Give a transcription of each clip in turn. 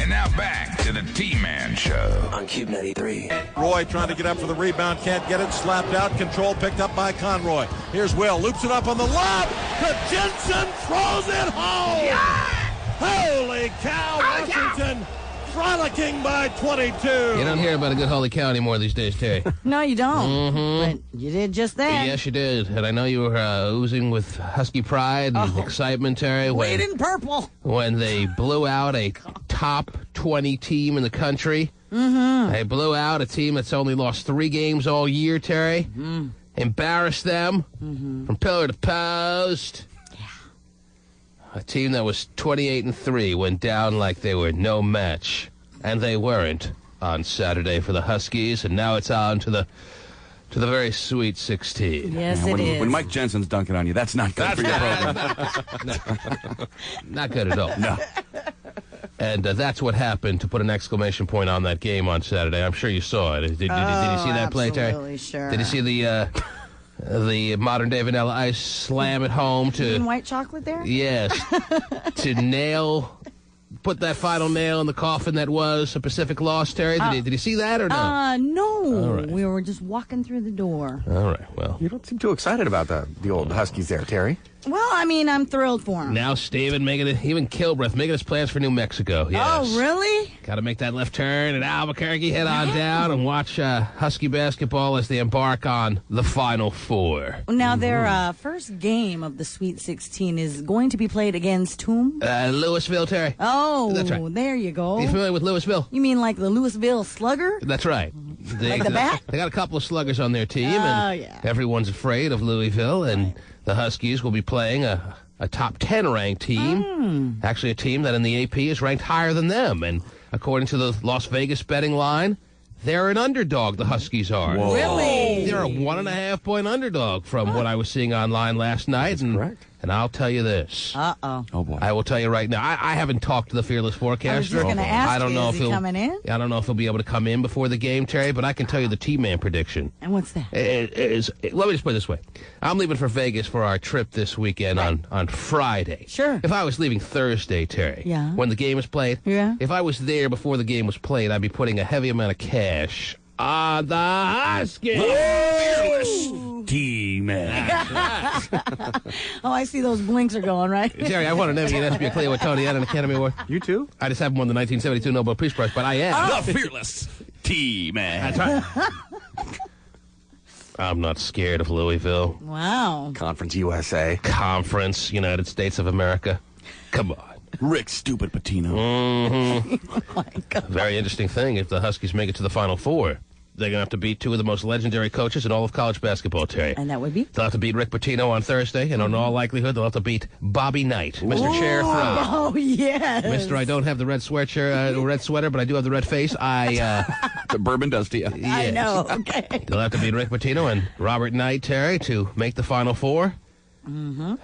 And now back to the T-Man Show. On Cube 93. Roy trying to get up for the rebound, can't get it, slapped out, control picked up by Conroy. Here's Will, loops it up on the lob, Jensen throws it home! Yeah! Holy cow, Washington frolicking by 22. You don't hear about a good holy cow anymore these days, Terry. No, you don't. Mm-hmm. But you did just that. Yes, you did. And I know you were oozing with Husky pride and excitement, Terry. Wait in purple. When they blew out a top 20 team in the country. Mm-hmm. They blew out a team that's only lost 3 games all year, Terry. Mm-hmm. Embarrassed them from pillar to post. A team that was 28-3 went down like they were no match, and they weren't on Saturday for the Huskies. And now it's on to the very sweet 16. Yes, it is. When Mike Jensen's dunking on you, that's not good for your program. Not good at all. No. And that's what happened, to put an exclamation point on that game on Saturday. I'm sure you saw it. Did you see that play, Terry? Absolutely, sure. Did you see the modern-day Vanilla Ice slam at home to... Green white chocolate there? Yes. To put that final nail in the coffin that was a Pacific loss, Terry. Did you see that or no? No. All right. We were just walking through the door. All right, well. You don't seem too excited about the old Huskies there, Terry. Well, I mean, I'm thrilled for him. Now Steven even Kilbreth making his plans for New Mexico. Yes. Oh, really? Got to make that left turn at Albuquerque, head on down, and watch Husky basketball as they embark on the Final Four. Now, their first game of the Sweet 16 is going to be played against whom? Louisville, Terry. Oh, That's right. There you go. Are you familiar with Louisville? You mean like the Louisville Slugger? That's right. Like the bat? They got a couple of sluggers on their team, and yeah. everyone's afraid of Louisville, and the Huskies will be playing a top 10 ranked team. Actually, a team that in the AP is ranked higher than them. And according to the Las Vegas betting line, they're an underdog, the Huskies are. Whoa. Really? They're a 1.5-point underdog from what I was seeing online last night. That's correct. And I'll tell you this. Uh-oh. Oh, boy. I will tell you right now. I haven't talked to the fearless forecaster. I was just going to ask I don't know is if he coming in? I don't know if he'll be able to come in before the game, Terry, but I can tell you the T-Man prediction. And what's that? Let me just put it this way. I'm leaving for Vegas for our trip this weekend on Friday. Sure. If I was leaving Thursday, Terry, Yeah. when the game is played, Yeah. if I was there before the game was played, I'd be putting a heavy amount of cash on the Husky. Fearless T-Man. Oh, I see those blinks are going, right? Terry, I want to nominate an SB Cleo Tony and an Academy Award. You too? I just haven't won the 1972 Nobel Peace Prize, but I am. The Fearless T-Man. That's right. I'm not scared of Louisville. Wow. Conference USA. Conference, United States of America. Come on. Rick Stupid Pitino. Oh, my God. Very interesting thing. If the Huskies make it to the Final Four, they're going to have to beat 2 of the most legendary coaches in all of college basketball, Terry. And that would be? They'll have to beat Rick Pitino on Thursday, and in all likelihood, they'll have to beat Bobby Knight, Mr. Chair Throw. Oh, yes. Mr. I don't have the red sweater, but I do have the red face. The bourbon does to you. I Yes. know, okay. They'll have to beat Rick Pitino and Robert Knight, Terry, to make the Final Four.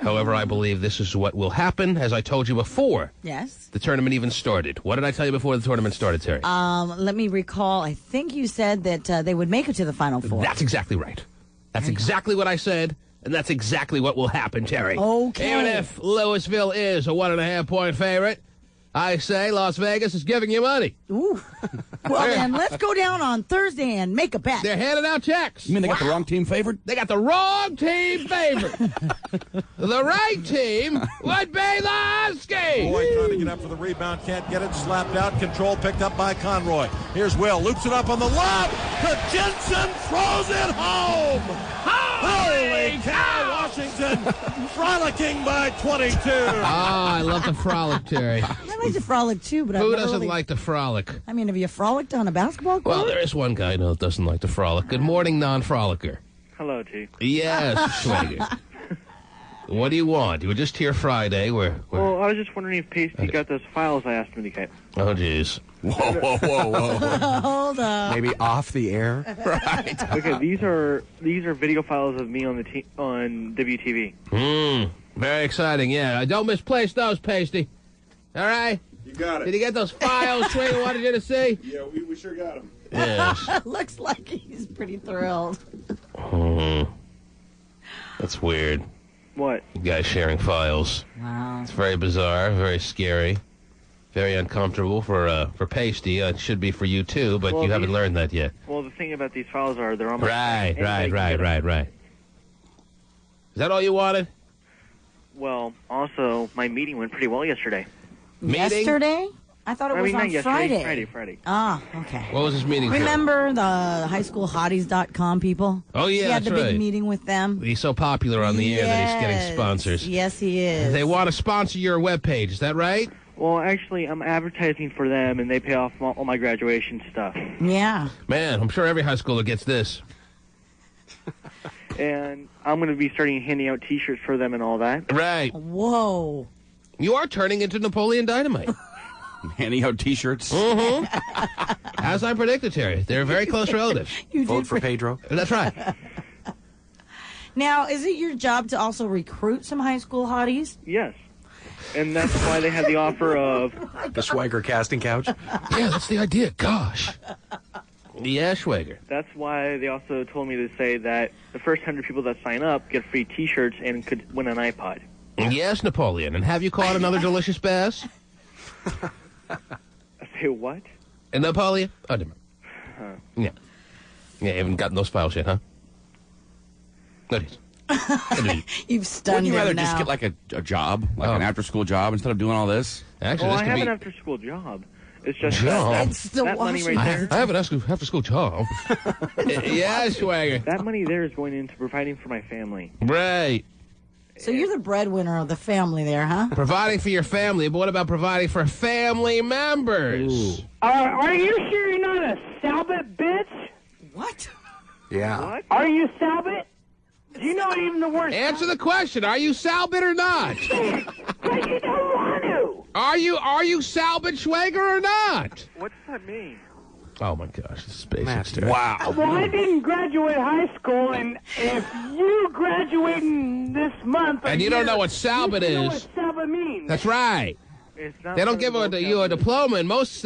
However, I believe this is what will happen, as I told you before Yes. the tournament even started. What did I tell you before the tournament started, Terry? Let me recall. I think you said that they would make it to the Final Four. That's exactly right. That's exactly what I said, and that's exactly what will happen, Terry. Okay. Even if Louisville is a 1.5-point favorite, I say Las Vegas is giving you money. Ooh. Well, then, let's go down on Thursday and make a bet. They're handing out checks. You mean they got the wrong team favored? They got the wrong team favored. The right team would be the Husky. Roy trying to get up for the rebound, can't get it, slapped out, control picked up by Conroy. Here's Will, loops it up on the lob, Jensen throws it home! Holy cow, Washington frolicking by 22. Oh, I love the frolic, Terry. I like to frolic, too, but Who I've never doesn't really... like to frolic? I mean, have you frolicked on a basketball court? Well, there is one guy I know that doesn't like to frolic. Good morning, non-frolicker. Hello, T. Yes, Schwager. What do you want? You were just here Friday. Well, I was just wondering if Pasty got those files I asked him to get. oh, jeez. Whoa. Hold up. Maybe off the air? Right. Okay, these are video files of me on on WTV. Very exciting, yeah. Don't misplace those, Pasty. All right? You got Did you get those files Schwager wanted you to see? Yeah, we sure got them. Yes. Looks like he's pretty thrilled. That's weird. What? You guys sharing files. Wow. It's very bizarre, very scary, Very uncomfortable for Pasty. It should be for you, too, but you haven't learned that yet. Well, the thing about these files are they're on my Right. Is that all you wanted? Well, also, my meeting went pretty well yesterday. Meeting? Yesterday? I thought it was on not yesterday, Friday. Friday. Ah, okay. What was this meeting for? Remember the highschoolhotties.com people? Oh, yeah, He had that's the right. big meeting with them. He's so popular on the air that he's getting sponsors. Yes, he is. They want to sponsor your webpage. Is that right? Well, actually, I'm advertising for them, and they pay off all my graduation stuff. Yeah. Man, I'm sure every high schooler gets this. And I'm going to be starting handing out T-shirts for them and all that. Right. Whoa. You are turning into Napoleon Dynamite. Handing out T-shirts. As I predicted, Terry. They're very close relatives. You Vote did for Pedro. That's right. Now, is it your job to also recruit some high school hotties? Yes. And that's why they had the offer of... The Swagger casting couch. Yeah, that's the idea. Gosh. Yeah, Schwager. That's why they also told me to say that the first 100 people that sign up get free T-shirts and could win an iPod. Yes, Napoleon. And have you caught another delicious bass? Say what? And Napoleon? Oh, never mind. Yeah. Yeah, you haven't gotten those files yet, huh? That is. You've stunned Wouldn't you rather him now. just get like a job, like an after-school job, instead of doing all this? Actually, Well, this I could have be... an after-school job. It's just Job? It's the that money right washing. there. I have an after-school job. Yeah, Schwager. That money there is going into providing for my family. Right. So you're the breadwinner of the family there, huh? Providing for your family, but what about providing for family members? Are you sure you're not a Salbit bitch? What? Yeah. What? Are you Salbit? Do you know even the word? Answer the question. Are you Salbit or not? But you don't want to. Are you Salbit Schwager or not? What does that mean? Oh, my gosh. This is basic Master. stuff. Wow. Well, I didn't graduate high school, and if you graduating this month, And you don't know what Salbit you know is. what Salbit means. That's right. It's not They don't part give of the you a vocabulary. diploma in most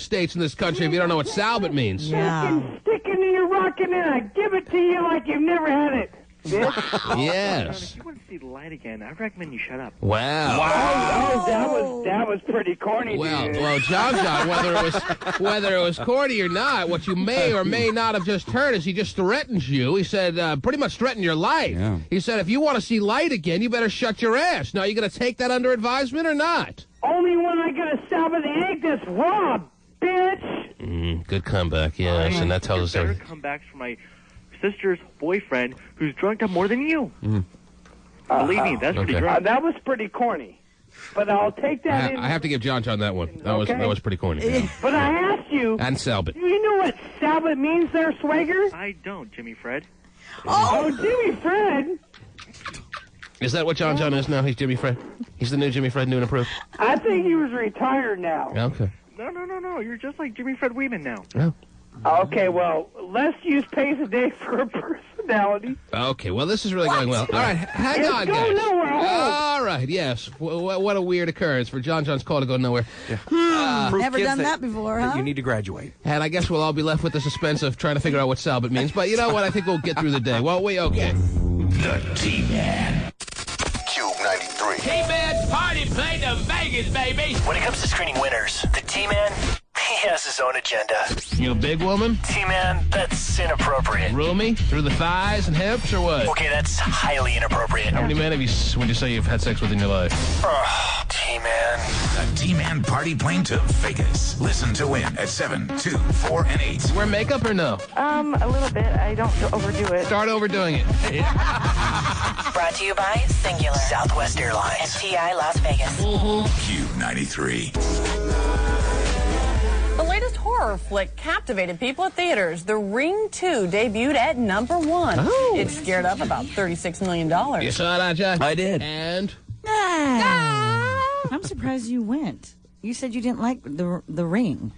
states in this country if you don't know what Salbit means. Yeah. And stick it in your rockin' and I give it to you like you've never had it. Bitch. Yes. If you want to see the light again, I recommend you shut up. Wow. Oh, that was pretty corny, dude. Well, John, whether it was corny or not, what you may or may not have just heard is he just threatens you. He said, pretty much threatened your life. Yeah. He said, if you want to see light again, you better shut your ass. Now, you going to take that under advisement or not? Only when I get a Salbit egg that's raw, bitch. Good comeback, yes, and that tells us better everything. comebacks from my sister's boyfriend who's drugged up more than you. Believe me, that's pretty Okay. drunk. That was pretty corny. But I'll take that in. I have to give John that one. That Okay. was pretty corny. Yeah. But I asked you, And Salbit. do you know what Salbit means there, Swagger? I don't, Jimmy Fred. Oh, Jimmy Fred. Is that what John is now? He's Jimmy Fred? He's the new Jimmy Fred, new and approved? I think he was retired now. Okay. No. You're just like Jimmy Fred Weeman now. Oh. Okay, well, let's use Pace a Day for a personality. Okay, well, this is really going well. All right, hang on, go guys. nowhere, hold on. All right, yes. What a weird occurrence for John's call to go nowhere. Proof, Never kids, done that before, that huh? You need to graduate. And I guess we'll all be left with the suspense of trying to figure out what Salbit means. But you know what? I think we'll get through the day. Well, okay. The T-Man. Cube 93. T-Man's party plane to Vegas, baby. When it comes to screening winners, the T-Man, he has his own agenda. You a big woman? T-Man, that's inappropriate. Roomy? Through the thighs and hips or what? Okay, that's highly inappropriate. How many men would you say you've had sex with in your life? Oh, T-Man. The T-Man party plane to Vegas. Listen to win at 7, 2, 4, and 8. Wear makeup or no? A little bit. I don't overdo it. Start overdoing it. Brought to you by Singular, Southwest Airlines, and TI Las Vegas. Cube 93. The latest horror flick captivated people at theaters. The Ring 2 debuted at number 1. Oh. It scared up about $36 million. You saw that, Jack? I did. And? I'm surprised you went. You said you didn't like the Ring.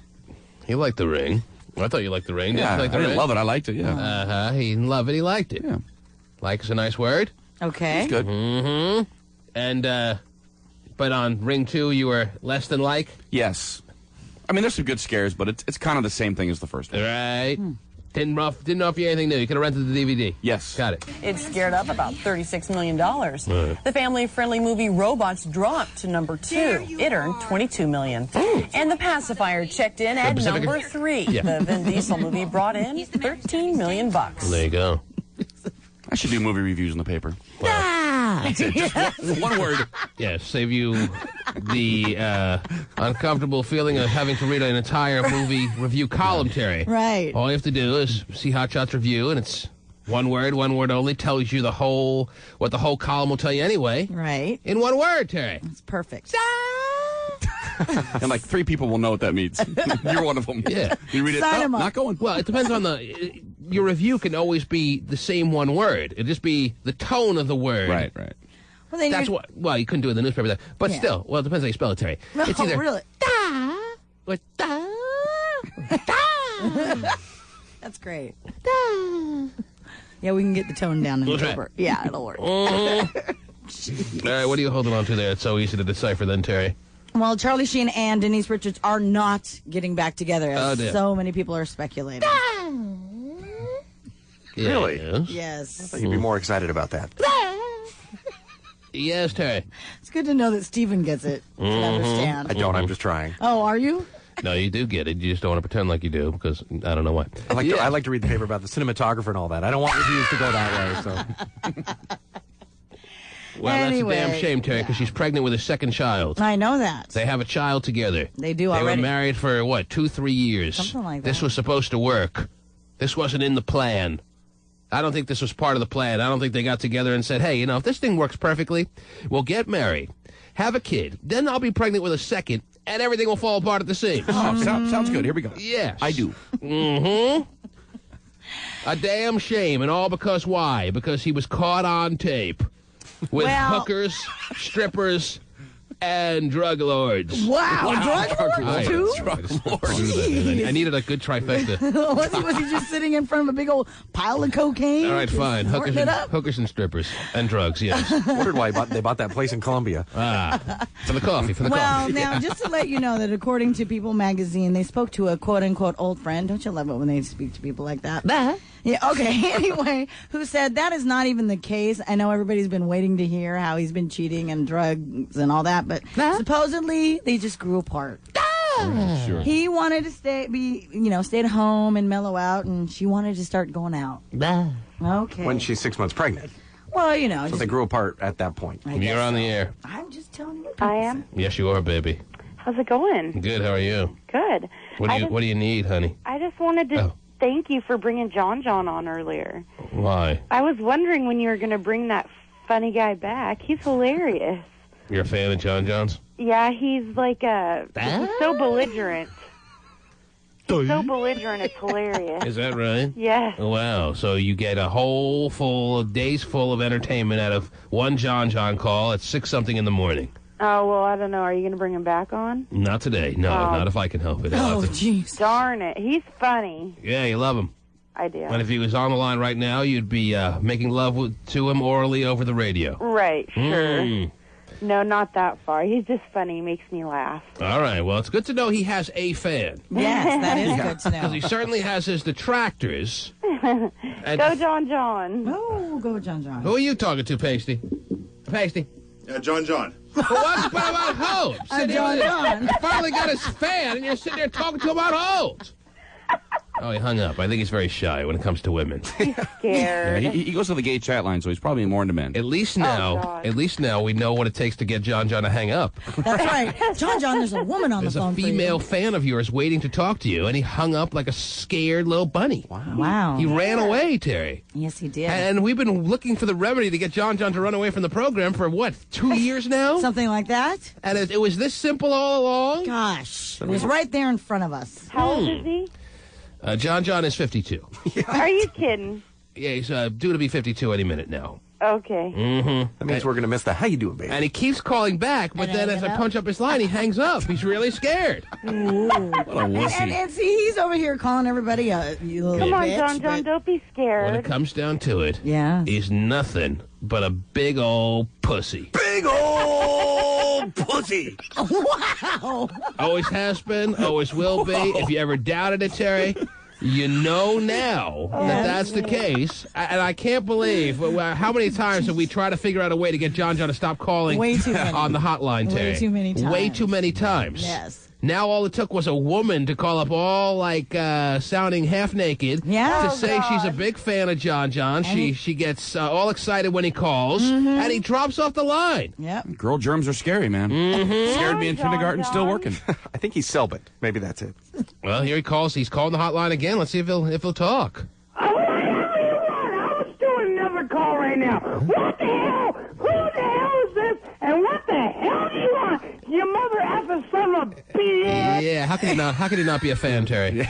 He liked The Ring. I thought you liked The Ring. Yeah, Didn't you like The I didn't Ring? love it. I liked it, yeah. Uh-huh. He didn't love it. He liked it. Yeah. Like is a nice word. Okay. It's good. Mm-hmm. And, but on Ring 2, you were less than like? Yes. I mean, there's some good scares, but it's kind of the same thing as the first one. Right. Didn't offer you anything new. You could have rented the DVD. Yes. Got it. It scared up about $36 million. The family-friendly movie Robots dropped to number 2. It earned $22 million. And The Pacifier checked in at number 3. Yeah. The Vin Diesel movie brought in $13 million. There you go. I should do movie reviews in the paper. That's it. Just one word. Yeah, save you the uncomfortable feeling of having to read an entire movie review column, Terry. Right. All you have to do is see Hot Shots Review, and it's one word only, tells you what the whole column will tell you anyway. Right. In one word, Terry. It's perfect. And like 3 people will know what that means. You're one of them. Yeah. You read it. Sign 'em up. Not going. Well, it depends on your review can always be the same one word. It'd just be the tone of the word. Right. Well, then That's what. Well, you couldn't do it in the newspaper, but Yeah. still. Well, it depends how you spell it, Terry. No, It's either really. da or da. Da. That's great. Yeah, we can get the tone down in the That's right. paper. Yeah, it'll work. All right, what are you holding on to there? It's so easy to decipher then, Terry. Well, Charlie Sheen and Denise Richards are not getting back together, as dear. so many people are speculating. Really? Yes. Yes. You'd be more excited about that. Yes, Terry. It's good to know that Steven gets it. I understand. I don't. I'm just trying. Oh, are you? No, you do get it. You just don't want to pretend like you do because I don't know why. I like to read the paper about the cinematographer and all that. I don't want reviews to go that way. So Well, Anyway, that's a damn shame, Terry, because she's pregnant with a second child. I know that. They have a child together. They do They already. were married for, 2-3 years. Something like This that. was supposed to work. This wasn't in the plan. I don't think this was part of the plan. I don't think they got together and said, hey, if this thing works perfectly, we'll get married, have a kid, then I'll be pregnant with a second, and everything will fall apart at the seams. Oh, sounds good. Here we go. Yes. I do. Mm-hmm. A damn shame, and all because why? Because he was caught on tape with hookers, strippers, and drug lords. Wow, drug lords too? I needed a good trifecta. was he just sitting in front of a big old pile of cocaine? All right, fine. Hookers Hookers and strippers and drugs, yes. wondered why they bought that place in Columbia. For the coffee, Well, coffee. now, just to let you know that according to People magazine, they spoke to a quote-unquote old friend. Don't you love it when they speak to people like that? Yeah, okay. Anyway, who said that is not even the case. I know everybody's been waiting to hear how he's been cheating and drugs and all that, but supposedly they just grew apart. Sure. He wanted to stay at home and mellow out, and she wanted to start going out. Okay. When she's 6 months pregnant. Well, So they grew apart at that point. You're on the air. I'm just telling you. I am. Yes, you are, baby. How's it going? Good. How are you? Good. What do you need, honey? I just wanted to thank you for bringing John on earlier. Why? I was wondering when you were going to bring that funny guy back. He's hilarious. You're a fan of John John's? Yeah, he's like he's so belligerent. He's so belligerent, it's hilarious. Is that right? Yes. Wow. So you get a days full of entertainment out of one John call at 6-something in the morning. Oh, well, I don't know. Are you going to bring him back on? Not today. No, not if I can help it. Oh, jeez. Darn it. He's funny. Yeah, you love him. I do. And if he was on the line right now, you'd be making love to him orally over the radio. Right, sure. No, not that far. He's just funny. He makes me laugh. All right. Well, it's good to know he has a fan. Yes, that is good to know. Because he certainly has his detractors. Go, John. Oh, go, John. Who are you talking to, Pasty? Pasty? John. What's about hoes? John. He finally got his fan, and you're sitting there talking to him about hoes. Oh, he hung up. I think he's very shy when it comes to women. He's scared. Yeah, he goes to the gay chat line, so he's probably more in demand. At least now we know what it takes to get John to hang up. That's right. John, there's a woman on There's the phone a female fan of yours waiting to talk to you, and he hung up like a scared little bunny. Wow. He ran away, Terry. Yes, he did. And we've been looking for the remedy to get John to run away from the program for, 2 years now? Something like that? And it was this simple all along? Gosh. It was right there in front of us. How old is he? John is 52. Are you kidding? Yeah, he's due to be 52 any minute now. Okay. Mm-hmm. That means we're going to miss the how you doing, baby. And he keeps calling back, but then as I punch up his line, he hangs up. He's really scared. Ooh. What a wussy. And see, he's over here calling everybody you little Come on, bitch, John, don't be scared. When it comes down to it, he's nothing but a big old pussy. Big old pussy. Wow. Always has been, always will be. If you ever doubted it, Terry, You know now that that's the case, and I can't believe how many times have we tried to figure out a way to get John to stop calling Way too many. on the hotline, Terry. Way too many times. Way too many times. Yes. Now all it took was a woman to call up all sounding half naked Yeah. to say she's a big fan of John. She gets all excited when he calls, and he drops off the line. Yep. Girl germs are scary, man. Scared me in kindergarten, still working. I think he's celibate. Maybe that's it. Well, here he calls. He's calling the hotline again. Let's see if he'll talk. I was doing another call right now. What the hell? Who the hell is this? And what the hell do you want? You mother effing son of a bitch. Yeah, how can he not be a fan, Terry?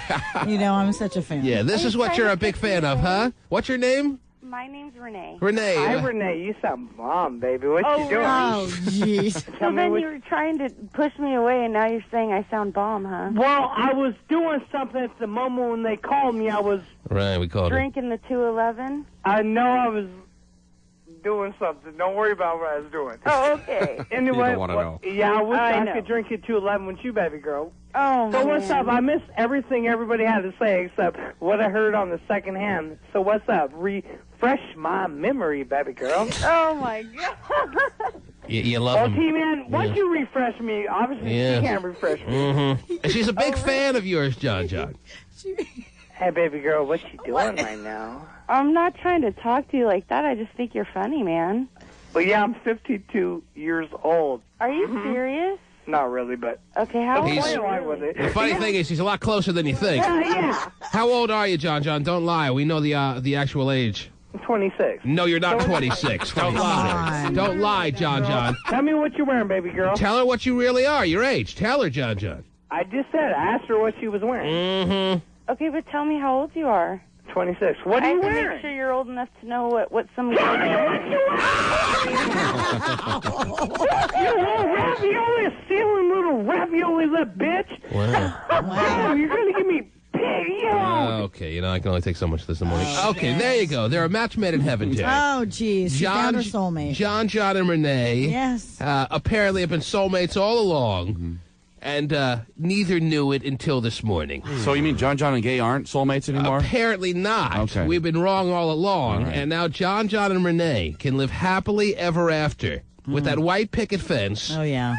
You know, I'm such a fan. Yeah, this is what you're a big fan of, huh? What's your name? My name's Renee. Renee. Hi, Renee. You sound bomb, baby. What you doing? Oh, jeez. So then you were trying to push me away, and now you're saying I sound bomb, huh? Well, I was doing something at the moment when they called me. I was Right, we called him. Drinking the 211. I know I was doing something. Don't worry about what I was doing. Oh, okay. Anyway, You don't wanna know. Yeah, I wish I I know. could drink it 211 with you, baby girl. Oh, So what's man. up? I missed everything everybody had to say except what I heard on the second hand. So what's up? Refresh my memory, baby girl. Oh, my God. You love Oh, him. T-Man, why don't Yeah. you refresh me? Obviously, Yeah. she can't refresh me. Mm-hmm. And she's a big fan of yours, John. Hey, baby girl, what you doing right now? I'm not trying to talk to you like that. I just think you're funny, man. Well, yeah, I'm 52 years old. Are you serious? Not really, but Okay, how old He's- are play you? along with it. The funny thing is, he's a lot closer than you think. Yeah, How old are you, John? Don't lie. We know the actual age. I'm 26. No, you're not 26. Don't lie. on. Don't lie, John. Tell me what you're wearing, baby girl. Tell her what you really are. Your age. Tell her, John. I just said, I asked her what she was wearing. Mm-hmm. Okay, but tell me how old you are. 26. What are I you have to wearing? make sure you're old enough to know what some guys are wearing. You little ravioli, a stealing little ravioli lip bitch. Wow. Wow, you're going to give me pig, Okay, I can only take so much this in the morning. Okay, there you go. They're a match made in heaven, Terry. Oh, jeez. She's found her soulmate. John, and Renee. Yes. Apparently have been soulmates all along, and neither knew it until this morning. So you mean John and Gay aren't soulmates anymore? Apparently not. Okay. We've been wrong all along, All right. and now John, and Renee can live happily ever after with that white picket fence Oh, yeah.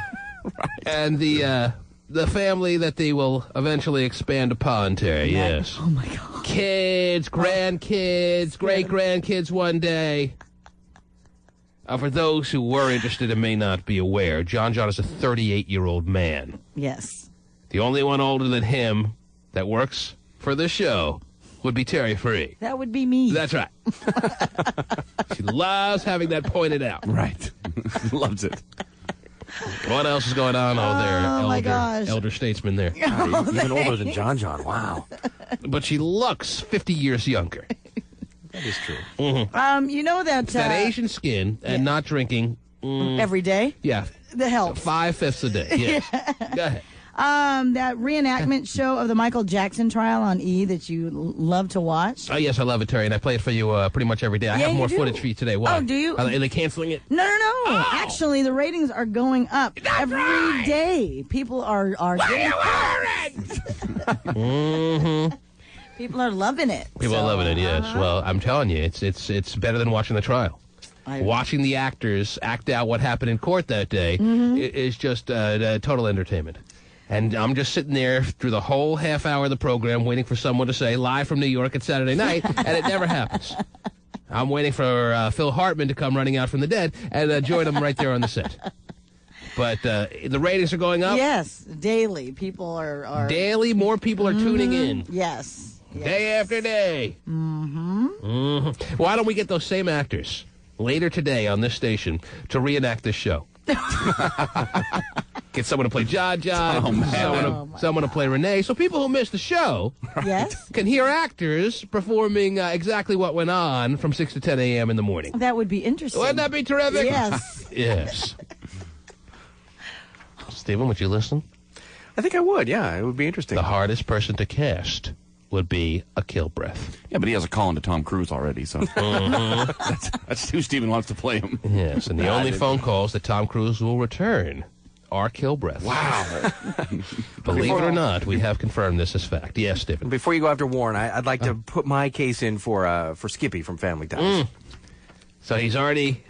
and the family that they will eventually expand upon, Terry. Yes. Oh, my God. Kids, grandkids, great-grandkids one day. For those who were interested and may not be aware, John is a 38-year-old man. Yes. The only one older than him that works for this show would be Terry Free. That would be me. That's right. She loves having that pointed out. Right. Loves it. What else is going on? Oh, there. my gosh. Elder statesman there. Even older than John. Wow. But she looks 50 years younger. That is true. You know that... That Asian skin and not drinking. every day? Yeah. The help. 5/5 a day. Yes. Go ahead. That reenactment show of the Michael Jackson trial on E that you love to watch. Oh, yes, I love it, Terry, and I play it for you pretty much every day. I Yeah, have more you do. footage for you today. Why? Oh, do you? Are they canceling it? No. Actually, the ratings are going up every day. People are getting... Mm-hmm. People are loving it. People are loving it, yes. Well, I'm telling you, it's better than watching the trial. Watching the actors act out what happened in court that day is just total entertainment. And I'm just sitting there through the whole half hour of the program waiting for someone to say, live from New York at Saturday night, and it never happens. I'm waiting for Phil Hartman to come running out from the dead and join him right there on the set. But the ratings are going up. Yes, daily. People are... Daily, more people are tuning in. Yes. Day after day. Why don't we get those same actors later today on this station to reenact this show? Get someone to play John, someone to play Renee, so people who missed the show Yes. can hear actors performing exactly what went on from 6 to 10 a.m. in the morning. That would be interesting. Wouldn't that be terrific? Yes. Yes. Stephen, would you listen? I think I would, yeah. It would be interesting. The hardest person to cast would be a kill breath. Yeah, but he has a call into Tom Cruise already, so that's who Steven wants to play him. Yes, and the only phone calls that Tom Cruise will return are Kilbreth. Wow. Believe it or not, we have confirmed this as fact. Yes, Stephen. Before you go after Warren, I'd like to put my case in for Skippy from Family Ties. So he's already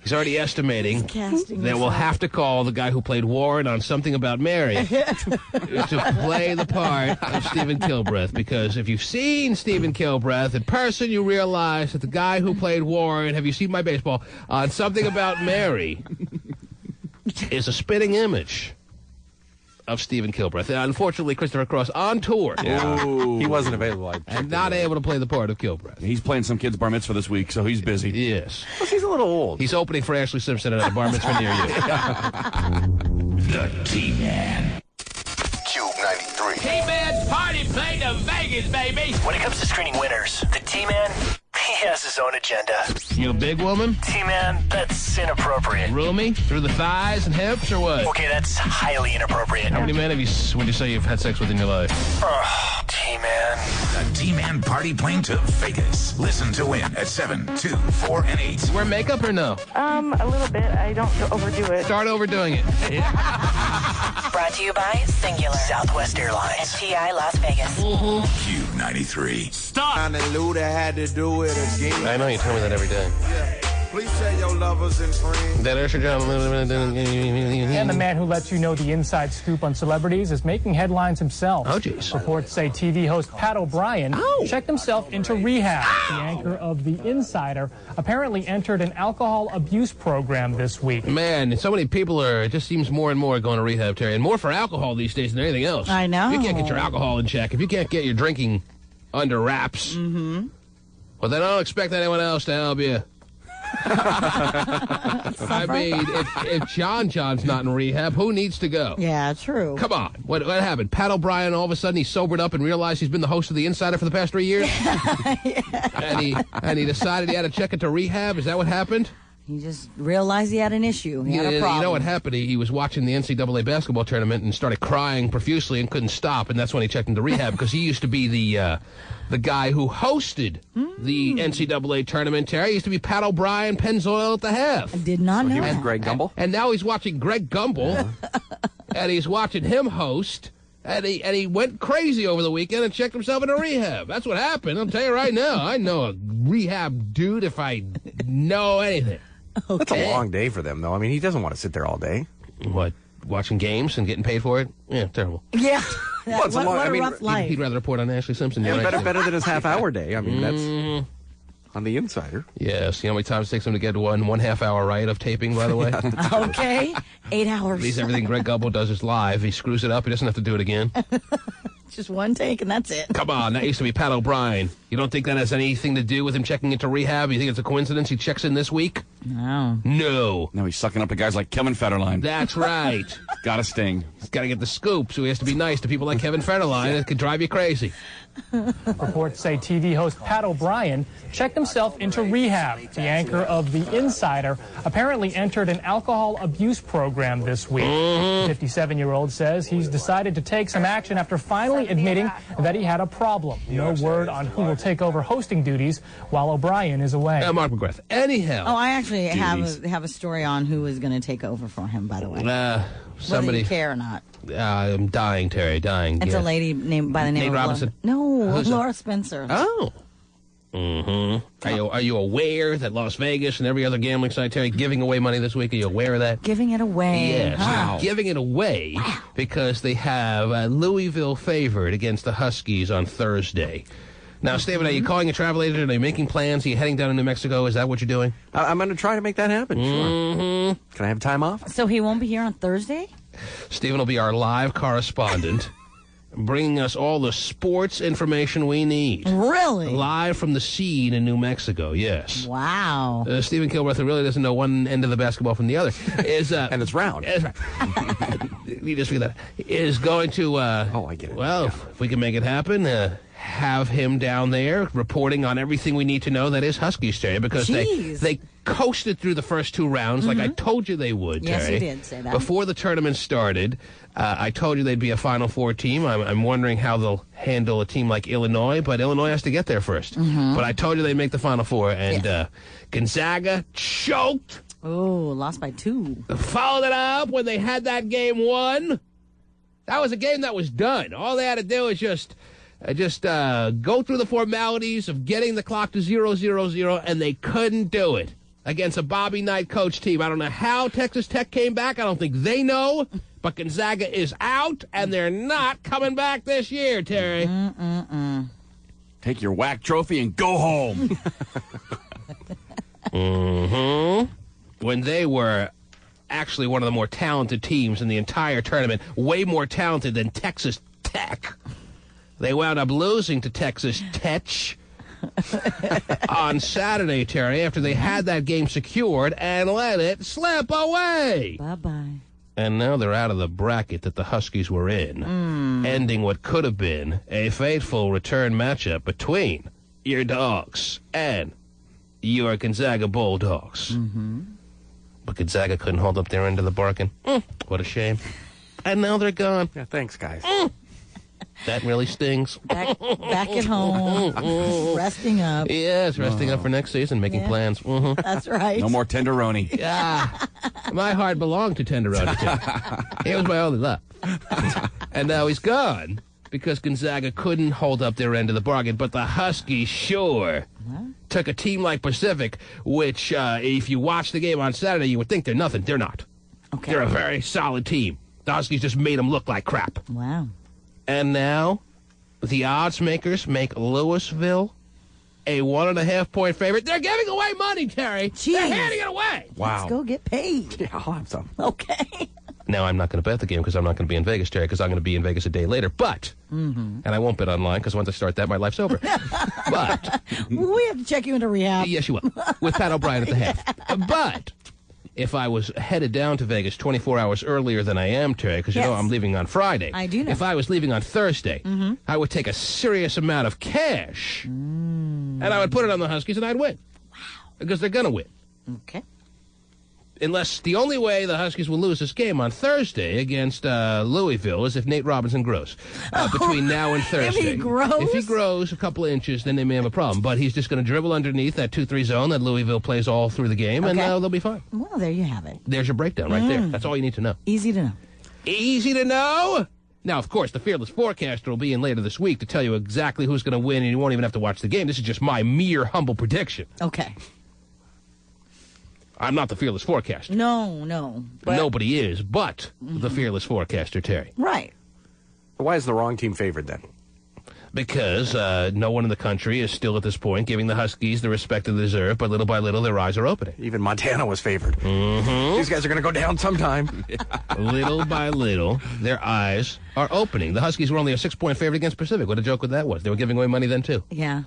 estimating that we'll have to call the guy who played Warren on Something About Mary to play the part of Stephen Kilbreth. Because if you've seen Stephen Kilbreth in person, you realize that the guy who played Warren, have you seen my baseball, on Something About Mary is a spitting image of Stephen Kilbreth. Unfortunately, Christopher Cross on tour. He wasn't available. And not able to play the part of Kilbreth. He's playing some kid's bar mitzvah this week, so he's busy. Yes. Well, he's a little old. He's opening for Ashley Simpson at a bar mitzvah near you. The T-Man. Cube 93. T-Man party plane to Vegas, baby. When it comes to screening winners, the T-Man, he has his own agenda. You a big woman? T-Man, that's inappropriate. Roomy? Through the thighs and hips, or what? Okay, that's highly inappropriate. How many men have would you say you've had sex with in your life? Oh, T-Man. The T-Man party plane to Vegas. Listen to win at 7, 2, 4, and 8. Wear makeup or no? A little bit. I don't overdo it. Start overdoing it. Brought to you by Singular, Southwest Airlines, and TI Las Vegas. Cube 93. Stop. had to do it again. I know, you tell me that every day. Please tell your lovers and friends. That Usher John. And the man who lets you know the inside scoop on celebrities is making headlines himself. Oh, jeez. Reports say TV host Pat O'Brien checked himself into rehab. The anchor of The Insider apparently entered an alcohol abuse program this week. Man, so many people it just seems more and more going to rehab, Terry, and more for alcohol these days than anything else. I know. If you can't get your alcohol in check, if you can't get your drinking under wraps, well, then I don't expect anyone else to help you. I mean, if John's not in rehab, who needs to go? Yeah, true. Come on. What happened? Pat O'Brien, all of a sudden, he sobered up and realized he's been the host of The Insider for the past 3 years? And he decided he had to check into rehab? Is that what happened? He just realized he had an issue. He had a problem. You know what happened? He was watching the NCAA basketball tournament and started crying profusely and couldn't stop, and that's when he checked into rehab because he used to be the guy who hosted the NCAA tournament, Terry. He used to be Pat O'Brien, Pennzoil at the half. I did not know that. Greg Gumbel? And now he's watching Greg Gumbel, and he's watching him host, and he went crazy over the weekend and checked himself into rehab. That's what happened. I'll tell you right now. I know a rehab dude if I know anything. Okay. That's a long day for them, though. I mean, he doesn't want to sit there all day. What, watching games and getting paid for it? Yeah, terrible. Yeah. Well, it's a long, what a rough life. He'd rather report on Ashley Simpson. Yeah, better than his half-hour day. I mean, that's on The Insider. Yes. You know how many times it takes him to get one half-hour right of taping, by the way? Okay. 8 hours. At least everything Greg Gumbel does is live. He screws it up. He doesn't have to do it again. Just one take, and that's it. Come on. That used to be Pat O'Brien. You don't think that has anything to do with him checking into rehab? You think it's a coincidence he checks in this week? No. No. Now he's sucking up to guys like Kevin Federline. That's right. Got to sting. He's got to get the scoop, so he has to be nice to people like Kevin Federline. It could drive you crazy. Reports say TV host Pat O'Brien checked himself into rehab. The anchor of The Insider apparently entered an alcohol abuse program this week. The 57-year-old says he's decided to take some action after finally admitting that he had a problem. No word on who will take over hosting duties while O'Brien is away. Mark McGrath. Anyhow. Oh, I actually have a story on who is going to take over for him, by the way. Somebody. Whether you care or not. I'm dying, Terry, dying. It's a lady named by the name Nate of Robinson? Laura Spencer. Oh. Are you aware that Las Vegas and every other gambling site, Terry, giving away money this week? Are you aware of that? Giving it away. Yes. Wow. Giving it away because they have Louisville favored against the Huskies on Thursday. Now, Stephen, are you calling a travel agent? Are you making plans? Are you heading down to New Mexico? Is that what you're doing? I'm going to try to make that happen, sure. Can I have time off? So he won't be here on Thursday? Stephen will be our live correspondent, bringing us all the sports information we need. Really? Live from the scene in New Mexico, yes. Wow. Stephen Kilbreth, who really doesn't know one end of the basketball from the other, is... and it's round. You just figure that. Is going to... I get it. Well, if we can make it happen... have him down there reporting on everything we need to know that is Husky Terry, because they coasted through the first two rounds like I told you they would, Terry. Yes, you did say that. Before the tournament started, I told you they'd be a Final Four team. I'm wondering how they'll handle a team like Illinois, but Illinois has to get there first. But I told you they'd make the Final Four, and Gonzaga choked Oh, lost by 2. Followed it up when they had that game won. That was a game that was done. All they had to do was just go through the formalities of getting the clock to 0-0-0, and they couldn't do it against a Bobby Knight coach team. I don't know how Texas Tech came back. I don't think they know. But Gonzaga is out, and they're not coming back this year, Terry. Take your WAC trophy and go home. When they were actually one of the more talented teams in the entire tournament, way more talented than Texas Tech. They wound up losing to Texas Tech on Saturday, Terry, after they had that game secured and let it slip away. Bye-bye. And now they're out of the bracket that the Huskies were in, ending what could have been a fateful return matchup between your Dogs and your Gonzaga Bulldogs. But Gonzaga couldn't hold up their end of the bargain. What a shame. And now they're gone. Yeah, thanks, guys. That really stings. Back at home, resting up. Yes, resting up for next season, making plans. That's right. No more tenderoni. Yeah. My heart belonged to Tenderoni, too. He was my only love. And now he's gone because Gonzaga couldn't hold up their end of the bargain. But the Huskies sure took a team like Pacific, which if you watch the game on Saturday, you would think they're nothing. They're not. Okay. They're a very solid team. The Huskies just made them look like crap. Wow. And now the odds makers make Louisville a 1.5-point favorite. They're giving away money, Terry. Jeez. They're handing it away. Wow. Let's go get paid. Yeah, I'll have some. Okay. Now, I'm not going to bet the game because I'm not going to be in Vegas, Terry, because I'm going to be in Vegas a day later. But, and I won't bet online because once I start that, my life's over. But. We have to check you into rehab. Yes, you will. With Pat O'Brien at the head. But if I was headed down to Vegas 24 hours earlier than I am, Terry, because you know I'm leaving on Friday. I do know. If I was leaving on Thursday, I would take a serious amount of cash, and I would put it on the Huskies, and I'd win. Wow. Because they're going to win. Okay. Unless the only way the Huskies will lose this game on Thursday against Louisville is if Nate Robinson grows between now and Thursday. If he grows a couple of inches, then they may have a problem. But he's just going to dribble underneath that 2-3 zone that Louisville plays all through the game, and they'll be fine. Well, there you have it. There's your breakdown right there. That's all you need to know. Easy to know. Easy to know? Now, of course, the Fearless Forecaster will be in later this week to tell you exactly who's going to win, and you won't even have to watch the game. This is just my mere humble prediction. Okay. I'm not the Fearless Forecaster. No. But nobody is, but the Fearless Forecaster, Terry. Right. Why is the wrong team favored then? Because no one in the country is still at this point giving the Huskies the respect they deserve, but little by little their eyes are opening. Even Montana was favored. These guys are going to go down sometime. Little by little, their eyes are opening. The Huskies were only a 6-point favorite against Pacific. What a joke that was. They were giving away money then, too. Yeah.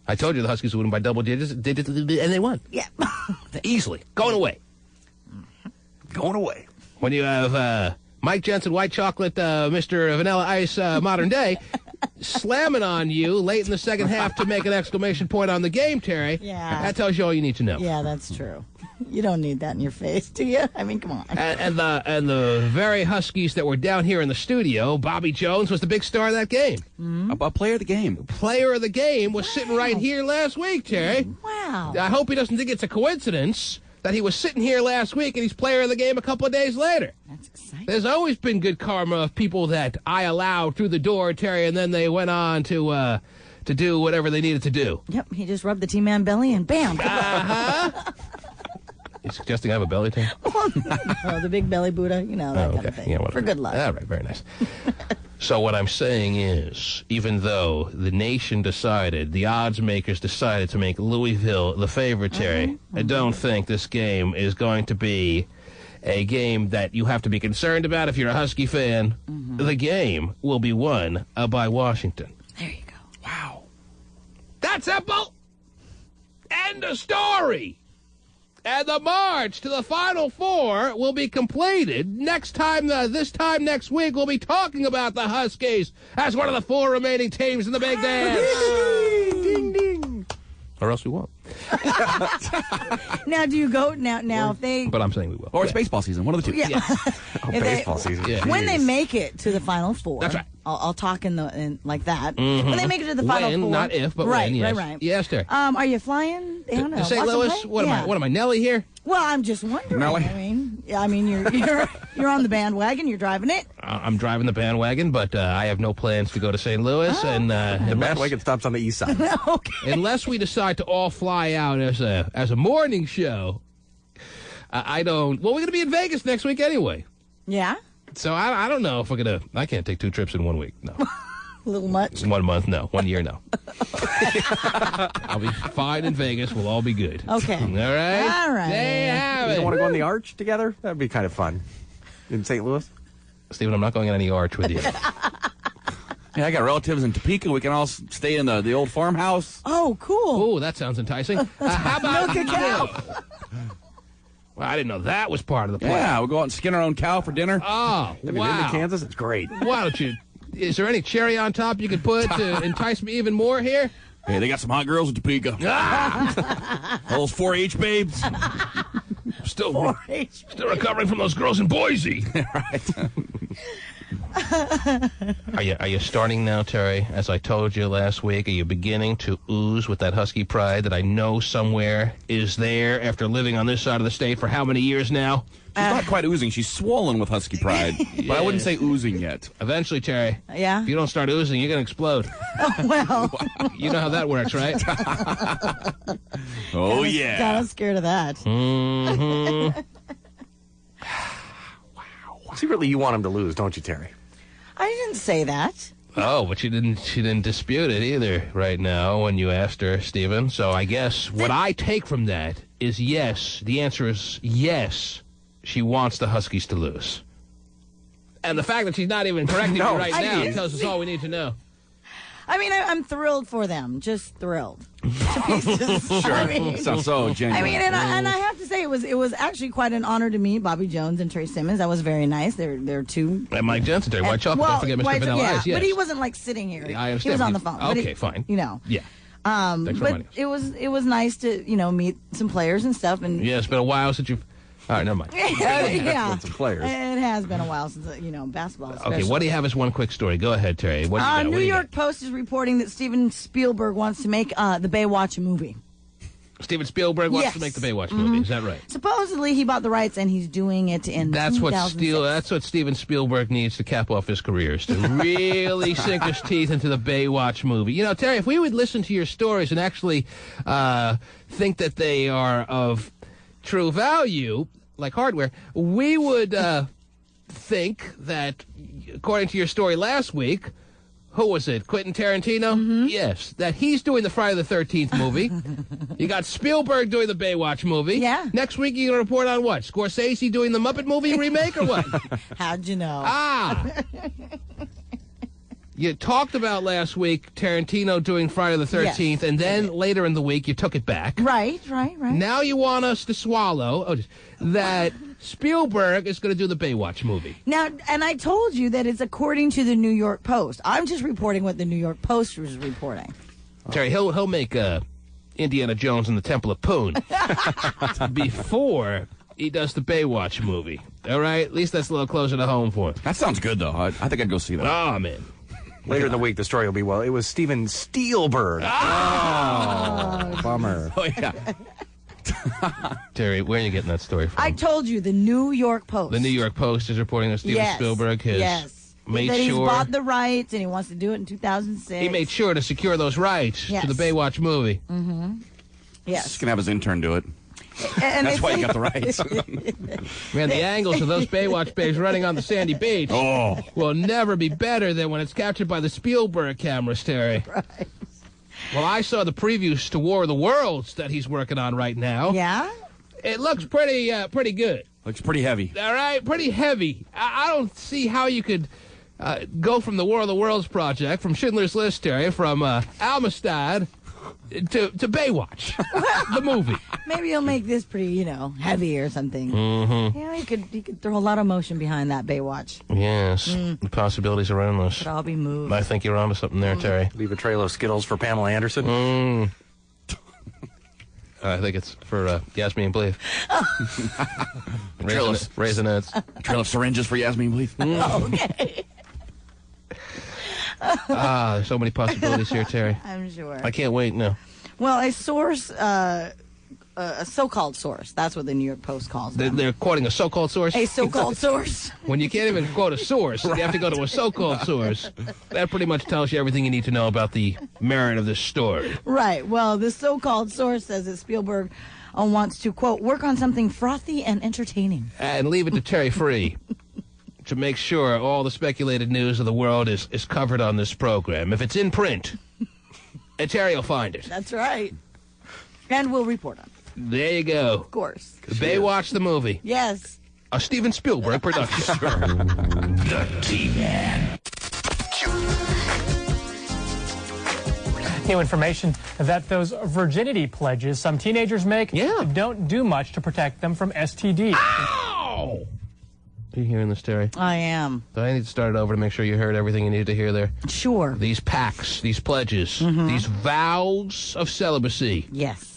I told you the Huskies would win by double digits, and they won. Yeah. Easily. Going away. Going away. When you have Mike Jensen, White Chocolate, Mr. Vanilla Ice, Modern Day, slamming on you late in the second half to make an exclamation point on the game, Terry. Yeah. That tells you all you need to know. Yeah, that's true. You don't need that in your face, do you? I mean, come on. And the very Huskies that were down here in the studio, Bobby Jones was the big star of that game. A player of the game. Player of the game was sitting right here last week, Terry. Wow. I hope he doesn't think it's a coincidence that he was sitting here last week and he's player of the game a couple of days later. That's exciting. There's always been good karma of people that I allowed through the door, Terry, and then they went on to do whatever they needed to do. Yep, he just rubbed the T-Man belly and bam. You suggesting I have a belly tan? Oh, the big belly Buddha, that kind of thing. Yeah, whatever. For good luck. All right, very nice. So what I'm saying is, even though the nation decided, the odds makers decided to make Louisville the favorite, Terry, I don't think this game is going to be a game that you have to be concerned about if you're a Husky fan. The game will be won by Washington. There you go. Wow. That's simple. End of story. And the march to the Final Four will be completed this time next week. We'll be talking about the Huskies as one of the 4 remaining teams in the Big Dance. Ding, ding. Or else we won't. Now, do you go now? If they, but I'm saying we will. Or it's baseball season, one of the two. Yeah. Baseball season. Yeah. When they make it to the Final Four, that's right. I'll talk in like that. When they make it to the Final Four, not if, but right, when. Yes. right. Yes, sir. Are you flying down to St. Louis? What am I, Nelly here? Well, I'm just wondering. Nelly? I mean, you're on the bandwagon. You're driving it. I'm driving the bandwagon, but I have no plans to go to St. Louis. And The bandwagon stops on the east side. Okay. unless we decide to all fly out as a morning show, I don't. Well, we're going to be in Vegas next week anyway. Yeah. So I don't know if we're going to. I can't take 2 trips in 1 week. No. A little much. 1 month, no. 1 year, no. I'll be fine in Vegas. We'll all be good. Okay. All right? All right. There you have You it. don't want to go on the arch together? That'd be kind of fun. In St. Louis? Stephen, I'm not going on any arch with you. Yeah, I got relatives in Topeka. We can all stay in the old farmhouse. Oh, cool. Oh, that sounds enticing. How about Milk a cow. Well, I didn't know that was part of the plan. Yeah, we'll go out and skin our own cow for dinner. Oh, Have you been wow. to Kansas? It's great. Why don't you? Is there any cherry on top you could put to entice me even more here? Hey, they got some hot girls in Topeka. Those 4-H babes. Still recovering from those girls in Boise. Right. Are you starting now, Terry? As I told you last week, are you beginning to ooze with that Husky pride that I know somewhere is there after living on this side of the state for how many years now? She's not quite oozing. She's swollen with Husky pride. But I wouldn't say oozing yet. Eventually, Terry. Yeah. If you don't start oozing, you're going to explode. Oh, well. You know how that works, right? Oh, yeah. Kind of scared of that. Mm-hmm. Secretly, you want him to lose, don't you, Terry? I didn't say that. Oh, but she didn't dispute it either right now when you asked her, Stephen. So I guess what I take from that is yes. The answer is yes. She wants the Huskies to lose. And the fact that she's not even correcting me right now tells us all we need to know. I mean, I'm thrilled for them. Just thrilled. To pieces. Sure. I mean, Sounds so genuine. I mean, and I have to say, it was actually quite an honor to meet Bobby Jones and Trey Simmons. That was very nice. They're two. And Mike Jensen, Terry White Chocolate. Don't forget Mr. White, Vanilla Ice. Yes. But he wasn't like sitting here. I understand. He was on the phone. Okay, fine. You know. Yeah. Thanks for but reminding us. it was nice to meet some players and stuff. And Yeah, it's been a while since you've. All right, never mind. yeah, Some players. It has been a while since basketball. Especially. Okay, what do you have as one quick story? Go ahead, Terry. What do you got? New York Post is reporting that Steven Spielberg wants to make the Baywatch movie. Steven Spielberg wants to make the Baywatch movie. Is that right? Supposedly, he bought the rights and he's doing it in 2006. That's what Steven Spielberg needs to cap off his career, is to really sink his teeth into the Baywatch movie. You know, Terry, if we would listen to your stories and actually think that they are of true value, like hardware, we would think that, according to your story last week, who was it? Quentin Tarantino? Mm-hmm. Yes. That he's doing the Friday the 13th movie. You got Spielberg doing the Baywatch movie. Yeah. Next week, you're going to report on what? Scorsese doing the Muppet movie remake or what? How'd you know? You talked about last week Tarantino doing Friday the 13th, Yes. and then later in the week, you took it back. Right. Now you want us to swallow that Spielberg is going to do the Baywatch movie. Now, and I told you that it's according to the New York Post. I'm just reporting what the New York Post was reporting. Terry, he'll make Indiana Jones and the Temple of Poon before he does the Baywatch movie. All right? At least that's a little closer to home for him. That sounds good, though. I think I'd go see that. Oh, man. Later in the week, the story will be, well, it was Steven Spielberg. Oh, bummer. Oh, yeah. Terry, where are you getting that story from? I told you, the New York Post. The New York Post is reporting that Steven Spielberg has made that sure... he's bought the rights and he wants to do it in 2006. He made sure to secure those rights to the Baywatch movie. Mm-hmm. Yes. Just going to have his intern do it. And That's why he got the rights. Man, the angles of those Baywatch babes running on the sandy beach will never be better than when it's captured by the Spielberg cameras, Terry. Right. Well, I saw the previews to War of the Worlds that he's working on right now. Yeah? It looks pretty good. Looks pretty heavy. All right, pretty heavy. I don't see how you could go from the War of the Worlds project, from Schindler's List, Terry, from Amistad to Baywatch, the movie. Maybe he'll make this pretty, heavy or something. Mm-hmm. Yeah, he could throw a lot of motion behind that Baywatch. Yes, the possibilities are endless. Could all be moved. I think you're onto something there, Terry. Leave a trail of Skittles for Pamela Anderson. I think it's for Yasmin Bleeth. Raisinets. A trail of syringes for Yasmin Bleeth. Okay. There's so many possibilities here, Terry. I'm sure. I can't wait now. Well, a source a so-called source. That's what the New York Post calls them. They're quoting a so-called source? A so-called source. When you can't even quote a source, you have to go to a so-called source. That pretty much tells you everything you need to know about the merit of this story. Right. Well, this so-called source says that Spielberg wants to, quote, work on something frothy and entertaining. And leave it to Terry Free to make sure all the speculated news of the world is covered on this program. If it's in print, Terry will find it. That's right. And we'll report on it. There you go. Of course. Baywatch the movie. Yes. A Steven Spielberg production. The T-Man. New information that those virginity pledges some teenagers make don't do much to protect them from STDs. Ow! Are you hearing this, Terry? I am. Do I need to start it over to make sure you heard everything you needed to hear there? Sure. These pacts, these pledges, these vows of celibacy. Yes.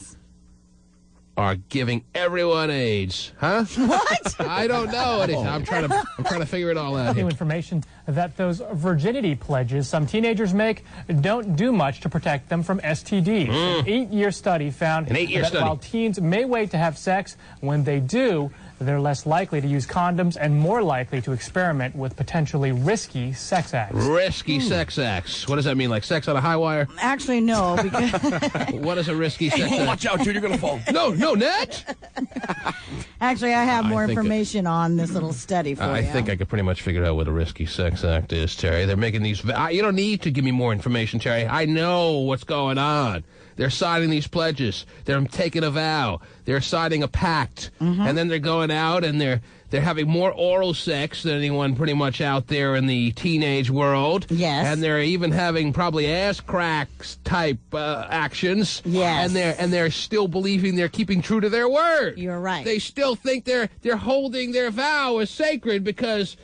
Are giving everyone AIDS, huh? What? I don't know. I'm trying to figure it all out here. New information that those virginity pledges some teenagers make don't do much to protect them from STDs. An 8-year study found that while teens may wait to have sex, when they do, they're less likely to use condoms and more likely to experiment with potentially risky sex acts. Risky sex acts. What does that mean? Like sex on a high wire? Actually, no. Because what is a risky sex act? Watch out, dude, you're going to fall. No, Ned! Actually, I have more information on this little study for you. I think I could pretty much figure out what a risky sex act is, Terry. They're making these... You don't need to give me more information, Terry. I know what's going on. They're signing these pledges. They're taking a vow. They're signing a pact. And then they're going out and they're having more oral sex than anyone pretty much out there in the teenage world. Yes. And they're even having probably ass cracks type actions. Yes. And they're still believing they're keeping true to their word. You're right. They still think they're holding their vow as sacred because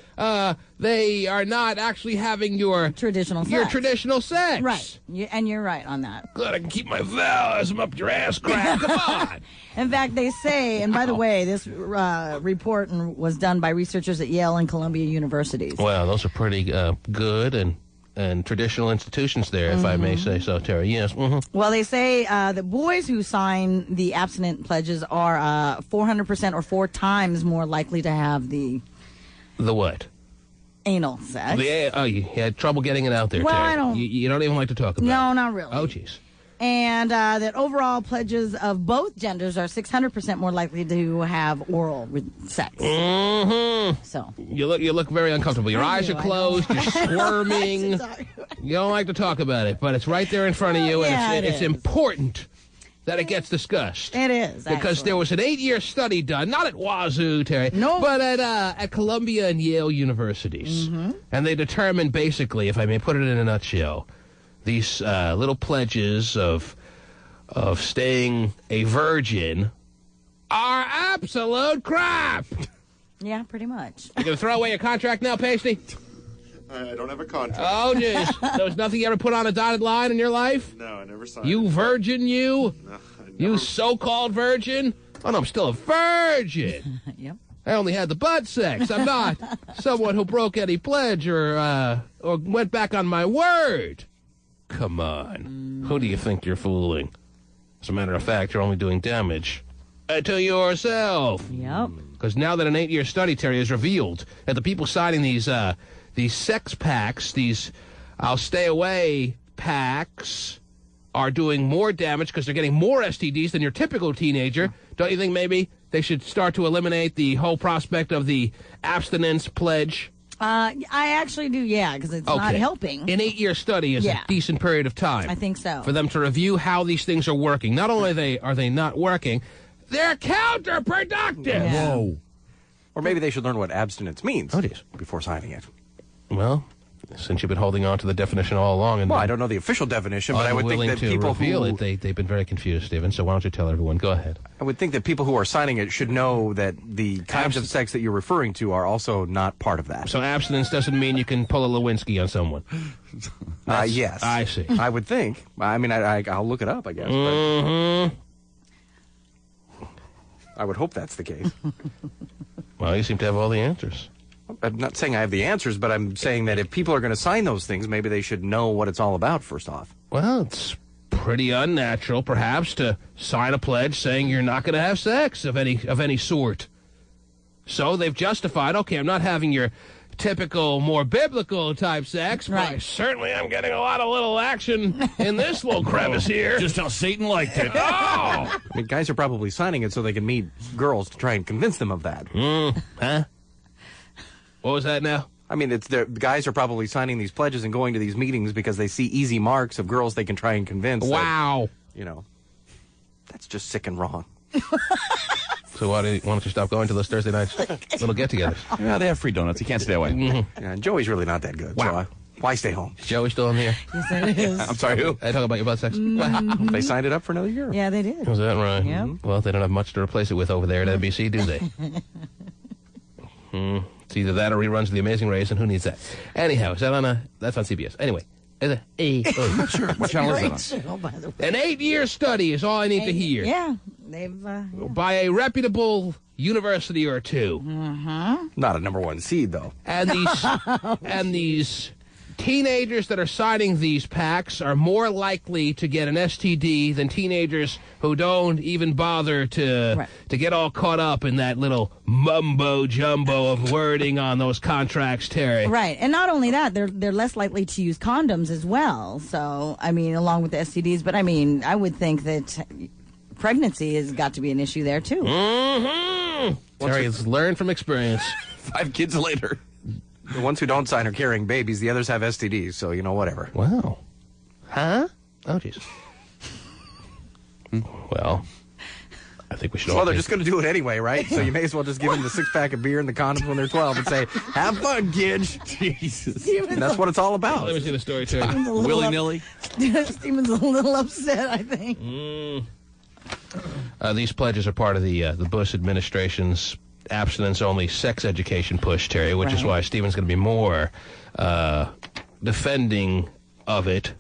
they are not actually having your traditional sex. Right. And you're right on that. Glad I can keep my vow as I'm up your ass crack. Come on. In fact, they say, and by the way, this report was done by researchers at Yale and Columbia universities. Well, those are pretty good and traditional institutions there, if I may say so, Terry. Yes. Well, they say that boys who sign the abstinent pledges are 400% or 4 times more likely to have the what? Anal sex. You had trouble getting it out there, well, Terry. I don't. You don't even like to talk about it. No, not really. Oh, jeez. And that overall pledges of both genders are 600% more likely to have oral sex. So you look very uncomfortable. Your eyes are closed. You're squirming. You don't like to talk about it, but it's right there in front of you, and it's important that it gets discussed. It is, because there was an 8-year study done, not at Wazoo, Terry, but at Columbia and Yale universities, and they determined basically, if I may put it in a nutshell, these little pledges of staying a virgin are absolute crap. Yeah, pretty much. You gonna throw away your contract now, Pasty? I don't have a contract. Oh, jeez. There was nothing you ever put on a dotted line in your life? No, I never signed You it. virgin, you? No, You so-called virgin? Oh, no, I'm still a virgin. Yep. I only had the butt sex. I'm not someone who broke any pledge or went back on my word. Come on. Who do you think you're fooling? As a matter of fact, you're only doing damage to yourself. Yep. Because now that an 8-year study, Terry, has revealed that the people signing these sex pacts, these I'll stay away pacts, are doing more damage because they're getting more STDs than your typical teenager. Don't you think maybe they should start to eliminate the whole prospect of the abstinence pledge? I actually do, yeah, because it's not helping. An 8-year study is a decent period of time. I think so. For them to review how these things are working. Not only are they not working, they're counterproductive. Yeah. Whoa. Or maybe they should learn what abstinence means before signing it. Well, since you've been holding on to the definition all along, and I don't know the official definition, but I would think that people reveal it, they've been very confused, Stephen. So why don't you tell everyone? Go ahead. I would think that people who are signing it should know that the kinds of sex that you're referring to are also not part of that. So abstinence doesn't mean you can pull a Lewinsky on someone. Yes, I see. I would think. I mean, I'll look it up, I guess. But I would hope that's the case. Well, you seem to have all the answers. I'm not saying I have the answers, but I'm saying that if people are going to sign those things, maybe they should know what it's all about first off. Well, it's pretty unnatural, perhaps, to sign a pledge saying you're not going to have sex of any sort. So they've justified, okay, I'm not having your typical, more biblical type sex, but I certainly am getting a lot of little action in this little crevice here. Just how Satan liked it. Oh! I mean, guys are probably signing it so they can meet girls to try and convince them of that. Huh? What was that now? I mean, the guys are probably signing these pledges and going to these meetings because they see easy marks of girls they can try and convince. Wow. That, that's just sick and wrong. So why don't you stop going to those Thursday nights little get-togethers? Yeah, they have free donuts. You can't stay away. Mm-hmm. Yeah, and Joey's really not that good. Wow. So why stay home? Is Joey still in here? Yes, it is. I'm sorry, who? I talk about your butt sex. They signed it up for another year. Yeah, they did. Was that right? Yep. Well, they don't have much to replace it with over there at NBC, do they? It's either that or reruns of The Amazing Race, and who needs that? Anyhow, is that on that's on CBS. Anyway. I'm not sure. What channel is it on? Show, by the way. An 8-year study is all I need to hear. Yeah, they've By a reputable university or two. Not a number one seed, though. And these teenagers that are signing these packs are more likely to get an STD than teenagers who don't even bother to get all caught up in that little mumbo-jumbo of wording on those contracts, Terry. Right, and not only that, they're less likely to use condoms as well. So, I mean, along with the STDs, but I mean, I would think that pregnancy has got to be an issue there, too. Terry has learned from experience. 5 kids later. The ones who don't sign are carrying babies. The others have STDs, so, whatever. Wow. Huh? Oh, jeez. Well, I think we should all... Well, they're just going to do it anyway, right? So you may as well just give them the 6-pack of beer and the condoms when they're 12 and say, have fun, kids. Jesus. And that's what it's all about. Let me see the story, Terry. Willy-nilly. Steven's a little upset, I think. These pledges are part of the Bush administration's abstinence-only sex education push, Terry, which is why Stephen's going to be more defending of it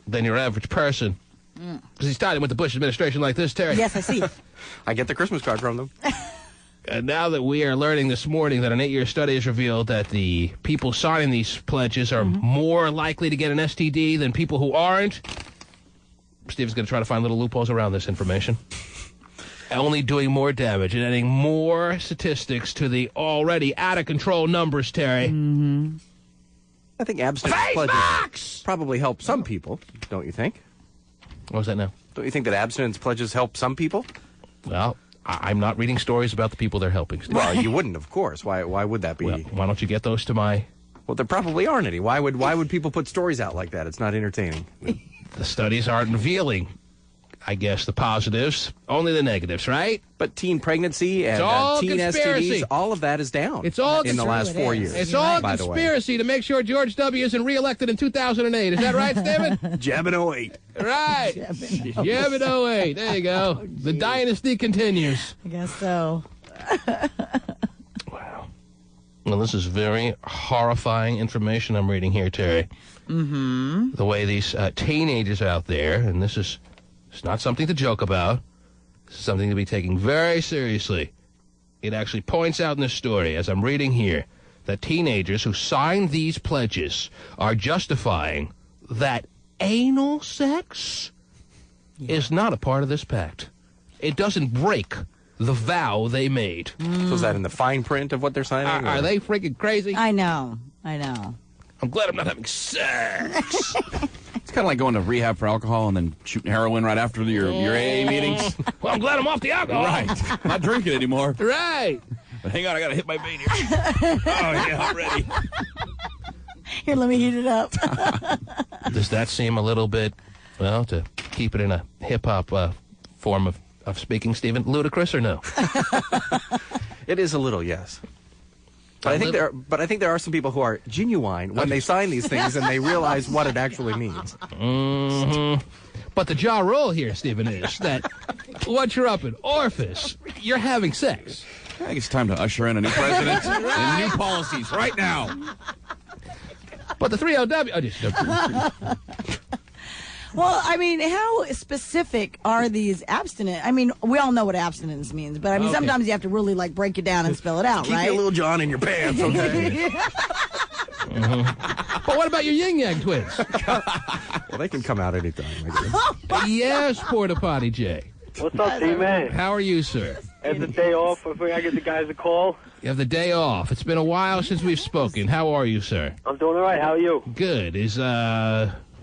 than your average person. Because he started with the Bush administration like this, Terry. Yes, I see. I get the Christmas card from them. And now that we are learning this morning that an 8-year study has revealed that the people signing these pledges are more likely to get an STD than people who aren't, Steve's going to try to find little loopholes around this information. Only doing more damage and adding more statistics to the already out-of-control numbers, Terry. I think abstinence pledges probably help some people, don't you think? What was that now? Don't you think that abstinence pledges help some people? Well, I'm not reading stories about the people they're helping, Steve. Well, you wouldn't, of course. Why would that be? Well, why don't you get those to my... Well, there probably aren't any. Why would people put stories out like that? It's not entertaining. The studies aren't revealing, I guess, the positives, only the negatives, right? But teen pregnancy and teen conspiracy. STDs, all of that is down. It's all in the last 4 years. It's all conspiracy to make sure George W. isn't reelected in 2008. Is that right, Stephen? Jabbin' 08. Right. Jabbin' 08. There you go. The dynasty continues. I guess so. Wow. Well, this is very horrifying information I'm reading here, Terry. The way these teenagers out there, and it's not something to joke about. It's something to be taken very seriously. It actually points out in this story, as I'm reading here, that teenagers who sign these pledges are justifying that anal sex is not a part of this pact. It doesn't break the vow they made. So is that in the fine print of what they're signing? Are they freaking crazy? I know. I'm glad I'm not having sex. It's kind of like going to rehab for alcohol and then shooting heroin right after your AA meetings. Well, I'm glad I'm off the alcohol. Right. Not drinking anymore. Right. But hang on, I got to hit my vein here. Oh, yeah, I'm ready. Here, let me heat it up. Does that seem a little bit, well, to keep it in a hip-hop form of speaking, Stephen, ludicrous or no? It is a little, yes. But I think there are some people who are genuine when they sign these things and they realize what it actually means. But the jaw rule here, Stephen, is that once you're up in orifice, you're having sex. I think it's time to usher in a new president and new policies right now. But the 3LW... Well, I mean, how specific are these abstinent? I mean, we all know what abstinence means, but I mean, sometimes you have to really break it down and spell it out, Keep right? your little John in your pants, okay? But what about your yin yang twins? Well, they can come out anytime, I guess. Yes, Porta Potty Jay. What's up, T-Man? How are you, sir? It's the day off. I think I get the guys a call. You have the day off. It's been a while since we've spoken. How are you, sir? I'm doing all right. How are you? Good.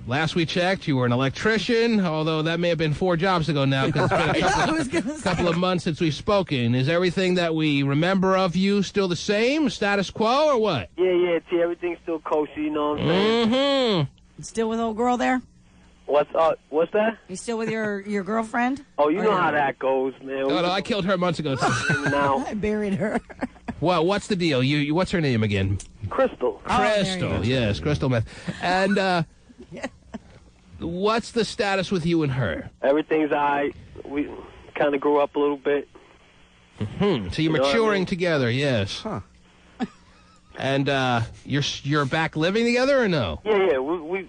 Last we checked, you were an electrician, although that may have been 4 jobs ago now because it's been a couple of months since we've spoken. Is everything that we remember of you still the same, status quo, or what? Yeah, T. Everything's still kosher, you know what I'm saying? Mm-hmm. Still with old girl there? What's that? You still with your girlfriend? Oh, you know how that goes, man. No, I killed her months ago. Now. I buried her. Well, what's the deal? You what's her name again? Crystal. Crystal, yes, Crystal Meth. And what's the status with you and her? Everything's all right. We kind of grew up a little bit. Mm-hmm. So you're maturing together, yes. Huh. And you're back living together or no? Yeah. We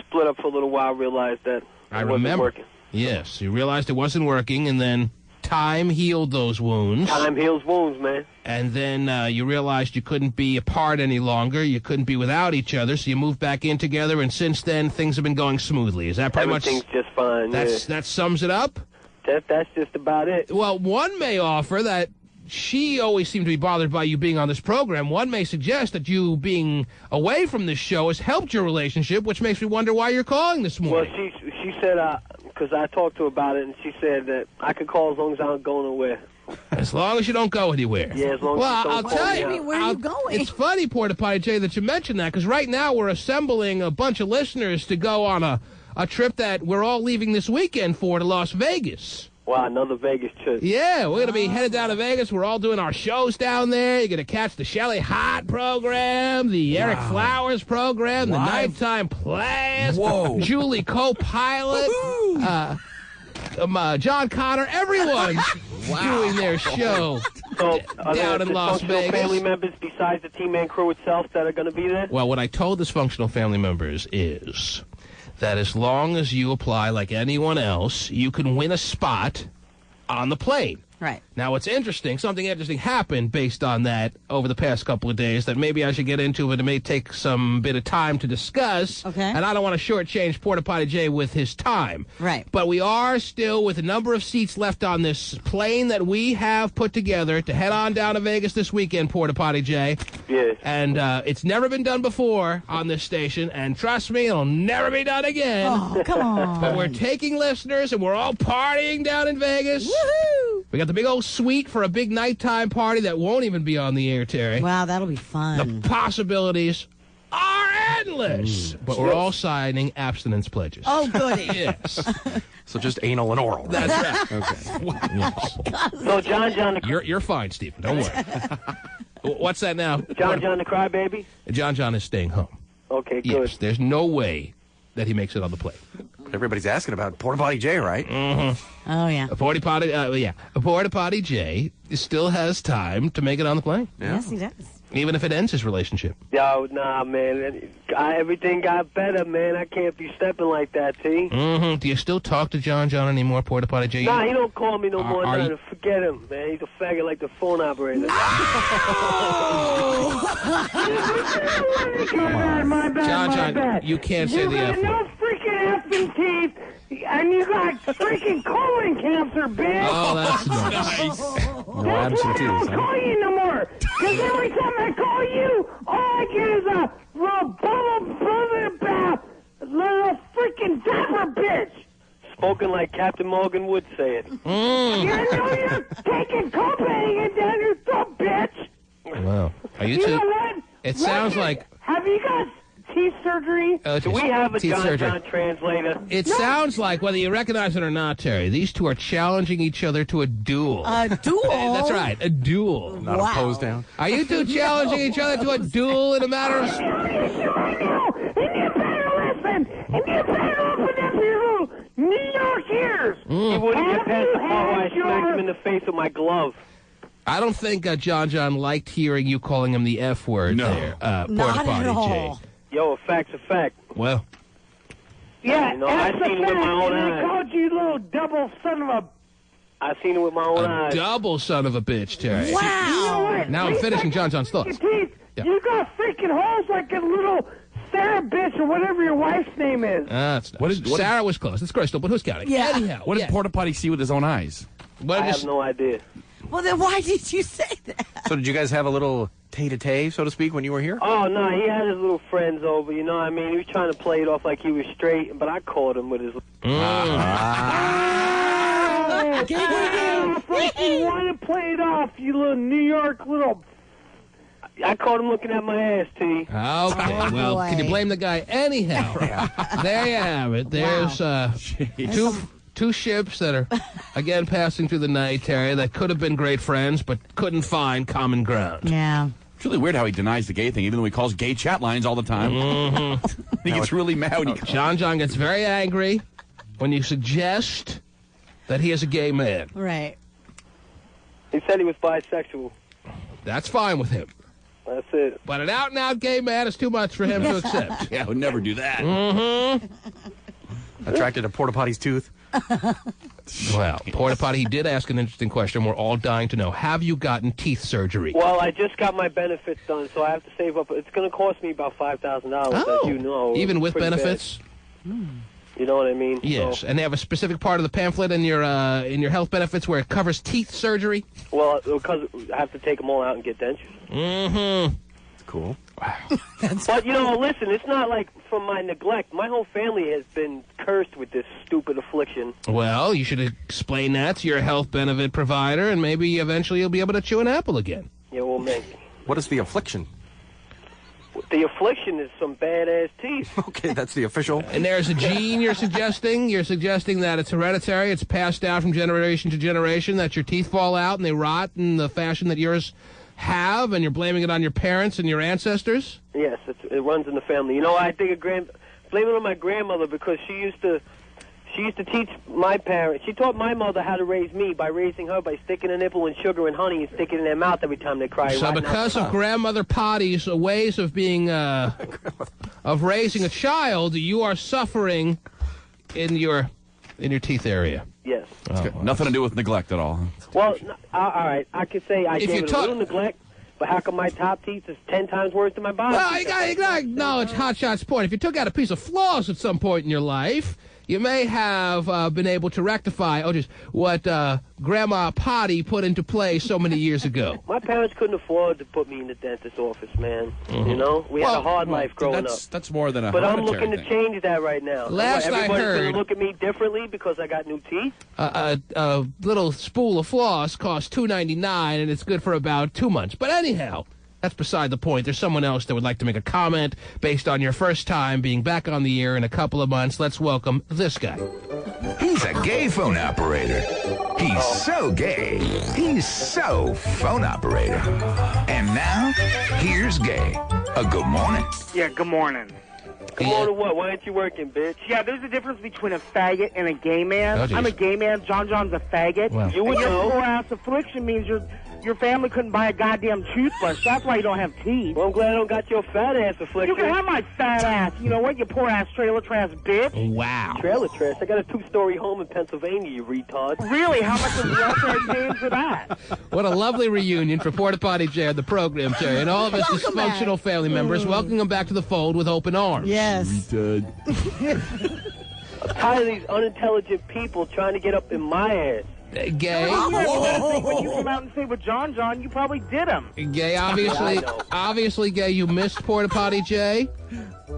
split up for a little while. Realized that I wasn't remember. working. Yes, you realized it wasn't working, and then time healed those wounds. Time heals wounds, man. And then you realized you couldn't be apart any longer. You couldn't be without each other, so you moved back in together, and since then, things have been going smoothly. Is that pretty Everything's just fine, That sums it up? That's just about it. Well, one may offer that she always seemed to be bothered by you being on this program. One may suggest that you being away from this show has helped your relationship, which makes me wonder why you're calling this morning. Well, she said, because I talked to her about it, and she said that I could call as long as I don't go nowhere. As long as you don't go anywhere. Yeah, as long as you don't I'll tell you. Where are you going? It's funny, Porta Potty Jay, that you mentioned that, because right now we're assembling a bunch of listeners to go on a trip that we're all leaving this weekend for to Las Vegas. Wow, another Vegas trip. Yeah, we're going to be headed down to Vegas. We're all doing our shows down there. You're going to catch the Shelley Hott program, the Eric Flowers program, the Nighttime Class, Julie Co-Pilot, John Connor, everyone doing their show down in Las Vegas. Family members besides the T-Man crew itself that are going to be there? Well, what I told dysfunctional family members is that as long as you apply like anyone else, you can win a spot on the plane. Right. Now, what's interesting, something interesting happened based on that over the past couple of days that maybe I should get into, but it may take some bit of time to discuss. Okay. And I don't want to shortchange Porta Potty Jay with his time. Right. But we are still with a number of seats left on this plane that we have put together to head on down to Vegas this weekend, Porta Potty Jay. Yes. And it's never been done before on this station, and trust me, it'll never be done again. Oh, come on. But we're taking listeners, and we're all partying down in Vegas. Woohoo! We got the big old suite for a big nighttime party that won't even be on the air, Terry. Wow, that'll be fun. The possibilities are endless. But we're all signing abstinence pledges. Oh, goody. Yes. So just anal and oral. That's right. Okay. Yes. So John You're fine, Stephen. Don't worry. What's that now? John the Crybaby? John is staying home. Okay, good. Yes, there's no way that he makes it on the plane. Everybody's asking about Porta Potty Jay, right? Mm-hmm. Oh, yeah. A Porta Potty Jay still has time to make it on the plane. Yeah. Yes, he does. Even if it ends his relationship. Yo, nah, man. Everything got better, man. I can't be stepping like that, T. Mm-hmm. Do you still talk to John anymore, Porta Potty Jay? Nah, he don't call me no more. are Nah, you- forget him, man. He's a faggot like the phone operator. My bad. You can't say the F You got word. no freaking effing teeth, and you got freaking colon cancer, bitch. Oh, that's nice. No That's why I don't absentees, call you no more. Because every time I call you, all I get is a little bubble bath, little freaking dapper bitch. Spoken like Captain Morgan would say it. You know you're taking cocaine down your throat, bitch. Wow. Are you You two? know what? It sounds like Have you got teeth surgery? Do we have a teeth John surgery. translator? It sounds like, whether you recognize it or not, Terry, these two are challenging each other to a duel. A duel? That's right, a duel. Not a pose down. Are you two challenging each other to a duel in a matter of... And you better listen, and you better open up your little New York ears. He wouldn't get past the part where I Have you smacked had him in the face with my glove. I don't think John liked hearing you calling him the F word there, Porta Not at Potty all. Jay. Yo, a fact's a fact. Well, Yeah, You know, I that's seen the it with my fact, own and eyes. they called you little double son of a... I seen it with my own a eyes. double son of a bitch, Terry. Wow. You know what? Now I'm finishing John's thoughts. Your teeth, Yeah. You got freaking holes like a little Sarah bitch or whatever your wife's name is. That's Sarah was close. It's Crystal, but who's counting? Yeah. Anyhow, What did Porta Potty see with his own eyes? I have no idea. Well, then why did you say that? So did you guys have a little tay-to-tay, so to speak, when you were here? Oh, no, he had his little friends over, you know what I mean? He was trying to play it off like he was straight, but I caught him with his... You want to play it off, you little New York little... I caught him looking at my ass, T. Okay, well, can you blame the guy? Anyhow, there you have it. There's two ships that are, again, passing through the night, Terry, that could have been great friends, but couldn't find common ground. Yeah. It's really weird how he denies the gay thing, even though he calls gay chat lines all the time. He gets really mad when he calls. John gets very angry when you suggest that he is a gay man. Right. He said he was bisexual. That's fine with him. That's it. But an out-and-out gay man is too much for him to accept. Yeah, I would never do that. Attracted to Porta Potty's tooth. Well, Porta Potty, he did ask an interesting question. We're all dying to know. Have you gotten teeth surgery? Well, I just got my benefits done, so I have to save up. It's going to cost me about $5,000, as you know. Even with benefits? You know what I mean? Yes, So, and they have a specific part of the pamphlet in your health benefits where it covers teeth surgery? well, because I have to take them all out and get dentures. Mm-hmm. Cool. But, you know, listen, it's not like from my neglect. My whole family has been cursed with this stupid affliction. Well, you should explain that to your health benefit provider, and maybe eventually you'll be able to chew an apple again. Yeah, well, maybe. What is the affliction? The affliction is some badass teeth. Okay, that's the official. And there's a gene you're suggesting? You're suggesting that it's hereditary, it's passed down from generation to generation, that your teeth fall out and they rot in the fashion that yours have, and you're blaming it on your parents and your ancestors? Yes, it runs in the family. You know, I think blame it on my grandmother because she used to teach my parents. She taught my mother how to raise me by raising her by sticking a nipple in sugar and honey and sticking it in their mouth every time they cry. So because of Grandmother Potty's ways of being, of raising a child, you are suffering in your teeth area. Yes. It's got nothing to do with neglect at all. Well, all right, I could say I gave it a little neglect, but how come my top teeth is 10 times worse than my bottom? Well, you got to acknowledge Hotshot's point. If you took out a piece of floss at some point in your life, you may have been able to rectify what Grandma Potty put into play so many years ago. My parents couldn't afford to put me in the dentist's office, man. You know, we had a hard life growing up. That's more than a But I'm hereditary looking to change that right now. Everybody's going to look at me differently because I got new teeth? A little spool of floss costs $2.99, and it's good for about 2 months. But anyhow, that's beside the point. There's someone else that would like to make a comment based on your first time being back on the air in a couple of months. Let's welcome this guy. He's a gay phone operator. He's so gay. He's so phone operator. And now, here's Gay. A good morning. Yeah, good morning. Good morning, what? Why aren't you working, bitch? Yeah, there's a difference between a faggot and a gay man. Oh, geez. I'm a gay man. John's a faggot. Well. You would your know. poor-ass affliction means your family couldn't buy a goddamn toothbrush. That's why you don't have teeth. Well, I'm glad I don't got your fat-ass affliction. You can have my fat ass. You know what, you poor-ass trailer trash bitch? Wow. Trailer trash? I got a 2-story home in Pennsylvania, you retard. Really? How much is welfare paying for that? What a lovely reunion for Porta Potty Jay on the program, Terry, and all of his dysfunctional family members. Welcome them back to the fold with open arms. Yes. I'm tired of these unintelligent people trying to get up in my ass. Gay. When you come out and say with John, you probably did him. Gay, obviously, Gay, you missed Porta Potty Jay.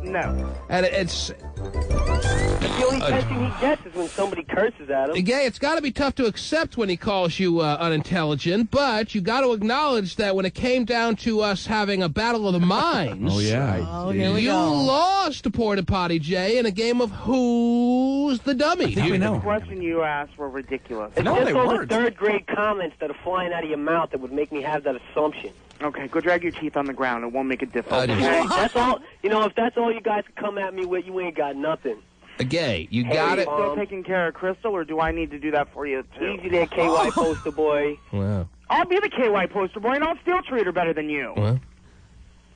No. And it's... The only attention he gets is when somebody curses at him. Gay, it's got to be tough to accept when he calls you unintelligent, but you got to acknowledge that when it came down to us having a battle of the minds... you lost to Porta Potty Jay in a game of Who's the Dummy? The question you asked were ridiculous. It's just all the third-grade comments that are flying out of your mouth that would make me have that assumption. Okay, go drag your teeth on the ground. It won't make a difference. Okay? That's all. You know, if that's all you guys can come at me with, you ain't got nothing. Gay, you got it. Are you still taking care of Crystal, or do I need to do that for you, too? Easy there, KY poster boy. Wow. I'll be the KY poster boy, and I'll still treat her better than you. Well.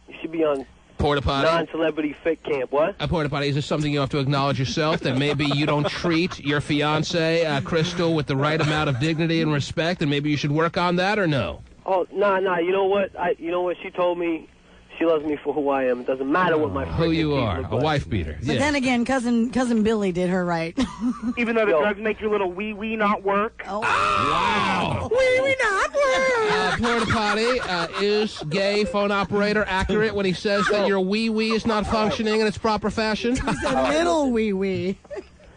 You should be on Porta Potty. Non-celebrity fit camp. What? Porta Potty, is this something you have to acknowledge yourself, that maybe you don't treat your fiancée, Crystal, with the right amount of dignity and respect, and maybe you should work on that, or no? Oh, nah. You know what? You know what she told me? She loves me for who I am. It doesn't matter what my Who you freaking are, teeth a look wife beater. But then again, cousin Billy did her right. Even though the drugs make your little wee not work. Oh. Wow. Wee not work. Porta Potty, is gay phone operator accurate when he says that your wee is not functioning in its proper fashion? He said little wee.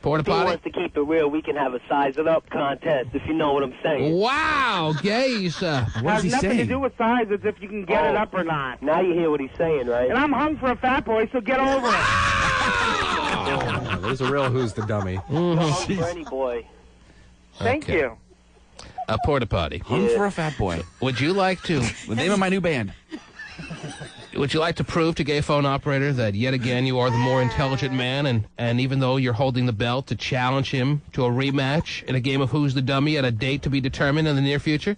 Porta If he Potty? wants to keep it real, we can have a size it up contest, if you know what I'm saying. Wow, gays. Has nothing to do with size. It's if you can get it up or not. Now you hear what he's saying, right? And I'm hung for a fat boy, so get over it. Oh, there's a real who's the dummy. I'm hung for any boy. Thank you. A Porta Potty. Hung for a fat boy. Would you like to... The name of my new band. Would you like to prove to gay phone operator that yet again you are the more intelligent man, and even though you're holding the belt, to challenge him to a rematch in a game of Who's the Dummy at a date to be determined in the near future?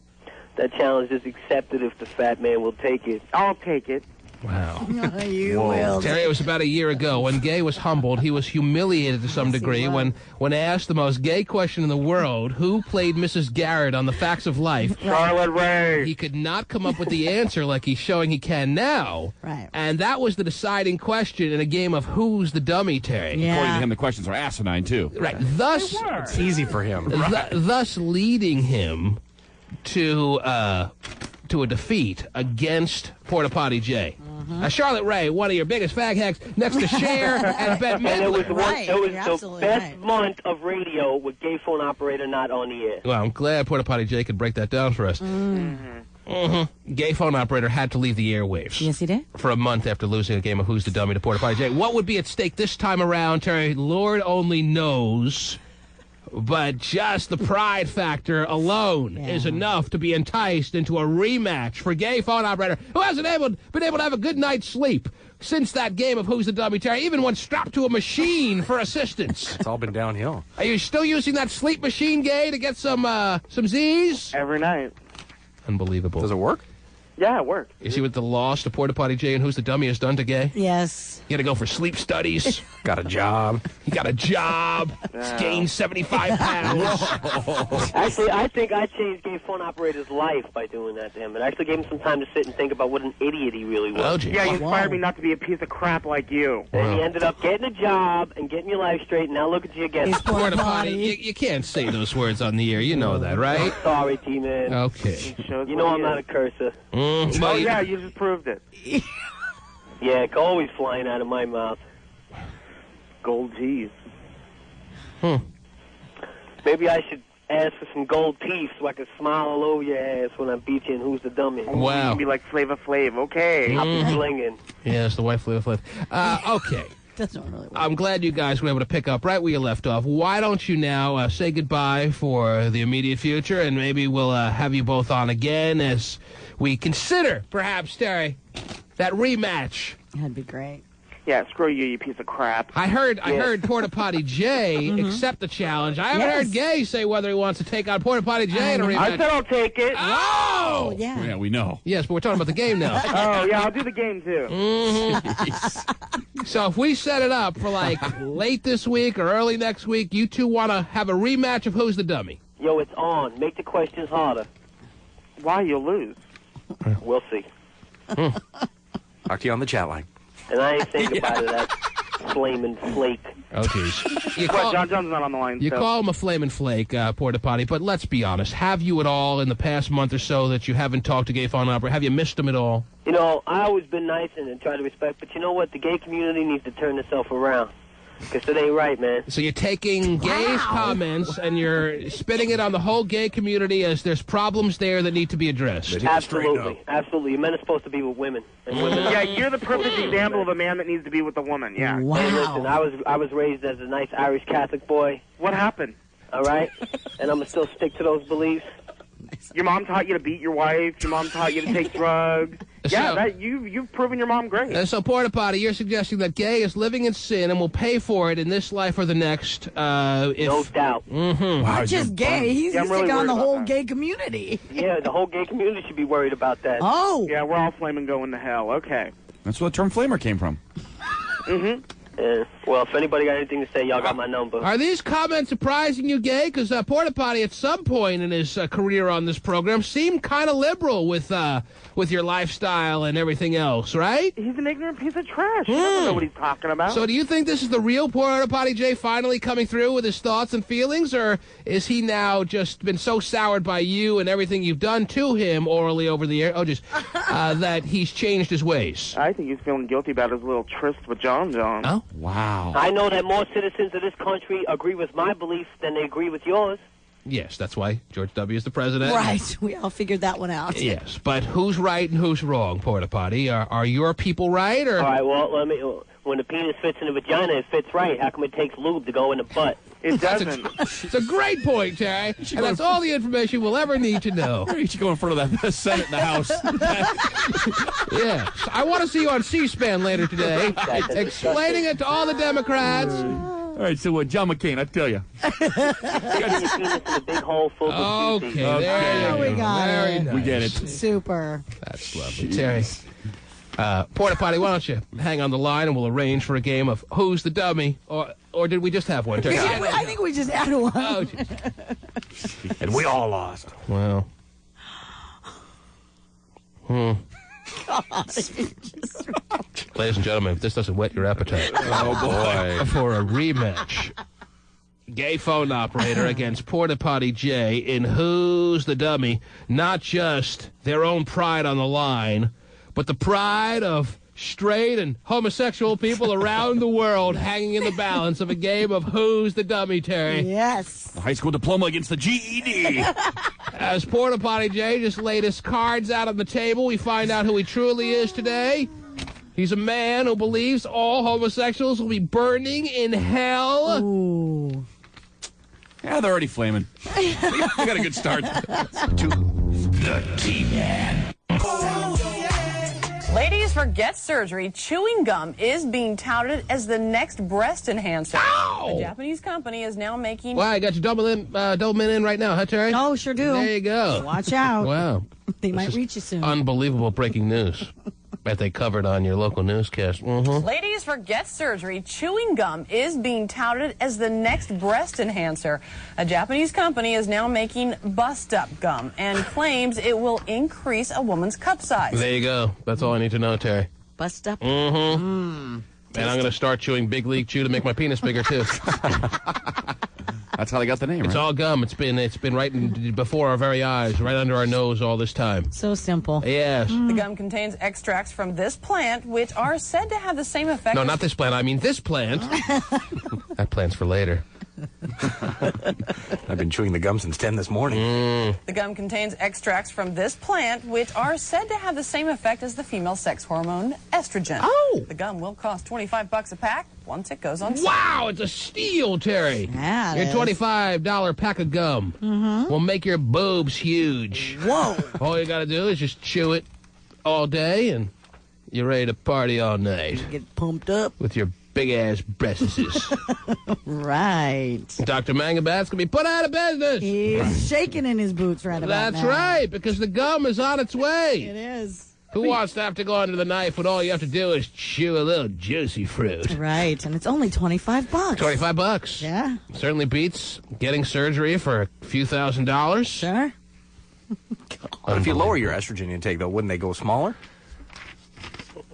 That challenge is accepted if the fat man will take it. I'll take it. Wow. You will. Terry, it was about a year ago. When Gay was humbled, he was humiliated to some degree when asked the most gay question in the world, who played Mrs. Garrett on The Facts of Life? Charlotte Ray. He could not come up with the answer like he's showing he can now. Right. And that was the deciding question in a game of Who's the Dummy, Terry. Yeah. According to him, the questions are asinine, too. Right. Thus, It's easy for him. thus leading him to a defeat against Porta Potty J. Charlotte Ray, one of your biggest fag hacks, next to Cher and Bette And it was, Midler. it was the best month of radio with gay phone operator not on the air. Well, I'm glad Porta Potty J could break that down for us. Gay phone operator had to leave the airwaves. Yes, he did. For a month after losing a game of Who's the Dummy to Porta Potty J. What would be at stake this time around, Terry? Lord only knows. But just the pride factor alone is enough to be enticed into a rematch for gay phone operator who hasn't been able to have a good night's sleep since that game of Who's the Dummy, Terry, even when strapped to a machine for assistance. It's all been downhill. Are you still using that sleep machine, Gay, to get some Z's? Every night. Unbelievable. Does it work? Yeah, it worked. You see what the loss to Porta Potty J and Who's the Dummy has done to Gay? Yes. You got to go for sleep studies. Got a job. He got a job. He's gained 75 pounds. Actually, I think I changed gay phone operator's life by doing that to him. It actually gave him some time to sit and think about what an idiot he really was. Oh, geez. Yeah, you inspired me not to be a piece of crap like you. And he ended up getting a job and getting your life straight, and now look at you again. Porta Potty. You can't say those words on the air. You know that, right? Sorry, T-Man. Okay. You know I'm not a cursor. Oh, yeah, you just proved it. Yeah, always flying out of my mouth. Gold teeth. Maybe I should ask for some gold teeth so I can smile all over your ass when I beat you and Who's the Dummy. Wow. You can be like Flava Flav, okay. I'll be flinging. Yes, the white Flava Flav. Okay. Doesn't really work. I'm glad you guys were able to pick up right where you left off. Why don't you now say goodbye for the immediate future, and maybe we'll have you both on again as we consider, perhaps, Terry, that rematch. That'd be great. Yeah, screw you, you piece of crap. I heard Porta Potty J accept the challenge. I haven't heard Gay say whether he wants to take on Porta Potty J in a rematch. I said I'll take it. Oh! Yeah. Yeah, we know. Yes, but we're talking about the game now. Oh, yeah, I'll do the game, too. So if we set it up for, like, late this week or early next week, you two want to have a rematch of Who's the Dummy? Yo, it's on. Make the questions harder. Why, you'll lose. We'll see. Talk to you on the chat line. And I ain't thinking about it, that flaming flake. Oh, jeez. Well, John John's not on the line. You so. call him a flamin' flake, Porta Potty, but let's be honest. Have you at all in the past month or so that you haven't talked to gay phone operator? Have you missed him at all? You know, I always been nice and try to respect, but you know what? The gay community needs to turn itself around. Because it ain't right, man. So you're taking gays' comments and you're spitting it on the whole gay community as there's problems there that need to be addressed. Absolutely. Absolutely. Men are supposed to be with women. And women Yeah, you're the perfect example of a man that needs to be with a woman, yeah. Wow. Hey, listen, I was raised as a nice Irish Catholic boy, What happened? all right? And I'm going to still stick to those beliefs. Your mom taught you to beat your wife. Your mom taught you to take drugs. Yeah, So- you've proven your mom great. So, Porta Potty, you're suggesting that gay is living in sin and will pay for it in this life or the next. If, No doubt. Not just gay. He's Yeah, I'm really sticking on the worried about whole that. gay community. Yeah, the whole gay community should be worried about that. Oh. Yeah, we're all flaming going to hell. Okay. That's where the term flamer came from. Well, if anybody got anything to say, y'all got my number. Are these comments surprising you, Gay? Because Porta Potty, at some point in his career on this program, seemed kind of liberal with your lifestyle and everything else, right? He's an ignorant piece of trash. He doesn't know what he's talking about. So do you think this is the real Porta Potty Jay finally coming through with his thoughts and feelings, or is he now just been so soured by you and everything you've done to him orally over the air, that he's changed his ways? I think he's feeling guilty about his little tryst with John. Oh? Wow. I know that more citizens of this country agree with my beliefs than they agree with yours. Yes, that's why George W. is the president. Right. We all figured that one out. Yes, but who's right and who's wrong, Porta Potty? Are your people right, or? All right, well, when the penis fits in the vagina, it fits right. How come it takes lube to go in the butt? It doesn't. It's a great point, Terry, and that's all the information we'll ever need to know. You should go in front of the Senate and the House. Yeah, I want to see you on C-SPAN later today, explaining it to all the Democrats. All right, so John McCain, I tell you. Okay, there we got Very it. nice. We get it. Super. That's lovely. Terry, Porta Potty, why don't you hang on the line and we'll arrange for a game of Who's the Dummy? Or did we just have one, Terry? I think we just had one. Oh, and we all lost. Well. Ladies and gentlemen, if this doesn't whet your appetite for a rematch, Gay phone operator against Porta Potty Jay in Who's the Dummy, not just their own pride on the line, but the pride of straight and homosexual people around the world hanging in the balance of a game of Who's the Dummy, Terry. Yes. The high school diploma against the GED. As Porta Potty Jay just laid his cards out on the table, we find out who he truly is today. He's a man who believes all homosexuals will be burning in hell. Ooh. Yeah, they're already flaming. They got a good start. To the T-Man. Ladies, forget surgery. Chewing gum is being touted as the next breast enhancer. Ow! A Japanese company is now making... Wow, I got you Doberman in right now, huh, Terry? Oh, sure do. There you go. Watch out. Wow. They might reach you soon. Unbelievable breaking news that they covered on your local newscast. Mm-hmm. Ladies, forget surgery. Chewing gum is being touted as the next breast enhancer. A Japanese company is now making bust-up gum and claims it will increase a woman's cup size. There you go. That's all I need to know, Terry. Bust up. Mm-hmm. And I'm going to start chewing Big League Chew to make my penis bigger, too. That's how they got the name, It's right? all gum. It's been right before our very eyes, right under our nose all this time. So simple. Yes. The gum contains extracts from this plant, which are said to have the same effect. No, not this plant. I mean this plant. That plant's for later. I've been chewing the gum since 10 this morning. The gum contains extracts from this plant, which are said to have the same effect as the female sex hormone estrogen. Oh! The gum will cost $25 a pack once it goes on sale. Wow, it's a steal, Terry. Yeah, Your $25 pack of gum will make your boobs huge. Whoa. All you got to do is just chew it all day, and you're ready to party all night Get pumped up. with your big-ass breasts. Right. Dr. Mangabat's going to be put out of business. He's shaking in his boots right about That's now. right, because the gum is on its way. It is. Who wants to have to go under the knife when all you have to do is chew a little juicy fruit? Right, and it's only $25. $25. Yeah. Certainly beats getting surgery for a few $1,000s. Sure. If you lower your estrogen intake, though, wouldn't they go smaller?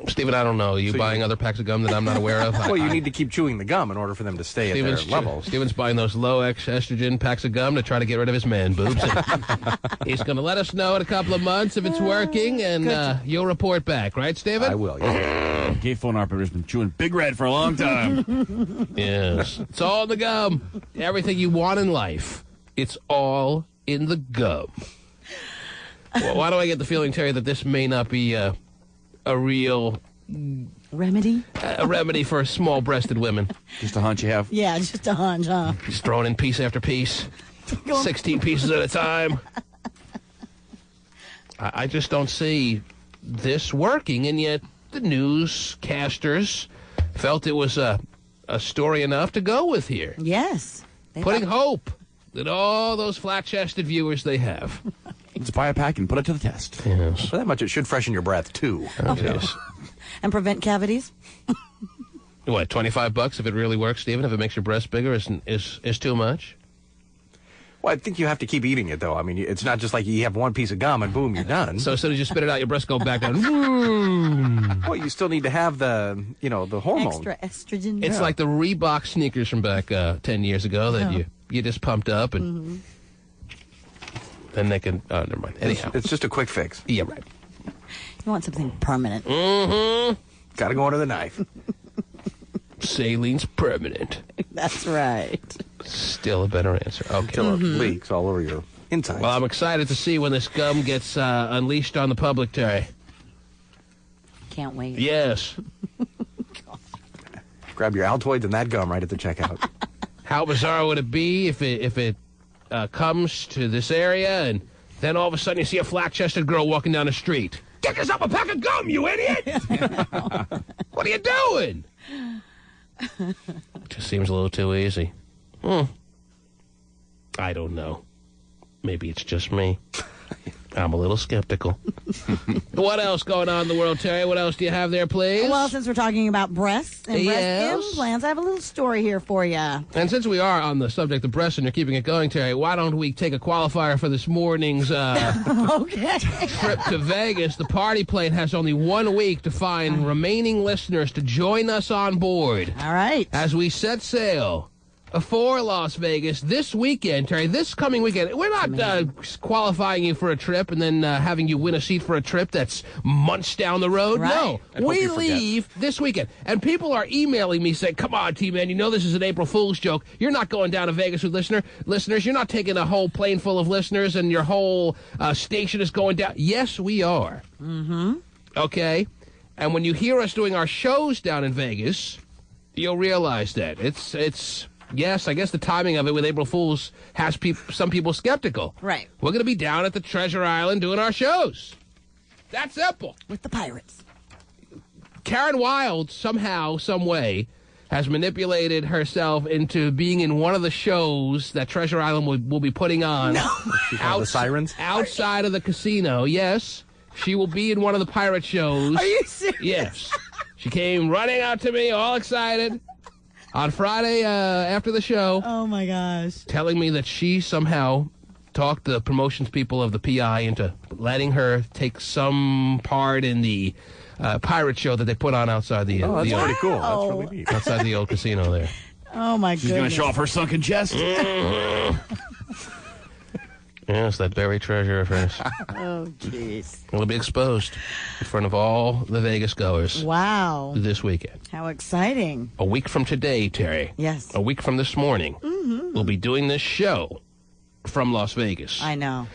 Stephen, I don't know. Are you buying other packs of gum that I'm not aware of? Well, you need to keep chewing the gum in order for them to stay at their levels. Stephen's buying those low estrogen packs of gum to try to get rid of his man boobs. He's going to let us know in a couple of months if it's working, and you'll report back, right, Stephen? I will, yeah. Gay phone operator's been chewing Big Red for a long time. Yes. It's all in the gum. Everything you want in life, it's all in the gum. Well, why do I get the feeling, Terry, that this may not be a real remedy? A remedy for small-breasted women. Just a hunch you have? Yeah, just a hunch, huh? Just throwing in piece after piece. 16 pieces at a time. I just don't see this working, and yet the newscasters felt it was a story enough to go with here. Yes. Putting hope in all those flat-chested viewers they have. Let's buy a pack and put it to the test. Yes. For that much, it should freshen your breath, too. Yes. And prevent cavities? What, $25 if it really works, Stephen? If it makes your breast bigger is too much? Well, I think you have to keep eating it, though. I mean, it's not just like you have one piece of gum and boom, you're done. So as soon as you spit it out, your breasts go back down. Well, you still need to have the hormone. Extra estrogen. It's like the Reebok sneakers from back 10 years ago that you just pumped up and then they can... Oh, never mind. Anyhow. It's just a quick fix. Yeah, right. You want something permanent. Mm-hmm. Got to go under the knife. Salines permanent. That's right. Still a better answer. Okay. Until it leaks all over your insides. Well, I'm excited to see when this gum gets unleashed on the public, Terry. Can't wait. Yes. Grab your Altoids and that gum right at the checkout. How bizarre would it be if it comes to this area and then all of a sudden you see a flat-chested girl walking down the street? Get yourself a pack of gum, you idiot! What are you doing? Just seems a little too easy. I don't know. Maybe it's just me. I'm a little skeptical. What else going on in the world, Terry? What else do you have there, please? Well, since we're talking about breasts and breast implants, I have a little story here for you. And since we are on the subject of breasts and you're keeping it going, Terry, why don't we take a qualifier for this morning's trip to Vegas? The party plane has only 1 week to find remaining listeners to join us on board. All right. As we set sail for Las Vegas this weekend, Terry, this coming weekend. We're not qualifying you for a trip and then having you win a seat for a trip that's months down the road. Right. No, we leave this weekend. And people are emailing me saying, come on, T-Man, you know this is an April Fool's joke. You're not going down to Vegas with listeners. You're not taking a whole plane full of listeners and your whole station is going down. Yes, we are. Mm-hmm. Okay? And when you hear us doing our shows down in Vegas, you'll realize that. It's yes, I guess the timing of it with April Fools has some people skeptical. Right. We're going to be down at the Treasure Island doing our shows. That's simple. With the pirates. Karen Wilde, somehow, some way, has manipulated herself into being in one of the shows that Treasure Island will be putting on. No. The sirens? Outside of the casino, yes. She will be in one of the pirate shows. Are you serious? Yes. She came running out to me, all excited, on Friday after the show. Oh, my gosh. Telling me that she somehow talked the promotions people of the PI into letting her take some part in the pirate show that they put on outside the... that's pretty cool. That's really neat. Outside the old casino there. Oh, my goodness. She's going to show off her sunken chest. Yes, that buried treasure of hers. Oh, jeez. It'll be exposed in front of all the Vegas goers. Wow. This weekend. How exciting. A week from today, Terry. Yes. A week from this morning. We'll be doing this show from Las Vegas. I know.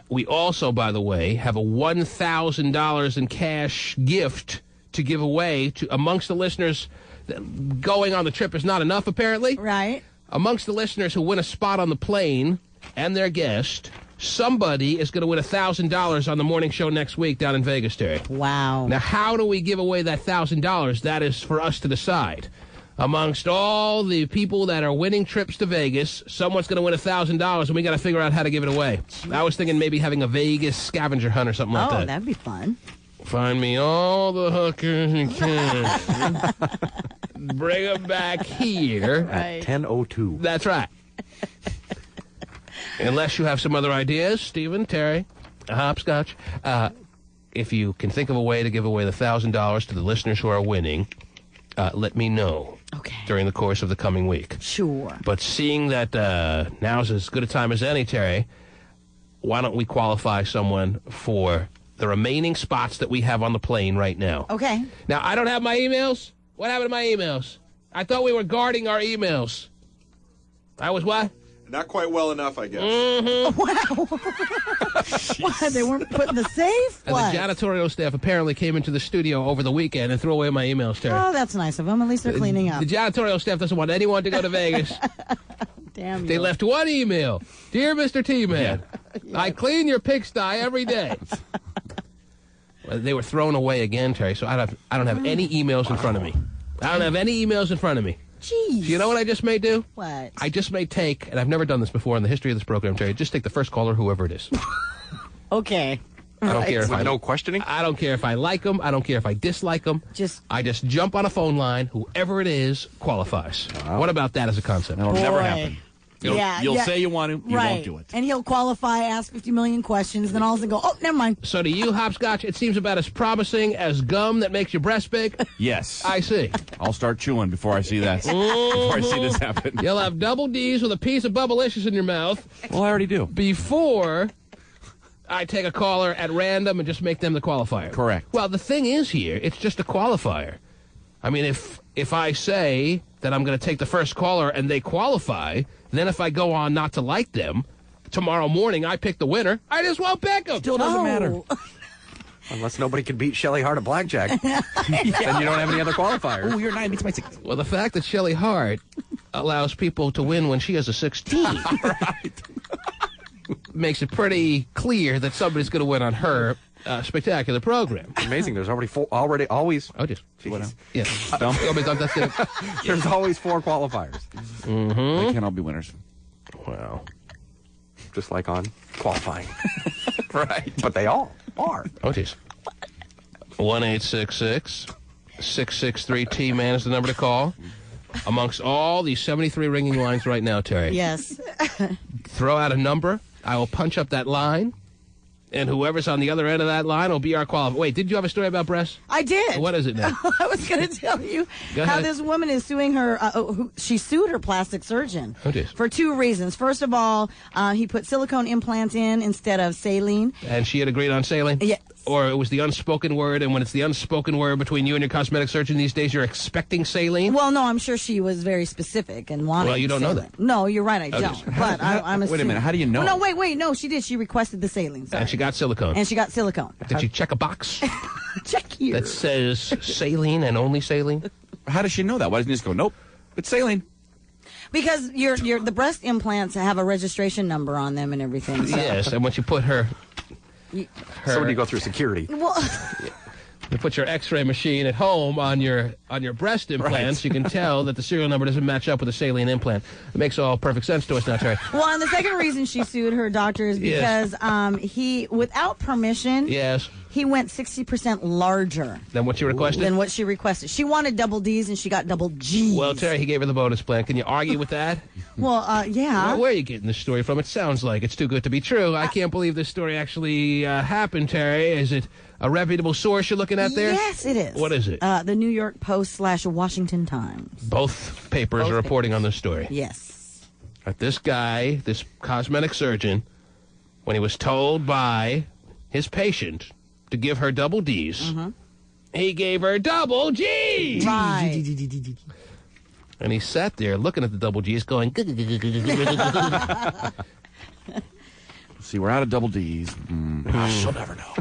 We also, by the way, have a $1,000 in cash gift to give away to amongst the listeners. Going on the trip is not enough, apparently. Right. Amongst the listeners who win a spot on the plane and their guest, somebody is going to win $1,000 on the morning show next week down in Vegas, Terry. Wow. Now, how do we give away that $1,000? That is for us to decide. Amongst all the people that are winning trips to Vegas, someone's going to win $1,000, and we got to figure out how to give it away. Jeez. I was thinking maybe having a Vegas scavenger hunt or something like that. Oh, that'd be fun. Find me all the hookers you can. Bring them back here. At 10:02. That's right. Unless you have some other ideas, Stephen, Terry, Hopscotch. If you can think of a way to give away the $1,000 to the listeners who are winning, let me know during the course of the coming week. Sure. But seeing that now's as good a time as any, Terry, why don't we qualify someone for the remaining spots that we have on the plane right now? Okay. Now, I don't have my emails. What happened to my emails? I thought we were guarding our emails. I was what? Not quite well enough, I guess. Mm-hmm. Wow. What, they weren't put in the safe? And What? the janitorial staff apparently came into the studio over the weekend and threw away my emails, Terry. Oh, that's nice of them. At least they're cleaning up. The janitorial staff doesn't want anyone to go to Vegas. Damn you. They left one email. Dear Mr. T-Man, I clean your pigsty every day. Well, they were thrown away again, Terry, so I don't have any emails in front of me. I don't have any emails in front of me. Jeez. You know what I just may do? What? I just may take, and I've never done this before in the history of this program, Terry, just take the first caller, whoever it is. Okay. I don't care if no questioning. I don't care if I like them. I don't care if I dislike them. I just jump on a phone line. Whoever it is qualifies. Wow. What about that as a concept? That'll never happen. You'll say you want to, you won't do it. And he'll qualify, ask 50 million questions, then all of a sudden go, oh, never mind. So to you, Hopscotch, it seems about as promising as gum that makes your breast big? Yes. I see. I'll start chewing before I see that. Before I see this happen. You'll have double D's with a piece of Bubblicious in your mouth. Well, I already do. Before I take a caller at random and just make them the qualifier. Correct. Well, the thing is here, it's just a qualifier. I mean, if I say that I'm going to take the first caller and they qualify, then if I go on not to like them, tomorrow morning I pick the winner, I just won't pick them. Still doesn't matter. Unless nobody can beat Shelly Hart at blackjack. Then you don't have any other qualifiers. Oh, your 9 beats my 6. Well, the fact that Shelly Hart allows people to win when she has a 16 right. makes it pretty clear that somebody's going to win on her spectacular program. Amazing. There's already always. Oh, just. Yeah. There's always 4 qualifiers. Mm-hmm. They can't all be winners. Wow. Just like on qualifying. Right. But they all are. Oh, jeez. 1-866-663-T-MAN is the number to call. Amongst all these 73 ringing lines right now, Terry. Yes. Throw out a number. I will punch up that line. And whoever's on the other end of that line will be our qualifier. Wait, did you have a story about breasts? I did. What is it now? I was going to tell you how this woman is suing her. She sued her plastic surgeon for 2 reasons. First of all, he put silicone implants in instead of saline. And she had agreed on saline? Yes. Or it was the unspoken word, and when it's the unspoken word between you and your cosmetic surgeon these days, you're expecting saline? Well, no, I'm sure she was very specific and wanted Well, you don't saline. know that. No, you're right, I don't. But I'm assuming. Wait a minute, how do you know? Oh, no, wait, no, she did. She requested the saline. Sorry. And she got silicone. And she got silicone. Did she check a box Check here. that says saline and only saline? How does she know that? Why doesn't she just go, nope, it's saline? Because the breast implants have a registration number on them and everything. So. Yes, and once you put her... So when you go through security. Well, you put your X-ray machine at home on your breast implants, you can tell that the serial number doesn't match up with a saline implant. It makes all perfect sense to us now, Terry. Well, and the second reason she sued her doctor is because he, without permission, he went 60% larger than what she requested. Than what she requested. She wanted double D's and she got double G's. Well, Terry, he gave her the bonus plan. Can you argue with that? Well, yeah. Well, where are you getting this story from? It sounds like it's too good to be true. I can't believe this story actually happened, Terry. Is it a reputable source you're looking at there? Yes, it is. What is it? The New York Post / Washington Times. Both papers are reporting on this story. Yes. That this guy, this cosmetic surgeon, when he was told by his patient to give her double D's, he gave her double G's. Right. And he sat there looking at the double G's going... See, we're out of double D's. She'll never know.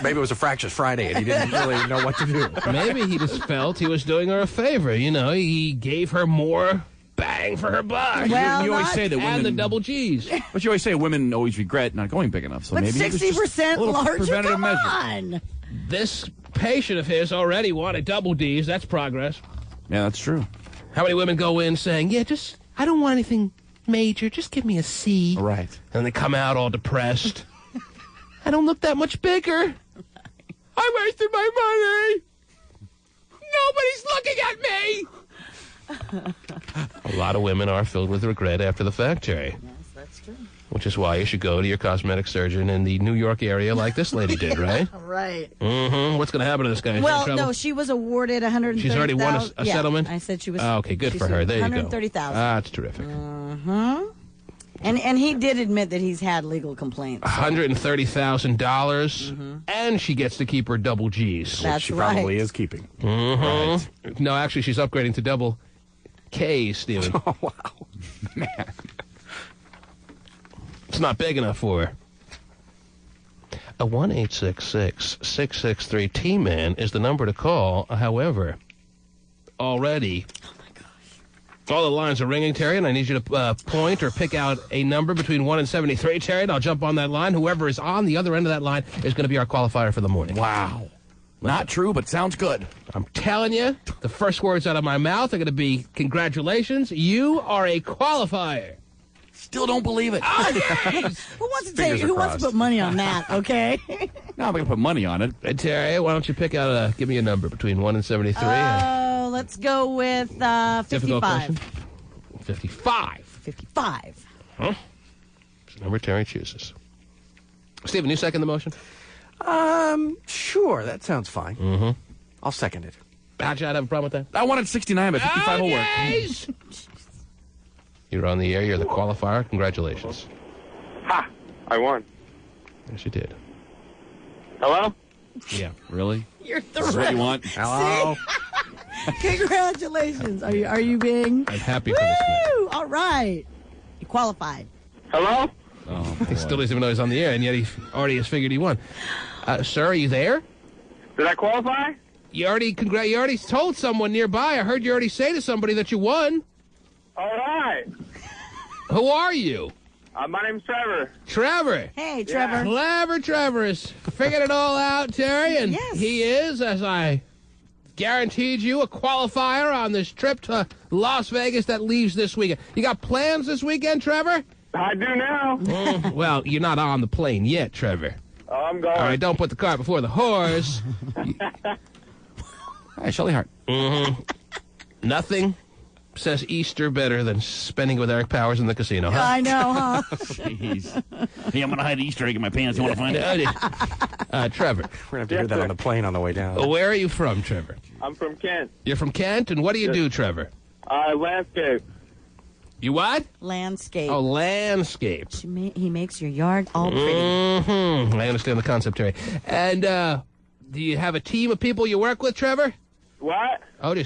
Maybe it was a fractious Friday and he didn't really know what to do. Maybe he just felt he was doing her a favor. You know, he gave her more bang for her buck. Well, you always say that women... And the double G's. But you always say women always regret not going big enough. So but maybe 60% larger, preventative come measure. on. This patient of his already wanted double D's. That's progress. Yeah, that's true. How many women go in saying, I don't want anything major. Just give me a C. Right. And they come out all depressed. I don't look that much bigger. I wasted my money. Nobody's looking at me. A lot of women are filled with regret after the fact, Jerry. Yes, that's true. Which is why you should go to your cosmetic surgeon in the New York area like this lady did, right? Right. Mm-hmm. What's going to happen to this guy? Well, no, she was awarded $130,000. She's already won a settlement? I said she was. Oh, okay, good for her. There you go. $130,000. That's terrific. And he did admit that he's had legal complaints. So. $130,000, and she gets to keep her double G's. That's which she probably is keeping. Right. No, actually, she's upgrading to double K's, Stephen. Oh, wow. Man. It's not big enough for her. A 1-866-663-T-MAN is the number to call. However, already... all the lines are ringing, Terry, and I need you to point or pick out a number between 1 and 73, Terry, and I'll jump on that line. Whoever is on the other end of that line is going to be our qualifier for the morning. Wow. Not true, but sounds good. I'm telling you, the first words out of my mouth are going to be, congratulations, you are a qualifier. Still don't believe it. Who wants to put money on that? Okay. No, I'm going to put money on it. Hey, Terry, why don't you pick out give me a number between 1 and 73? Let's go with Difficult 55. question. 55. 55. Huh? It's the number Terry chooses. Stephen, you second the motion? Sure, that sounds fine. Mm-hmm. I'll second it. How'd you have a problem with that? I wanted 69, but 55 will work. Yes! You're on the air. You're the qualifier. Congratulations. Ha! I won. Yes, you did. Hello? Yeah. Really? You're This is what you want? Hello? Congratulations. Are you being? I'm happy for this man. Woo! All right. You qualified. Hello? Oh, He still doesn't even know he's on the air, and yet he already has figured he won. Sir, are you there? Did I qualify? You already told someone nearby. I heard you already say to somebody that you won. All right. Who are you? My name's Trevor. Trevor. Hey, Trevor. Clever Trevor has figured it all out, Terry, and Yes. he is, as I guaranteed you, a qualifier on this trip to Las Vegas that leaves this weekend. You got plans this weekend, Trevor? I do now. Well, you're not on the plane yet, Trevor. Oh, I'm going. All right, don't put the cart before the horse. Hi, Shelly Hart. Mm-hmm. Nothing says Easter better than spending it with Eric Powers in the casino, huh? I know, huh? Jeez. Hey, I'm going to hide an Easter egg in my pants. You want to find it? Trevor. We're going to have to hear that on the plane on the way down. Where are you from, Trevor? I'm from Kent. You're from Kent, and what do you do, Trevor? Landscape. You what? Landscape. Oh, landscape. He makes your yard all pretty. Mm-hmm. I understand the concept, Terry. And do you have a team of people you work with, Trevor? What? Oh, do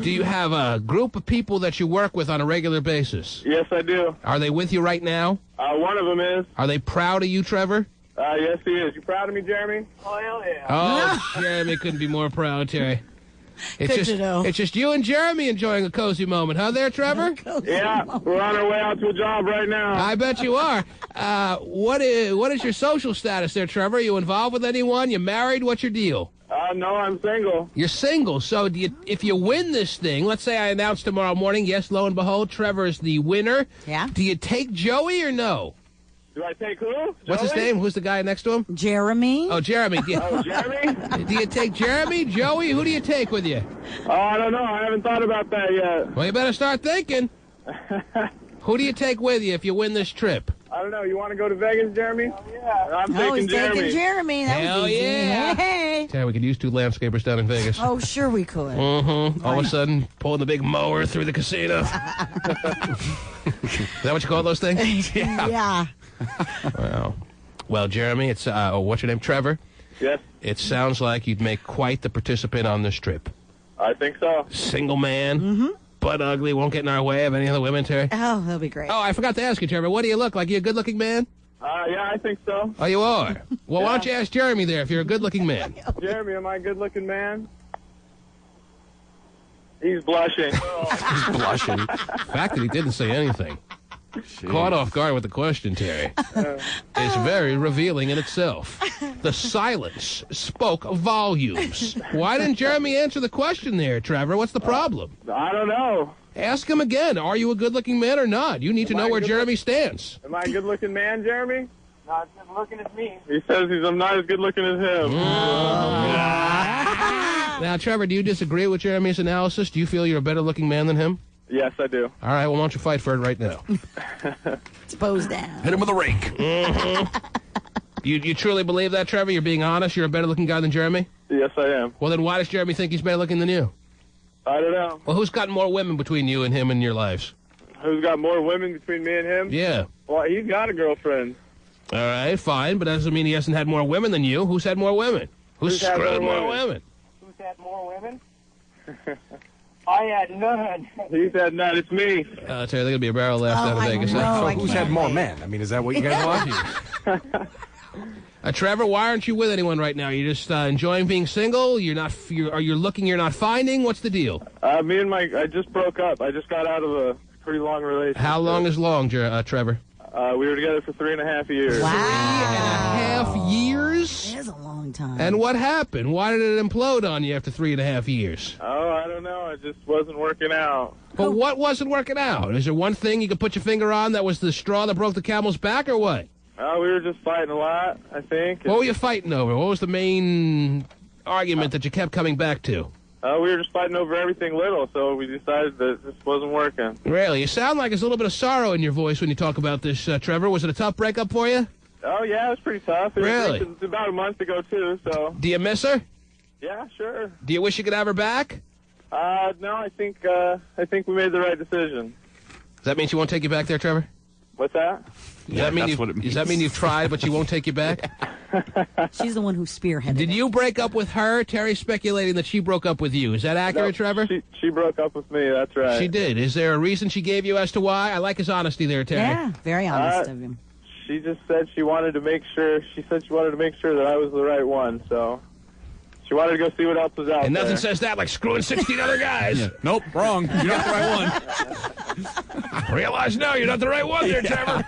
you have a group of people that you work with on a regular basis? Yes, I do. Are they with you right now? One of them is. Are they proud of you, Trevor? Yes, he is. You proud of me, Jeremy? Oh, hell yeah. Oh, Jeremy couldn't be more proud, Terry. It's just you and Jeremy enjoying a cozy moment, huh there, Trevor? Yeah, we're on our way out to a job right now. I bet you are. What is your social status there, Trevor? Are you involved with anyone? You married? What's your deal? No, I'm single. You're single, so if you win this thing, let's say I announce tomorrow morning, yes, lo and behold, Trevor is the winner. Yeah. Do you take Joey or no? Do I take who? What's his name? Who's the guy next to him? Jeremy. Oh, Jeremy. Jeremy? Do you take Jeremy, Joey? Who do you take with you? I don't know. I haven't thought about that yet. Well, you better start thinking. Who do you take with you if you win this trip? I don't know. You want to go to Vegas, Jeremy? Oh, yeah. I'm taking Jeremy. Taking Jeremy. That Hell was easy. yeah. Hey. Yeah, we could use 2 landscapers down in Vegas. Oh, sure we could. Mm-hmm. All of a sudden, pulling the big mower through the casino. Is that what you call those things? Yeah. Wow. Well, Jeremy, it's what's your name? Trevor? Yes. It sounds like you'd make quite the participant on this trip. I think so. Single man, butt ugly, won't get in our way of any other women, Terry. Oh, that'll be great. Oh, I forgot to ask you, Trevor. What do you look like? You a good-looking man? Yeah, I think so. Oh, you are? Well, why don't you ask Jeremy there if you're a good-looking man? Jeremy, am I a good-looking man? He's blushing. He's blushing. The fact that he didn't say anything, caught off guard with the question, Terry, is very revealing in itself. The silence spoke volumes. Why didn't Jeremy answer the question there, Trevor? What's the problem? I don't know. Ask him again. Are you a good-looking man or not? You need to know where Jeremy stands. Am I a good-looking man, Jeremy? Not as good-looking as me. He says I'm not as good-looking as him. Now, Trevor, do you disagree with Jeremy's analysis? Do you feel you're a better-looking man than him? Yes, I do. All right, well, why don't you fight for it right now? Suppose down. Hit him with a rake. Mm-hmm. You truly believe that, Trevor? You're being honest? You're a better-looking guy than Jeremy? Yes, I am. Well, then why does Jeremy think he's better-looking than you? I don't know. Well, who's got more women between you and him in your lives? Who's got more women between me and him? Yeah. Well, he's got a girlfriend. All right, fine, but that doesn't mean he hasn't had more women than you. Who's had more women? Who's screwed more women? Who's had more women? I had none. He's had none. It's me. Terry, they're going to be a barrel laugh down in Vegas. So who's had more men? I mean, is that what you guys want? Trevor, why aren't you with anyone right now? You're just enjoying being single? You're looking, you're not finding? What's the deal? I just broke up. I just got out of a pretty long relationship. How long is long, Trevor? We were together for 3.5 years. Wow. 3.5 years? It is a long time. And what happened? Why did it implode on you after 3.5 years? Oh, I don't know. It just wasn't working out. Well, what wasn't working out? Is there one thing you could put your finger on that was the straw that broke the camel's back, or what? We were just fighting a lot, I think. What were you fighting over? What was the main argument that you kept coming back to? We were just fighting over everything little, so we decided that this wasn't working. Really? You sound like there's a little bit of sorrow in your voice when you talk about this, Trevor. Was it a tough breakup for you? Oh, yeah, it was pretty tough. Really? It was about a month ago, too, so... Do you miss her? Yeah, sure. Do you wish you could have her back? No, I think we made the right decision. Does that mean she won't take you back there, Trevor? What's that? Does that mean you've tried, but she won't take you back? She's the one who spearheaded Did you break up with her? Terry's speculating that she broke up with you. Is that accurate, Trevor? She broke up with me, that's right. She did. Is there a reason she gave you as to why? I like his honesty there, Terry. Yeah, very honest of him. She just said she wanted to make sure that I was the right one, so... She wanted to go see what else was out there. And nothing says that like screwing 16 other guys. Yeah. Nope, wrong. You're not the right one. Realize now you're not the right one there, Trevor.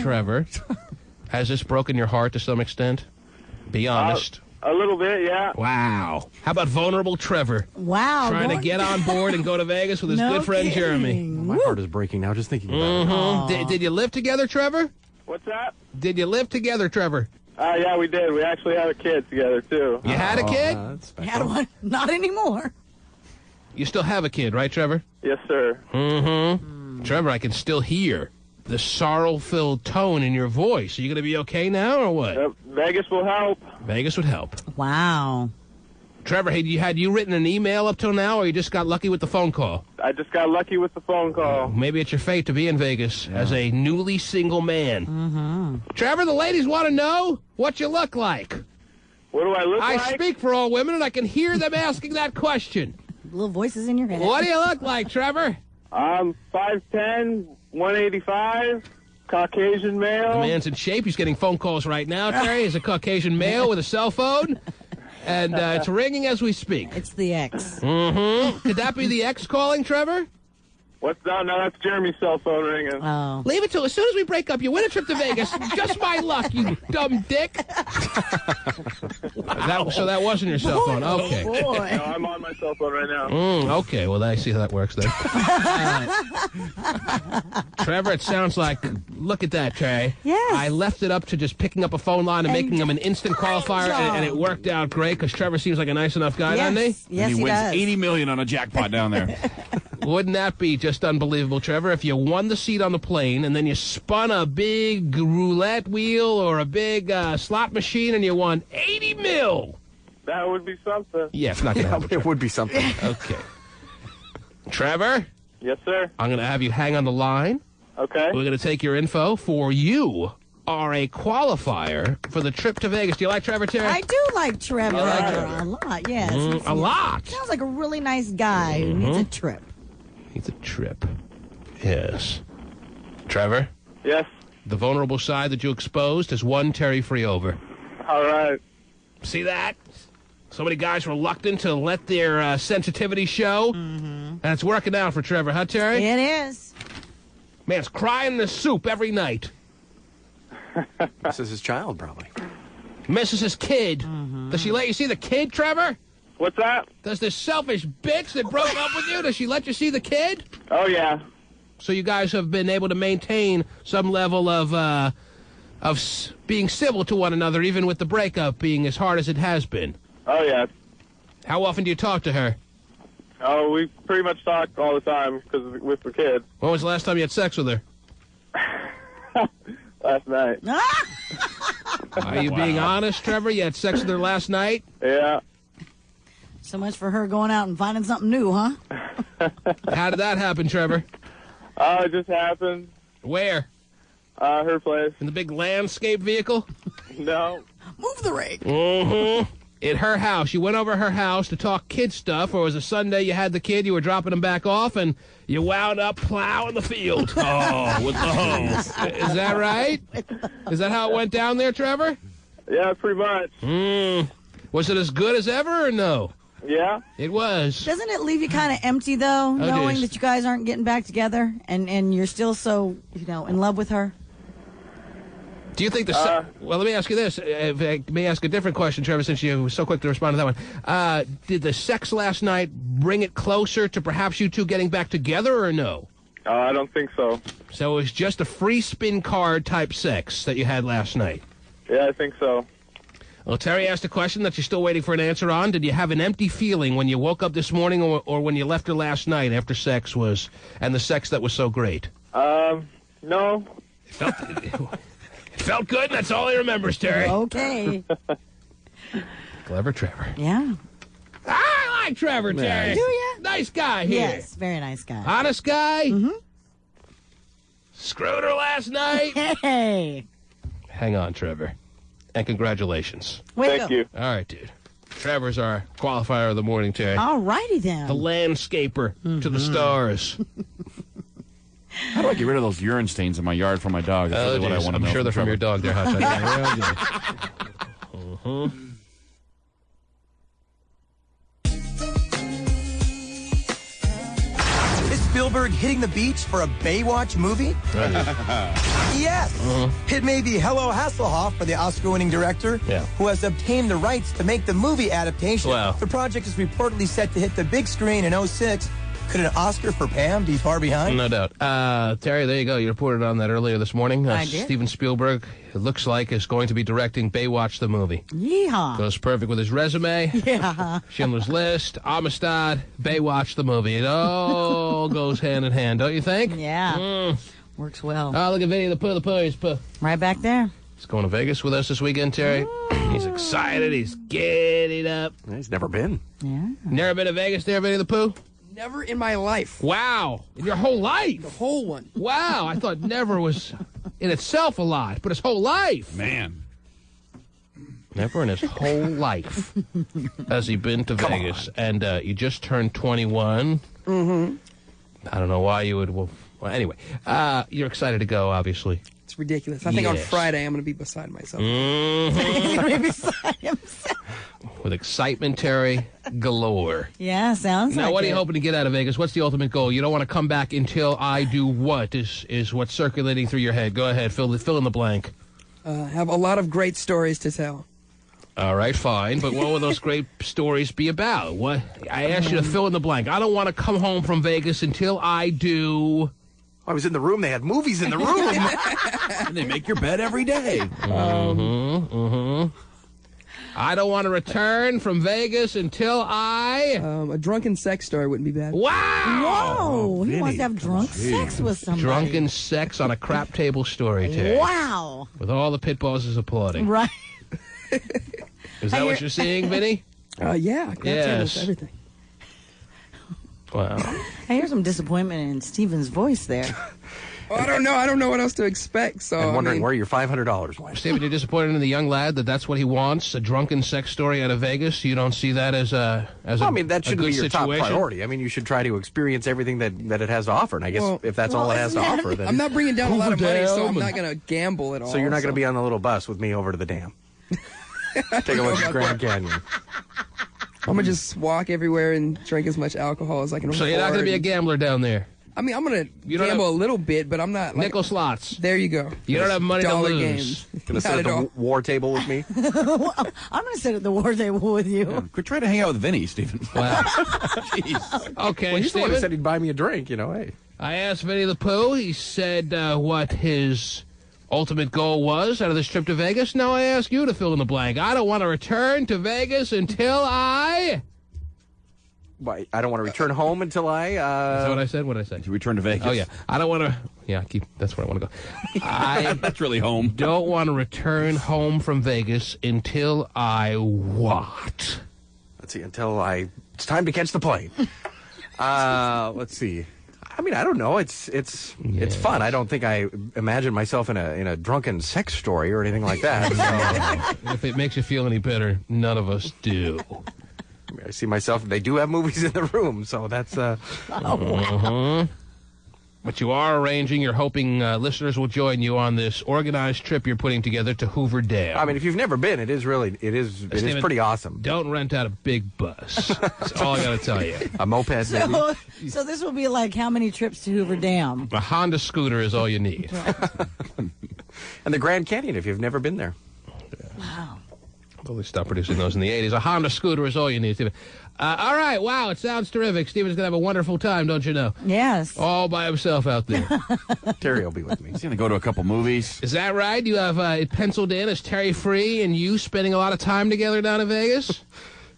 Trevor, has this broken your heart to some extent? Be honest. A little bit, yeah. Wow. How about vulnerable Trevor? Wow. Trying to get on board and go to Vegas with his good friend Jeremy. My heart is breaking now just thinking about it. Did you live together, Trevor? What's that? Did you live together, Trevor? Yeah, we did. We actually had a kid together, too. You had a kid? Had one. Not anymore. You still have a kid, right, Trevor? Yes, sir. Trevor, I can still hear the sorrow-filled tone in your voice. Are you going to be okay now, or what? Yep. Vegas will help. Vegas would help. Wow. Trevor, had you written an email up till now, or you just got lucky with the phone call? I just got lucky with the phone call. Maybe it's your fate to be in Vegas as a newly single man. Trevor, the ladies want to know what you look like. What do I look like? I speak for all women, and I can hear them asking that question. Little voices in your head. What do you look like, Trevor? I'm 5'10", 185, Caucasian male. The man's in shape. He's getting phone calls right now, Terry. He's a Caucasian male with a cell phone. And it's ringing as we speak. It's the ex. Could that be the ex calling, Trevor? What's that? No, that's Jeremy's cell phone ringing. Oh. Leave it till as soon as we break up. You win a trip to Vegas. Just my luck, you dumb dick. So that wasn't your cell phone. Okay. No, I'm on my cell phone right now. Okay, well, I see how that works then. Trevor, it sounds like, look at that, Trey. Yes. I left it up to just picking up a phone line and making him an instant qualifier, and it worked out great because Trevor seems like a nice enough guy, doesn't he? Yes, he wins $80 million on a jackpot down there. Wouldn't that be just unbelievable, Trevor, if you won the seat on the plane and then you spun a big roulette wheel or a big slot machine and you won $80 million? That would be something. Yeah, it's not going to happen. It would be something. Okay. Trevor? Yes, sir. I'm going to have you hang on the line. Okay. We're going to take your info for you are a qualifier for the trip to Vegas. Do you like Trevor, Terry? I do like Trevor a lot, yes. A lot. Sounds like a really nice guy who needs a trip. Needs a trip. Yes. Trevor? Yes. The vulnerable side that you exposed has won Terry free over. All right. See that? So many guys reluctant to let their sensitivity show. And it's working out for Trevor, huh, Terry? It is. Man's crying in the soup every night. This is his child, probably. Misses his kid. Does she let you see the kid, Trevor? What's that? Does this selfish bitch that broke up with you, does she let you see the kid? Oh, yeah. So you guys have been able to maintain some level of being civil to one another, even with the breakup being as hard as it has been. Oh, yeah. How often do you talk to her? Oh, we pretty much talk all the time because with the kids. When was the last time you had sex with her? Last night. Are you being honest, Trevor? You had sex with her last night? Yeah. So much for her going out and finding something new, huh? How did that happen, Trevor? It just happened. Where? Her place. In the big landscape vehicle? No. Move the rake. At her house. You went over her house to talk kid stuff, or was it Sunday you had the kid, you were dropping him back off, and you wound up plowing the field? Oh, with the hose. Is that right? Is that how it went down there, Trevor? Yeah, pretty much. Was it as good as ever, or no? Yeah? It was. Doesn't it leave you kind of empty, though, knowing that you guys aren't getting back together and you're still so, in love with her? Do you think well, let me ask you this. If I may ask a different question, Trevor, since you were so quick to respond to that one. Did the sex last night bring it closer to perhaps you two getting back together or no? I don't think so. So it was just a free spin card type sex that you had last night? Yeah, I think so. Well, Terry asked a question that you're still waiting for an answer on. Did you have an empty feeling when you woke up this morning or when you left her last night after sex was, and the sex that was so great? No. It felt good, and that's all he remembers, Terry. Okay. Clever Trevor. Yeah. I like Trevor, Terry. Do you? Nice guy here. Yes, very nice guy. Honest guy. Mm-hmm. Screwed her last night. Hey. Hang on, Trevor. And congratulations. Thank you. All right, dude. Trevor's our qualifier of the morning, Terry. All righty then. The landscaper to the stars. How do I get rid of those urine stains in my yard from my dog? That's really what I want to know. I'm sure they're from your dog there, Hot Shot. Is Spielberg hitting the beach for a Baywatch movie? Yes. It may be Hello Hasselhoff for the Oscar-winning director, who has obtained the rights to make the movie adaptation. Wow. The project is reportedly set to hit the big screen in 2006. Could an Oscar for Pam be far behind? No doubt. Terry, there you go. You reported on that earlier this morning. I did. Steven Spielberg, it looks like, is going to be directing Baywatch the movie. Yeehaw. Goes perfect with his resume. Yeah. Schindler's List, Amistad, Baywatch the movie. It all goes hand in hand, don't you think? Yeah. Works well. Oh, look at Vinny the Pooh. He's Pooh. Right back there. He's going to Vegas with us this weekend, Terry. He's excited. He's getting up. He's never been. Yeah. Never been to Vegas there, Vinny the Pooh? Never in my life. Wow. In your whole life? The whole one. Wow. I thought never was in itself a lot, but his whole life. Man. Never in his whole life has he been to Vegas. And you just turned 21. Mm-hmm. I don't know why you would. Well, anyway, you're excited to go, obviously. It's ridiculous. I think on Friday I'm going to be beside myself. With excitement, Terry, galore. Yeah, sounds like Now, what are you it. hoping to get out of Vegas? What's the ultimate goal? You don't want to come back until I do what is what's circulating through your head. Go ahead, fill in the blank. Have a lot of great stories to tell. All right, fine. But what will those great stories be about? What I asked you to fill in the blank. I don't want to come home from Vegas until I do. I was in the room. They had movies in the room. And they make your bed every day. I don't want to return from Vegas until I... a drunken sex story wouldn't be bad. Wow! Whoa! He wants to have drunk sex with somebody. Drunken sex on a crap table story, Terry. Wow! With all the pit bosses applauding. Right. Is that what you're seeing, Vinny? Yeah. Crap tables, everything. Wow. I hear some disappointment in Steven's voice there. Oh, I don't know. I don't know what else to expect. So I'm wondering where your $500 went. Steven, you're disappointed in the young lad that's what he wants, a drunken sex story out of Vegas? You don't see that as a I mean, that shouldn't good be your situation? top priority. I mean, you should try to experience everything that it has to offer. And I guess if that's all it has to offer, then... I'm not bringing down a lot of money, so I'm not going to gamble at all. So you're not going to be on the little bus with me over to the dam. Take a look at Grand Canyon. I'm going to just walk everywhere and drink as much alcohol as I can afford. So you're not going to be a gambler down there? I mean, I'm going to gamble a little bit, but I'm not... Nickel slots. There you go. You don't have money to dollar lose. Games. Going to sit at the war table with me? I'm going to sit at the war table with you. Yeah, quit trying to hang out with Vinny, Stephen. Wow. Jeez. Okay, well, he's the one who Stephen. said he'd buy me a drink, hey. I asked Vinny the Pooh. He said what his ultimate goal was out of this trip to Vegas. Now I ask you to fill in the blank. I don't want to return to Vegas until I... Why, I don't want to return home until I... Is that what I said? What did I say? To return to Vegas. Oh, yeah. I don't want to... Yeah, that's where I want to go. That's really home. Don't want to return home from Vegas until I what? Let's see, until it's time to catch the plane. Let's see. I mean, I don't know. It's fun. I don't think I imagine myself in a drunken sex story or anything like that. So. If it makes you feel any better, none of us do. I see myself. They do have movies in the room, so that's. But you are arranging, you're hoping listeners will join you on this organized trip you're putting together to Hoover Dam. I mean, if you've never been, it is pretty awesome. Don't rent out a big bus. That's all I got to tell you. A moped, maybe. So this will be like how many trips to Hoover Dam? A Honda scooter is all you need. And the Grand Canyon, if you've never been there. Wow. Well, they stopped producing those in the 80s. A Honda scooter is all you need, Stephen. All right, wow, it sounds terrific. Stephen's going to have a wonderful time, don't you know? Yes. All by himself out there. Terry will be with me. He's going to go to a couple movies. Is that right? You have it penciled in as Terry Free and you spending a lot of time together down in Vegas?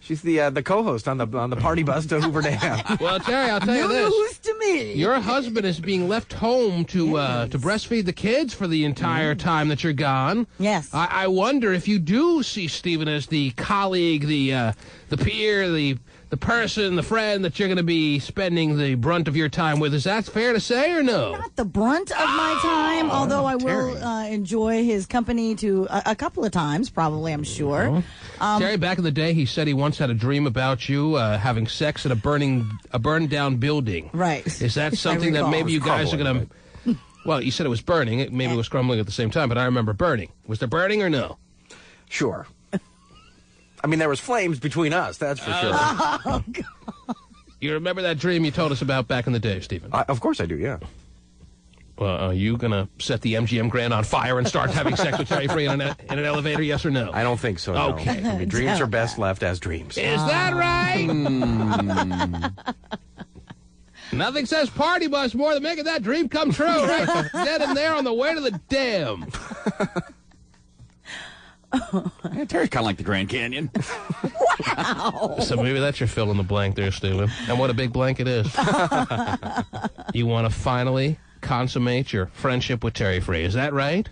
She's the co-host on the party bus to Hoover Dam. Well, Terry, I'll tell you this. News to me. Your husband is being left home to breastfeed the kids for the entire time that you're gone. Yes. I wonder if you do see Stephen as the colleague, the peer, the person, the friend that you're going to be spending the brunt of your time with. Is that fair to say or no? Not the brunt of my time, although I will enjoy his company to a couple of times, probably, I'm sure. Terry, back in the day, he said he once had a dream about you having sex at a burned down building. Right. Is that something that maybe you guys are going to... Well, you said it was burning. Maybe it was crumbling at the same time, but I remember burning. Was there burning or no? Sure. I mean, there was flames between us, that's for sure. Oh, God. You remember that dream you told us about back in the day, Stephen? Of course I do, yeah. Well, are you going to set the MGM Grand on fire and start having sex with Terry Free in an elevator, yes or no? I don't think so, no. Okay. I mean, dreams are best left as dreams. Is that right? Nothing says party bus more than making that dream come true, right? Dead in there on the way to the dam. Yeah, Terry's kind of like the Grand Canyon. Wow. So maybe that's your fill in the blank there, Stephen. And what a big blank it is. You want to finally consummate your friendship with Terry Free. Is that right?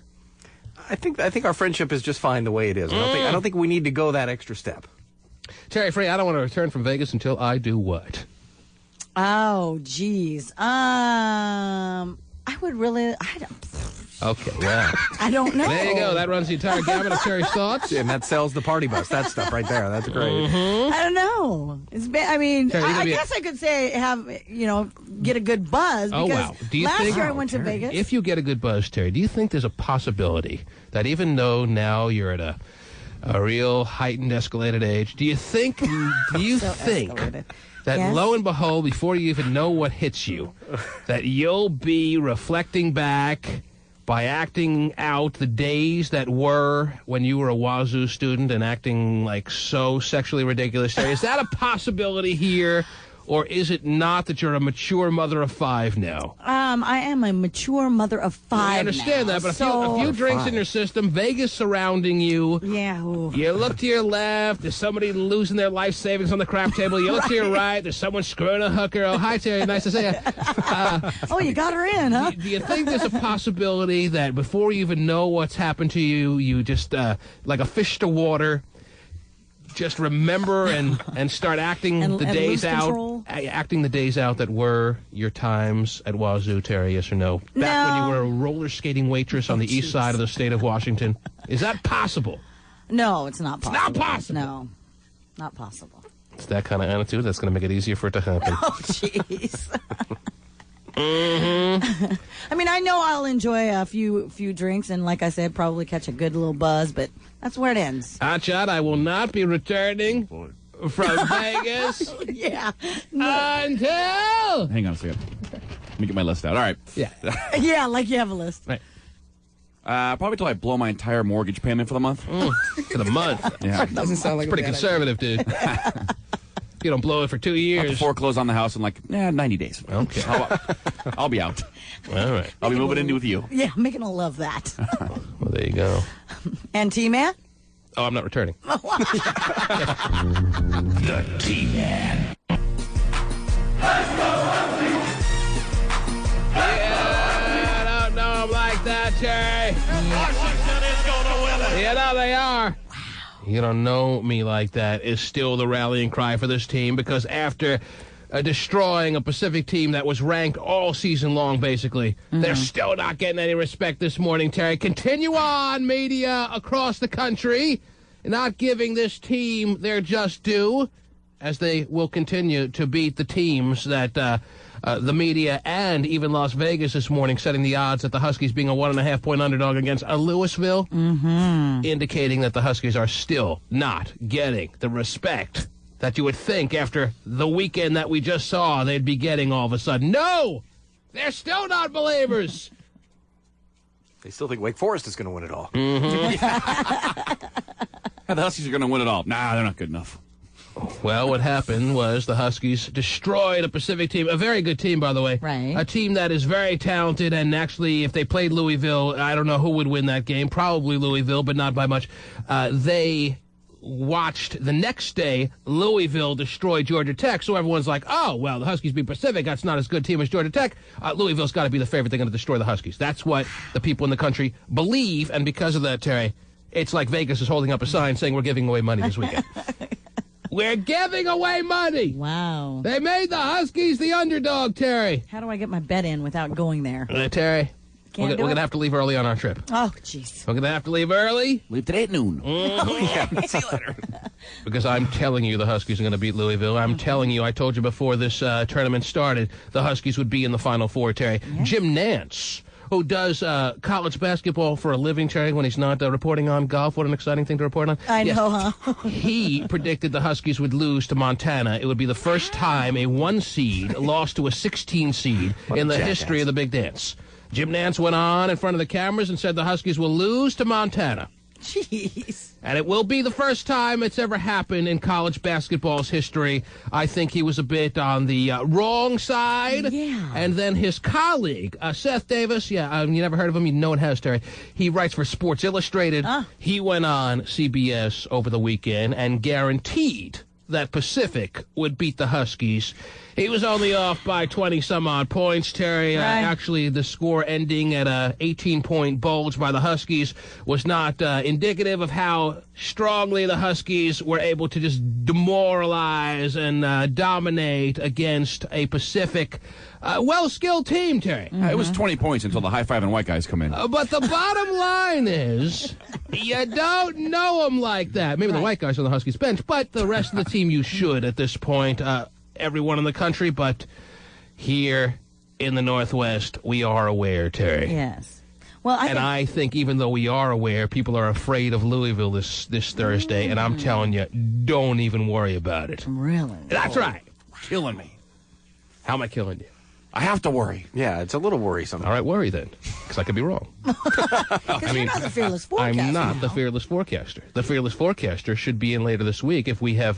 I think our friendship is just fine the way it is. I don't think we need to go that extra step. Terry Free, I don't want to return from Vegas until I do what? Oh, geez. I would really... Okay, well. I don't know. There you go. That runs the entire gamut of Terry's thoughts. And that sells the party bus. That stuff right there. That's great. Mm-hmm. I don't know. I guess I could say get a good buzz. Because wow. Do you think, year I went to Vegas. If you get a good buzz, Terry, do you think there's a possibility that even though now you're at a real heightened, escalated age, do you think that yes? Lo and behold, before you even know what hits you, that you'll be reflecting back by acting out the days that were when you were a Wazoo student and acting like so sexually ridiculous? Is that a possibility here? Or is it not that you're a mature mother of 5 now? I am a mature mother of 5 I understand now, that, but a few drinks in your system, Vegas surrounding you. Yeah. Ooh. You look to your left, there's somebody losing their life savings on the crap table. You look to your right, there's someone screwing a hooker. Oh, hi, Terry, nice to see you. Oh, you got her in, huh? Do you think there's a possibility that before you even know what's happened to you, you just, like a fish to water, just remember and start acting the days out, acting the days out that were your times at Wazoo, Terry, yes or no? Back when you were a roller skating waitress on the east side of the state of Washington. Is that possible? No, it's not possible. It's not possible. No, not possible. It's that kind of attitude that's going to make it easier for it to happen. Oh, jeez. Mm-hmm. I mean, I know I'll enjoy a few drinks and, like I said, probably catch a good little buzz, but that's where it ends. Hotshot, I will not be returning from Vegas. Yeah. Until... Hang on a second. Let me get my list out. All right. Yeah. Yeah, like you have a list. Right. Probably till I blow my entire mortgage payment for the month. For the month? Yeah. Doesn't sound like pretty conservative, dude. You don't blow it for 2 years. I'll have to foreclose on the house in 90 days. Okay. I'll be out. All right. I'll be moving in with you. Yeah, Megan will love that. Well, there you go. And T-Man? Oh, I'm not returning. The T-Man. Yeah, I don't know him like that, Terry. Washington is going to win it. Yeah, no, they are. You don't know me like that is still the rallying cry for this team, because after destroying a Pacific team that was ranked all season long, basically, they're still not getting any respect this morning, Terry. Continue on, media across the country, not giving this team their just due. as they will continue to beat the teams that the media and even Las Vegas this morning setting the odds that the Huskies being a 1.5-point underdog against Louisville, indicating that the Huskies are still not getting the respect that you would think after the weekend that we just saw they'd be getting all of a sudden. No! They're still not believers! They still think Wake Forest is going to win it all. The Huskies are going to win it all. Nah, they're not good enough. Well, what happened was the Huskies destroyed a Pacific team, a very good team, by the way. Right. A team that is very talented, and actually, if they played Louisville, I don't know who would win that game. Probably Louisville, but not by much. They watched the next day Louisville destroy Georgia Tech, so everyone's like, oh, well, the Huskies beat Pacific. That's not as good a team as Georgia Tech. Louisville's got to be the favorite. They're going to destroy the Huskies. That's what the people in the country believe, and because of that, Terry, it's like Vegas is holding up a sign saying we're giving away money this weekend. We're giving away money. Wow. They made the Huskies the underdog, Terry. How do I get my bet in without going there? Terry, we're going to have to leave early on our trip. Oh, jeez. We're going to have to leave early. Leave today at noon. See you later. Because I'm telling you the Huskies are going to beat Louisville. I'm telling you, I told you before this tournament started, the Huskies would be in the Final Four, Terry. Yeah. Jim Nance, who does college basketball for a living, Terry, when he's not reporting on golf. What an exciting thing to report on. I know, huh? He predicted the Huskies would lose to Montana. It would be the first time a 1 seed lost to a 16 seed in the history of the Big Dance. Jim Nance went on in front of the cameras and said the Huskies will lose to Montana. Jeez. And it will be the first time it's ever happened in college basketball's history. I think he was a bit on the wrong side. Yeah. And then his colleague, Seth Davis, you never heard of him, you know it has, Terry. He writes for Sports Illustrated. He went on CBS over the weekend and guaranteed that Pacific would beat the Huskies. He was only off by 20-some-odd points, Terry. Actually, the score ending at a 18-point bulge by the Huskies was not indicative of how strongly the Huskies were able to just demoralize and dominate against a Pacific well-skilled team, Terry. It was 20 points until the high-fiving white guys come in. But the bottom line is, you don't know them like that. Maybe the white guys on the Huskies bench, but the rest of the team you should at this point. Everyone in the country, but here in the Northwest, we are aware, Terry. Yes. Well, I think even though we are aware, people are afraid of Louisville this Thursday, and I'm telling you, don't even worry about it. Really? That's right. Killing me. How am I killing you? I have to worry. Yeah, it's a little worrisome. All right, worry then, because I could be wrong. You're not the fearless forecaster. I'm not the fearless forecaster. The fearless forecaster should be in later this week. If we have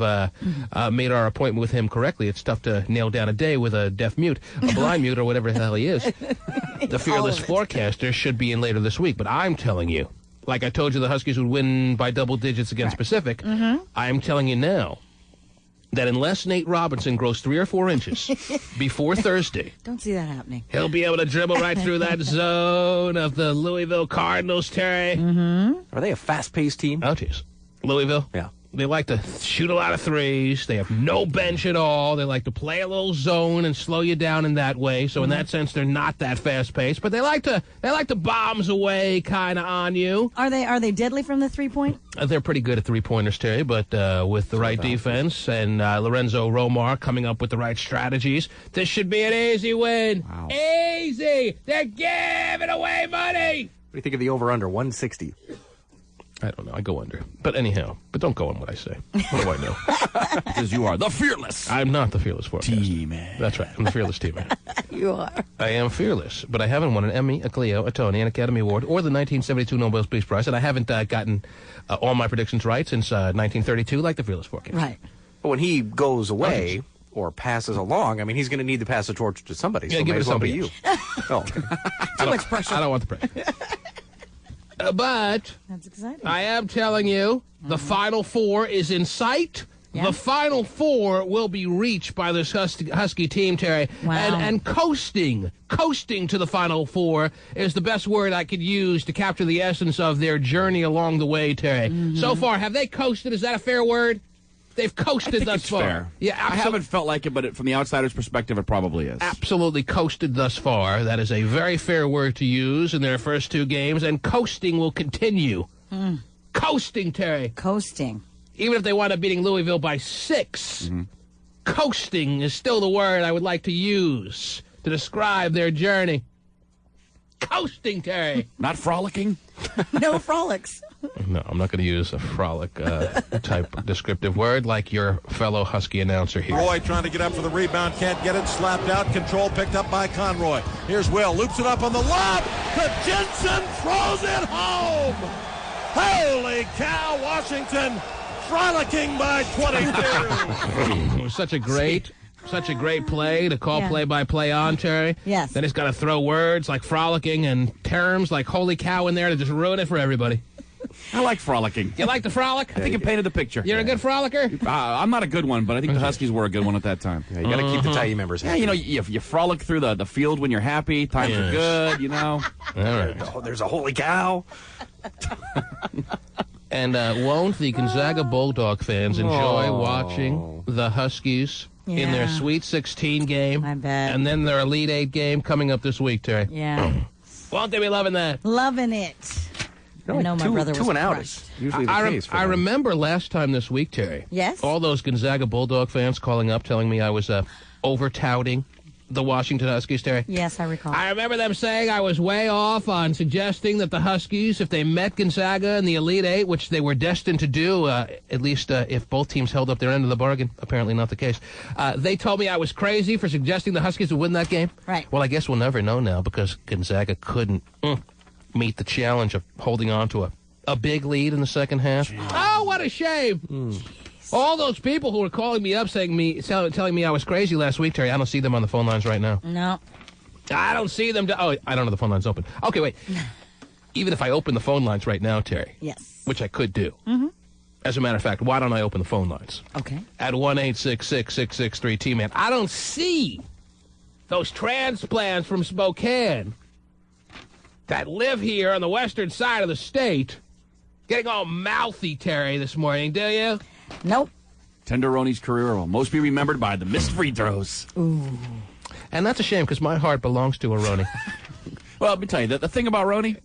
made our appointment with him correctly, it's tough to nail down a day with a deaf mute, a blind mute, or whatever the hell he is. The fearless forecaster should be in later this week, but I'm telling you, like I told you the Huskies would win by double digits against Pacific, I'm telling you now, that unless Nate Robinson grows 3 or 4 inches before Thursday, don't see that happening. He'll be able to dribble right through that zone of the Louisville Cardinals, Terry. Are they a fast-paced team? Oh, geez. Louisville? Yeah. They like to shoot a lot of threes. They have no bench at all. They like to play a little zone and slow you down in that way. So in that sense, they're not that fast-paced. But they like to bombs away kind of on you. Are they deadly from the 3-point? They're pretty good at three-pointers, Terry. But with the right defense and Lorenzo Romar coming up with the right strategies, this should be an easy win. Wow. Easy. They're giving away money. What do you think of the over-under, 160? I don't know. I go under. But anyhow, don't go on what I say. What do I know? Because you are the fearless. I'm not the fearless forecaster. T-Man. That's right. I'm the fearless T-Man. You are. I am fearless, but I haven't won an Emmy, a Clio, a Tony, an Academy Award, or the 1972 Nobel Peace Prize, and I haven't gotten all my predictions right since 1932, like the fearless forecaster. Right. But when he goes away or passes along, I mean, he's going to need to pass the torch to somebody. Yeah, so give it to somebody. you. Oh. Too much pressure. I don't want the pressure. But that's exciting. I am telling you, the Final Four is in sight. Yeah. The Final Four will be reached by this Husky team, Terry. Wow. And coasting to the Final Four is the best word I could use to capture the essence of their journey along the way, Terry. So far, have they coasted? Is that a fair word? They've coasted thus far. Fair. Yeah, I haven't felt like it, but from the outsider's perspective, it probably is. Absolutely coasted thus far. That is a very fair word to use in their first 2 games, and coasting will continue. Coasting, Terry. Coasting. even if they wind up beating Louisville by 6, coasting is still the word I would like to use to describe their journey. Coasting, Terry. Not frolicking? No frolics. No, I'm not going to use a frolic type descriptive word like your fellow Husky announcer here. Roy trying to get up for the rebound, can't get it, slapped out, control picked up by Conroy. Here's Will, loops it up on the lob, Jensen throws it home! Holy cow, Washington frolicking by 22! It was such a great play to call play-by-play on, Terry. Yes. Then he's got to throw words like frolicking and terms like holy cow in there to just ruin it for everybody. I like frolicking. You like the frolic? I think it painted the picture. You're a good frolicker? I'm not a good one, but I think the Huskies were a good one at that time. Yeah, you got to keep the Tye members happy. Yeah, you frolic through the field when you're happy. Times are good, All right. There's a holy cow. And won't the Gonzaga Bulldog fans enjoy watching the Huskies in their Sweet 16 game? I bet. And then their Elite 8 game coming up this week, Terry. Yeah. Won't they be loving that? Loving it. I know my brother was two and out crushed. is usually the case. I remember last time this week, Terry. Yes? All those Gonzaga Bulldog fans calling up telling me I was over-touting the Washington Huskies, Terry. Yes, I recall. I remember them saying I was way off on suggesting that the Huskies, if they met Gonzaga in the Elite 8, which they were destined to do, at least if both teams held up their end of the bargain, apparently not the case, they told me I was crazy for suggesting the Huskies would win that game. Right. Well, I guess we'll never know now because Gonzaga couldn't meet the challenge of holding on to a big lead in the second half. Jeez. Oh, what a shame. All those people who were calling me up telling me I was crazy last week, Terry, I don't see them on the phone lines right now. No. I don't see them. I don't know the phone lines open. Okay, wait. Even if I open the phone lines right now, Terry. Yes. Which I could do. As a matter of fact, why don't I open the phone lines? Okay. At 1-866-663-T-MAN. I don't see those transplants from Spokane that live here on the western side of the state getting all mouthy, Terry, this morning, do you? Nope. Tenderoni's career will most be remembered by the missed free throws. Ooh. And that's a shame because my heart belongs to a Roni. Well, let me tell you, the thing about Roni,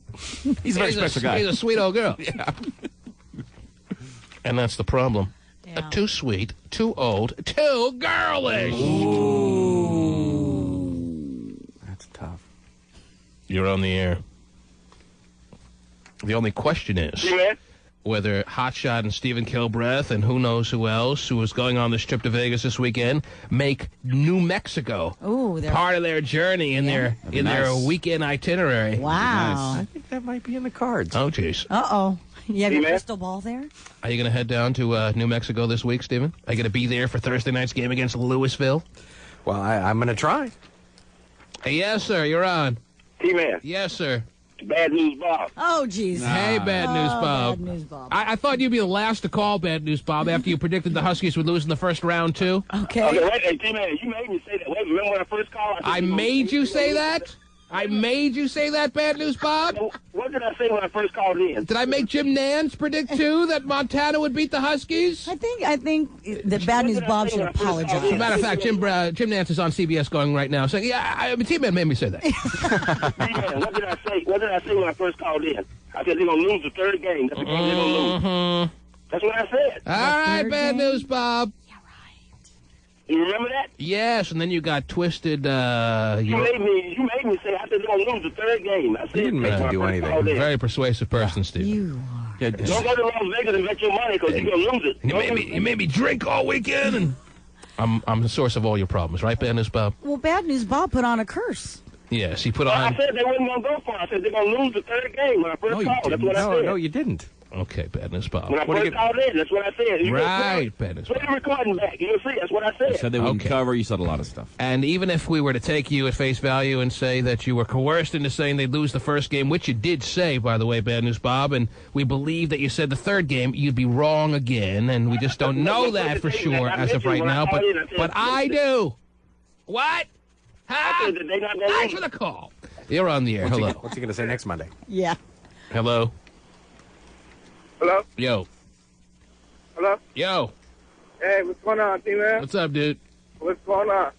he's a very special guy. He's a sweet old girl. Yeah. And that's the problem. Yeah. Too sweet, too old, too girlish. Ooh. That's tough. You're on the air. The only question is whether Hotshot and Stephen Kilbreth and who knows who else who is going on this trip to Vegas this weekend make New Mexico part of their journey in their weekend itinerary. Wow. I think that might be in the cards. Oh, jeez. Uh-oh. You have your crystal ball there? Are you going to head down to New Mexico this week, Stephen? Are you going to be there for Thursday night's game against Louisville? Well, I'm going to try. Yes, sir. You're on. T-Man. Yes, sir. Bad News Bob. Oh, jeez. Hey, Bad News Bob. Bad News Bob. I thought you'd be the last to call Bad News Bob after you predicted the Huskies would lose in the first round, too. Okay. Wait, hey, T-Man, you made me say that. Wait, remember when I first called? I made you say that? I made you say that, Bad News Bob? What did I say when I first called in? Did I make Jim Nance predict, too, that Montana would beat the Huskies? I think that Bad News Bob should apologize. As a matter of fact, Jim Nance is on CBS going right now saying, T-Man made me say that. T-Man, what did I say? What did I say when I first called in? I said they're going to lose the third game. That's the game they're going to lose. That's what I said. All right, Bad News Bob. You remember that? Yes, and then you got twisted. You made me say I said they're going to lose the third game. I said, You didn't make me do anything. Very persuasive person, Steve. You are. Don't go to Las Vegas and bet your money because you're going to lose it. You made me drink all weekend, and I'm the source of all your problems, right, Bad News Bob? Well, Bad News Bob put on a curse. Yes, he put on. I said they wasn't going to go for it. I said they're going to lose the third game when I first called. That's what I said. No, you didn't. Okay, Bad News Bob. When I first called in, that's what I said. Right, Bad News Bob. Put the recording back. You'll see. That's what I said. You said they wouldn't cover. You said a lot of stuff. And even if we were to take you at face value and say that you were coerced into saying they'd lose the first game, which you did say, by the way, Bad News Bob, and we believe that you said the third game, you'd be wrong again, and we just don't know that for sure as of right now, but I do. What? I said that they not going to Thanks for the call. You're on the air. Hello. What's he going to say next Monday? Yeah. Hello. Hello? Yo. Hello? Yo. Hey, what's going on, T-Man? What's up, dude? What's going on?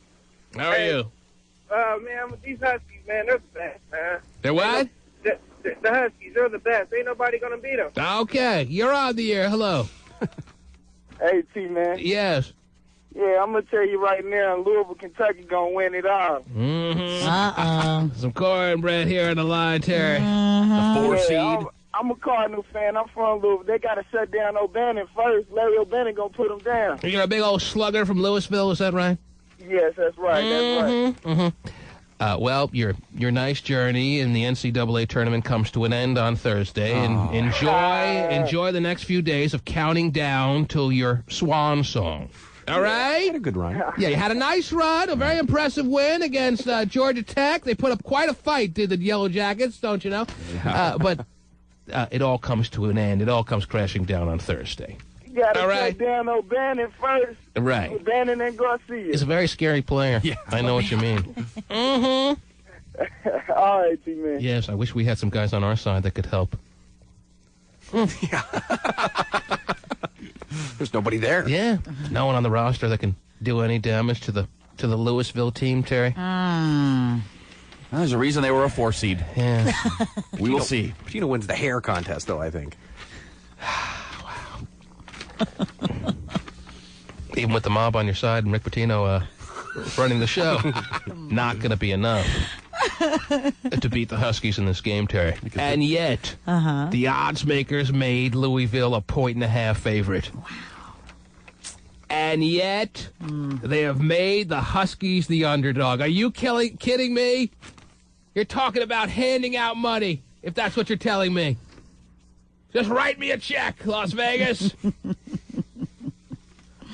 How are you? Man, with these Huskies, man, they're the best, man. They're what? The Huskies, they're the best. Ain't nobody going to beat them. Okay. You're on the air. Hello. Hey, T-Man. Yes. Yeah, I'm going to tell you right now, Louisville, Kentucky going to win it all. Mm-hmm. Some cornbread here on the line, Terry. The 4 seed. I'm a Cardinal fan. I'm from Louisville. They got to shut down O'Bannon first. Larry O'Bannon going to put them down. You got a big old slugger from Louisville, is that right? Yes, that's right. That's right. Well, your nice journey in the NCAA tournament comes to an end on Thursday, and enjoy the next few days of counting down till your swan song. All right? Had a good run. Yeah, you had a nice run, a very impressive win against Georgia Tech. They put up quite a fight, did the Yellow Jackets, don't you know? But it all comes to an end. It all comes crashing down on Thursday. You got to shut down O'Bannon first. Right. O'Bannon and Garcia. He's a very scary player. Yeah, I know what you mean. Mm-hmm. All right, T-Man. Yes, I wish we had some guys on our side that could help. There's nobody there. Yeah, no one on the roster that can do any damage to the Louisville team, Terry. There's a reason they were a 4 seed. Yeah. We will see. Pacino wins the hair contest, though, I think. Even with the mob on your side and Rick Pitino running the show, not going to be enough to beat the Huskies in this game, Terry. And yet, the odds makers made Louisville a 1.5 favorite. Wow. And yet, they have made the Huskies the underdog. Are you kidding me? You're talking about handing out money, if that's what you're telling me. Just write me a check, Las Vegas.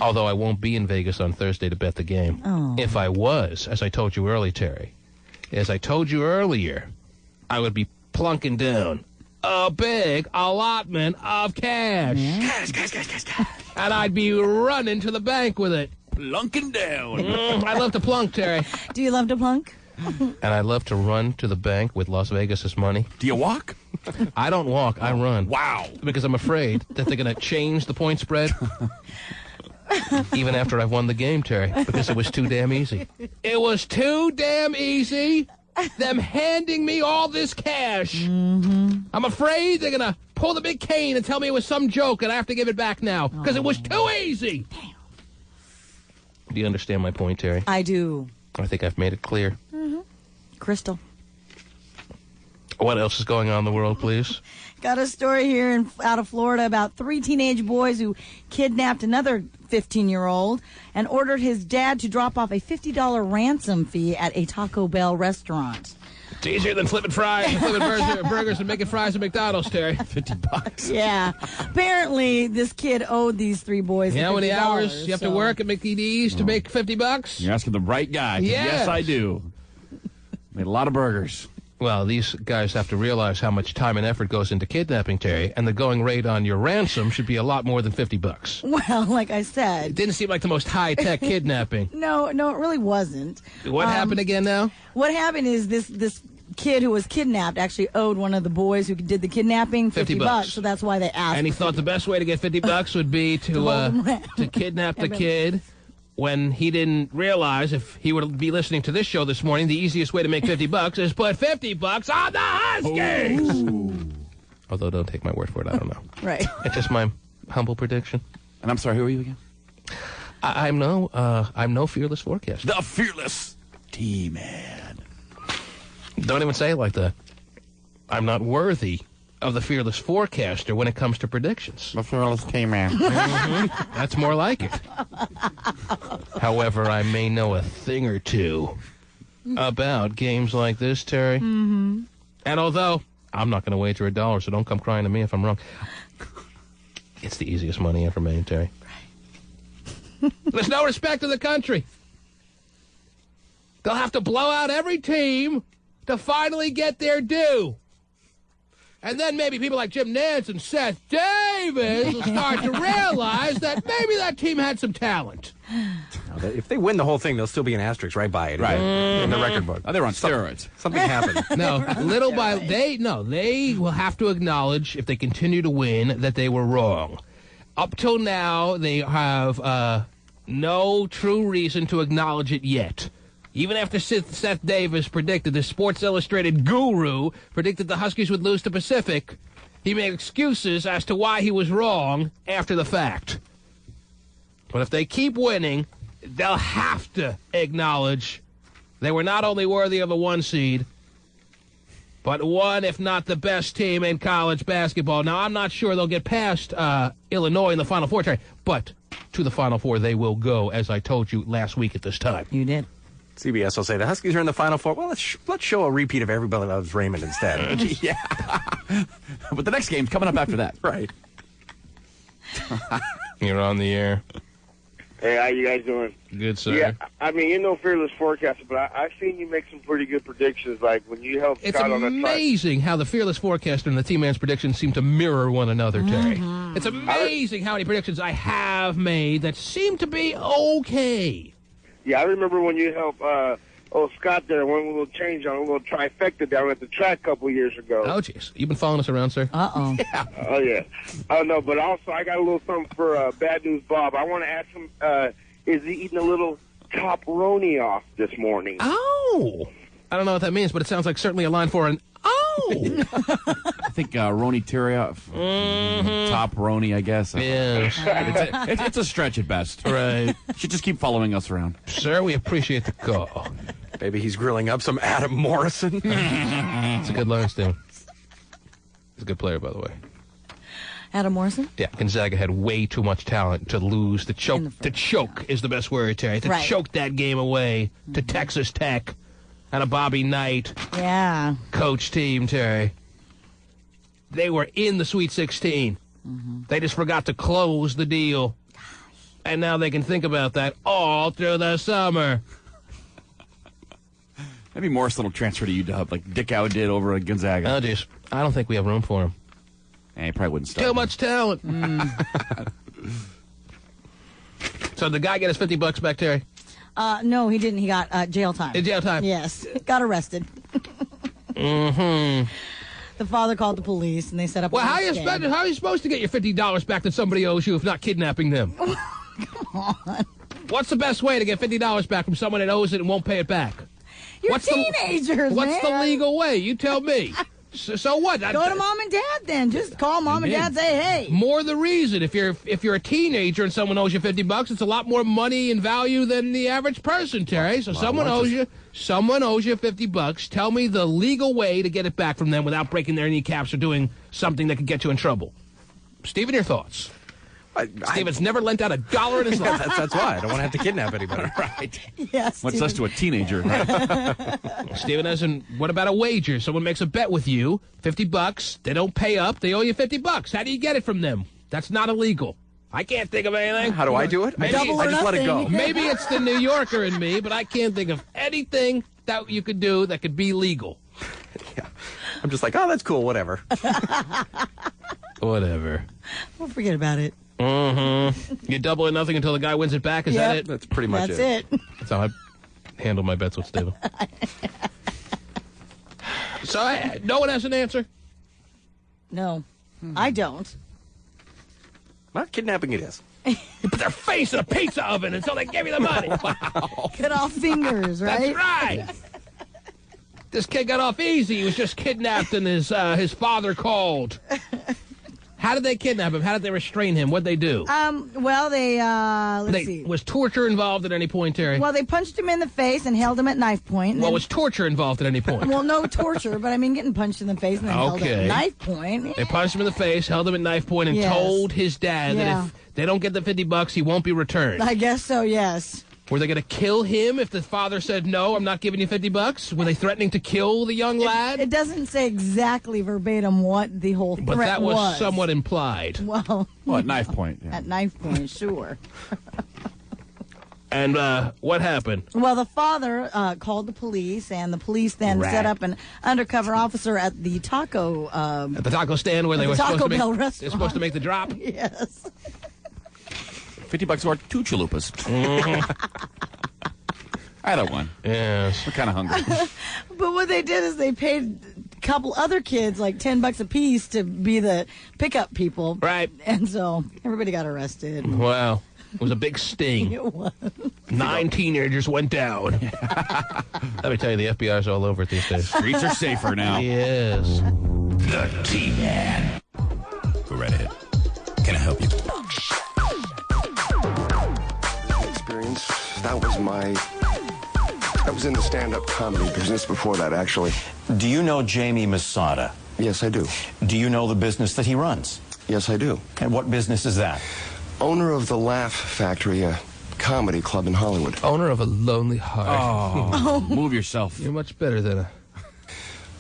Although I won't be in Vegas on Thursday to bet the game. Oh. If I was, as I told you earlier, Terry, I would be plunking down a big allotment of cash. Yeah. Cash. And I'd be running to the bank with it. Plunking down. I love to plunk, Terry. Do you love to plunk? And I love to run to the bank with Las Vegas' money. Do you walk? I don't walk, I run. Wow. Because I'm afraid that they're going to change the point spread. Even after I've won the game, Terry, because it was too damn easy. It was too damn easy, them handing me all this cash. I'm afraid they're going to pull the big cane and tell me it was some joke and I have to give it back now because it was too easy. Damn. Do you understand my point, Terry? I do. I think I've made it clear. Crystal. What else is going on in the world, please? Got a story here out of Florida about 3 teenage boys who kidnapped another 15-year-old and ordered his dad to drop off a $50 ransom fee at a Taco Bell restaurant. It's easier than flipping fries and flipping burgers and making fries at McDonald's, Terry. $50. Yeah. Apparently, this kid owed these 3 boys You know how many $50, hours you have to work at McD's to make $50? You're asking the right guy. Yes, I do. Made a lot of burgers. Well, these guys have to realize how much time and effort goes into kidnapping, Terry, and the going rate on your ransom should be a lot more than $50. Well, like I said. It didn't seem like the most high-tech kidnapping. No, it really wasn't. What happened again now? What happened is this kid who was kidnapped actually owed one of the boys who did the kidnapping $50, so that's why they asked. And he thought the best way to get $50 would be to kidnap the kid. When he didn't realize, if he would be listening to this show this morning, the easiest way to make $50 is put $50 on the Huskies. Ooh. Although, don't take my word for it. I don't know. Right. It's just my humble prediction. And I'm sorry, who are you again? I'm no fearless forecaster. The fearless T-Man. Don't even say it like that. I'm not worthy of the fearless forecaster when it comes to predictions. The fearless T-Man. That's more like it. However, I may know a thing or two about games like this, Terry. And although I'm not going to wager $1, so don't come crying to me if I'm wrong. It's the easiest money ever made, Terry. There's no respect in the country. They'll have to blow out every team to finally get their due. And then maybe people like Jim Nantz and Seth Davis will start to realize that maybe that team had some talent. If they win the whole thing, there'll still be an asterisk right by it. Right. In the record book. Oh, they were on steroids. Something happened. No, they will have to acknowledge, if they continue to win, that they were wrong. Up till now, they have no true reason to acknowledge it yet. Even after Seth Davis predicted, the Sports Illustrated guru predicted the Huskies would lose to Pacific, he made excuses as to why he was wrong after the fact. But if they keep winning, they'll have to acknowledge they were not only worthy of a 1 seed, but one, if not the best team in college basketball. Now, I'm not sure they'll get past Illinois in the Final Four, Terry, but to the Final Four they will go, as I told you last week at this time. You did. CBS will say the Huskies are in the Final Four. Well, let's show a repeat of Everybody Loves Raymond instead. Yeah. But the next game's coming up after that. Right. You're on the air. Hey, how you guys doing? Good, sir. Yeah, I mean, you're no fearless forecaster, but I've seen you make some pretty good predictions, like when you helped It's Scott on that amazing how the fearless forecaster and the Team Man's predictions seem to mirror one another, Terry. It's amazing how many predictions I have made that seem to be okay. Yeah, I remember when you helped Scott there, one little change on a little trifecta down at the track a couple years ago. Oh, jeez. You've been following us around, sir? Uh-oh. Yeah. Oh, yeah. Oh, no, but also I got a little something for Bad News Bob. I want to ask him, is he eating a little top-roni off this morning? Oh! I don't know what that means, but it sounds like certainly a line for an oh! I think Roni Terioff, top Roni, I guess. Yes. It's a stretch at best. Right. Should just keep following us around. Sir, we appreciate the call. Maybe he's grilling up some Adam Morrison. It's a good line, Steve. He's a good player, by the way. Adam Morrison? Yeah, Gonzaga had way too much talent to lose. To choke is the best word, Terry. To choke that game away to Texas Tech and a Bobby Knight coach team, Terry. They were in the Sweet 16. They just forgot to close the deal. And now they can think about that all through the summer. Maybe Morrison will transfer to UW like Dick Howe did over at Gonzaga. Oh, jeez. I don't think we have room for him. And he probably wouldn't start. Too much talent. So did the guy get his $50 back, Terry? No, he didn't. He got jail time. Jail time? Yes. Got arrested. The father called the police, and they set up Well, how are you supposed to get your $50 back that somebody owes you if not kidnapping them? Come on. What's the best way to get $50 back from someone that owes it and won't pay it back? You're teenagers, What's the legal way? You tell me. So what? Go to mom and dad then. Just call mom and dad and say, hey. More the reason. If you're a teenager and someone owes you $50, it's a lot more money and value than the average person, Terry. So someone owes you $50. Tell me the legal way to get it back from them without breaking their kneecaps or doing something that could get you in trouble. Stephen, your thoughts? Steven's never lent out $1 in his life. That's why. I don't want to have to kidnap anybody. Right. Yes. What's us to a teenager? Right? Steven hasn't. What about a wager? Someone makes a bet with you, $50. They don't pay up. They owe you $50. How do you get it from them? That's not illegal. I can't think of anything. How do I do it? I just let it go. Maybe it's the New Yorker in me, but I can't think of anything that you could do that could be legal. Yeah. I'm just like, oh, that's cool. Whatever. Whatever. We'll forget about it. You double or nothing until the guy wins it back? Is that it? That's pretty much it. That's it. That's how I handle my bets with Steven. So no one has an answer? No, I don't. Well, kidnapping it is. You put their face in a pizza oven until they give you the money. Wow. Cut off fingers, right? That's right. This kid got off easy. He was just kidnapped and his father called. How did they kidnap him? How did they restrain him? What'd they do? Well, let's see. Was torture involved at any point, Terry? Well, they punched him in the face and held him at knife point. Well, was torture involved at any point? Well, no torture, but I mean getting punched in the face and then held at knife point. They punched him in the face, held him at knife point, and told his dad that if they don't get the $50, he won't be returned. I guess so, yes. Were they going to kill him if the father said, no, I'm not giving you $50? Were they threatening to kill the young lad? It doesn't say exactly verbatim what the whole threat was. But that was somewhat implied. Well, at knife point. Yeah. At knife point, sure. And what happened? Well, the father called the police, and the police then set up an undercover officer at the taco... at the taco stand where they were supposed to make the drop? Yes. $50 or 2 chalupas. Either one. Yes. We're kind of hungry. But what they did is they paid a couple other kids like $10 a piece to be the pickup people. Right. And so everybody got arrested. Wow. It was a big sting. It was. 9 teenagers went down. Let me tell you, the FBI's all over it these days. Streets are safer now. Yes. The T-Man. Go right ahead. Can I help you? was in the stand-up comedy business before that, actually. Do you know Jamie Masada? Yes, I do. Do you know the business that he runs? Yes, I do. And what business is that? Owner of the Laugh Factory, a comedy club in Hollywood. Owner of a lonely heart. Oh, move yourself. You're much better than a...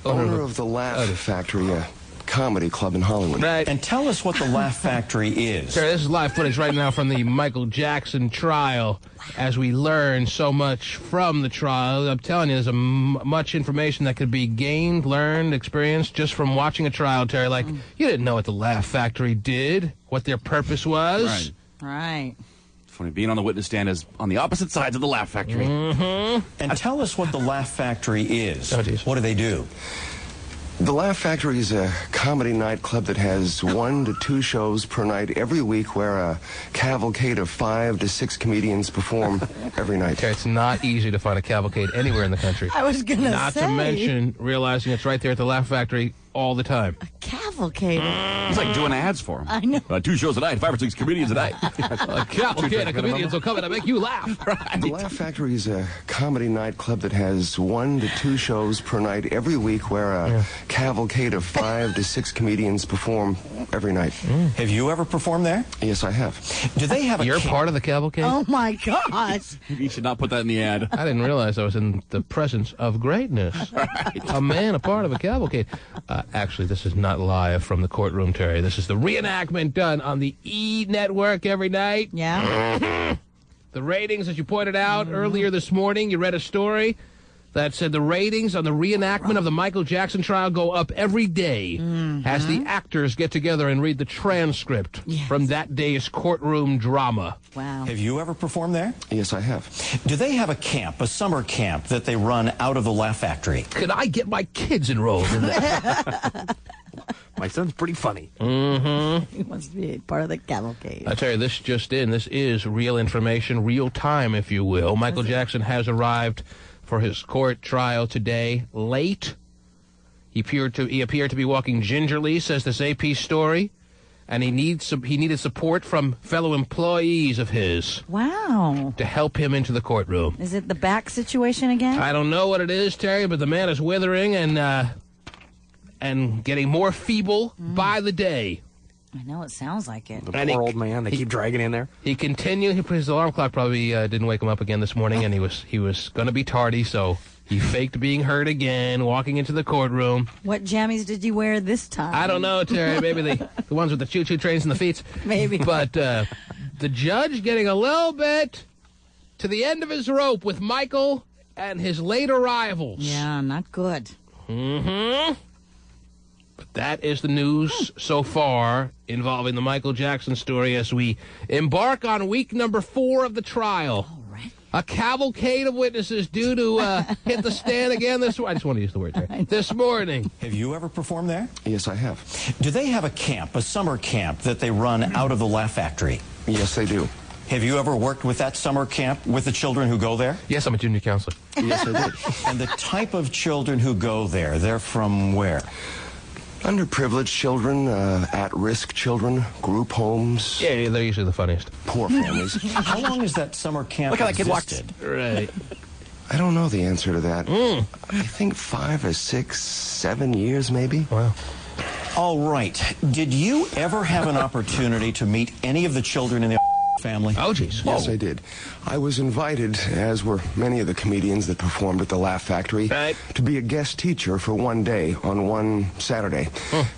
Owner of the Laugh Factory, a comedy club in Hollywood. Right. And tell us what the Laugh Factory is. Sir, this is live footage right now from the Michael Jackson trial. As we learn so much from the trial, I'm telling you, there's much information that could be gained, learned, experienced just from watching a trial, Terry. Like, you didn't know what the Laugh Factory did, what their purpose was. Right. Funny, being on the witness stand is on the opposite sides of the Laugh Factory. And tell us what the Laugh Factory is. What do they do? The Laugh Factory is a comedy nightclub that has 1 to 2 shows per night every week, where a cavalcade of 5 to 6 comedians perform every night. Terry, it's not easy to find a cavalcade anywhere in the country. I was going to say. Not to mention realizing it's right there at the Laugh Factory all the time. Cavalcade. It's like doing ads for him. I know. 2 shows a night, 5 or 6 comedians a night. A cavalcade of comedians will come in and make you laugh. The Laugh Factory is a comedy nightclub that has 1 to 2 shows per night every week, where a cavalcade of 5 to 6 comedians perform every night. Have you ever performed there? Yes, I have. Do they have a... You're part of the cavalcade? Oh, my gosh. You should not put that in the ad. I didn't realize I was in the presence of greatness. A man, a part of a cavalcade. Actually, this is not live from the courtroom, Terry. This is the reenactment done on the E! Network every night. Yeah. The ratings, as you pointed out earlier this morning, you read a story that said the ratings on the reenactment of the Michael Jackson trial go up every day as the actors get together and read the transcript from that day's courtroom drama. Wow. Have you ever performed there? Yes, I have. Do they have a camp, a summer camp, that they run out of the Laugh Factory? Could I get my kids enrolled in that? My son's pretty funny. He wants to be part of the cavalcade. I tell you, this just in. This is real information, real time, if you will. Michael Jackson has arrived for his court trial today, late. He appeared to be walking gingerly, says this AP story, and he needed support from fellow employees of his. Wow. To help him into the courtroom. Is it the back situation again? I don't know what it is, Terry, but the man is withering and getting more feeble by the day. I know, it sounds like it. The poor old man, they keep dragging in there. He continued. His alarm clock probably didn't wake him up again this morning, and he was going to be tardy, so he faked being hurt again, walking into the courtroom. What jammies did you wear this time? I don't know, Terry. Maybe the ones with the choo-choo trains and the feet. Maybe. But the judge getting a little bit to the end of his rope with Michael and his late arrivals. Yeah, not good. But that is the news so far involving the Michael Jackson story as we embark on week number 4 of the trial. A cavalcade of witnesses due to hit the stand again this morning. I just want to use the word there. This morning. Have you ever performed there? Yes, I have. Do they have a camp, a summer camp, that they run out of the Laugh Factory? Yes, they do. Have you ever worked with that summer camp with the children who go there? Yes, I'm a junior counselor. Yes, I did. And the type of children who go there, they're from where? Underprivileged children, at-risk children, group homes. Yeah, they're usually the funniest. Poor families. How long has that summer camp Look how that kid existed? walks. Right. I don't know the answer to that. I think 5 or 6, 7 years, maybe. Wow. All right. Did you ever have an opportunity to meet any of the children in the family? Oh, jeez. Yes, I did. I was invited, as were many of the comedians that performed at the Laugh Factory, to be a guest teacher for one day on one Saturday.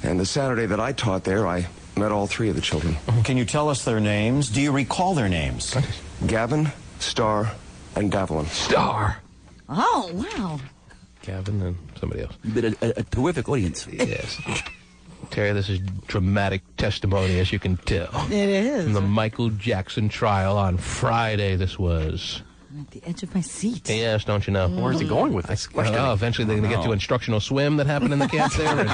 And the Saturday that I taught there, I met all 3 of the children. Can you tell us their names? Do you recall their names? Gavin, Star, and Davelin. Star. Oh, wow. Gavin and somebody else. You've been a terrific audience. Yes. Terry, this is dramatic testimony, as you can tell. It is. From the Michael Jackson trial on Friday, this was. I'm at the edge of my seat. Yes, don't you know? Where's he going with this question? Eventually they're going to get to instructional swim that happened in the camp there. And...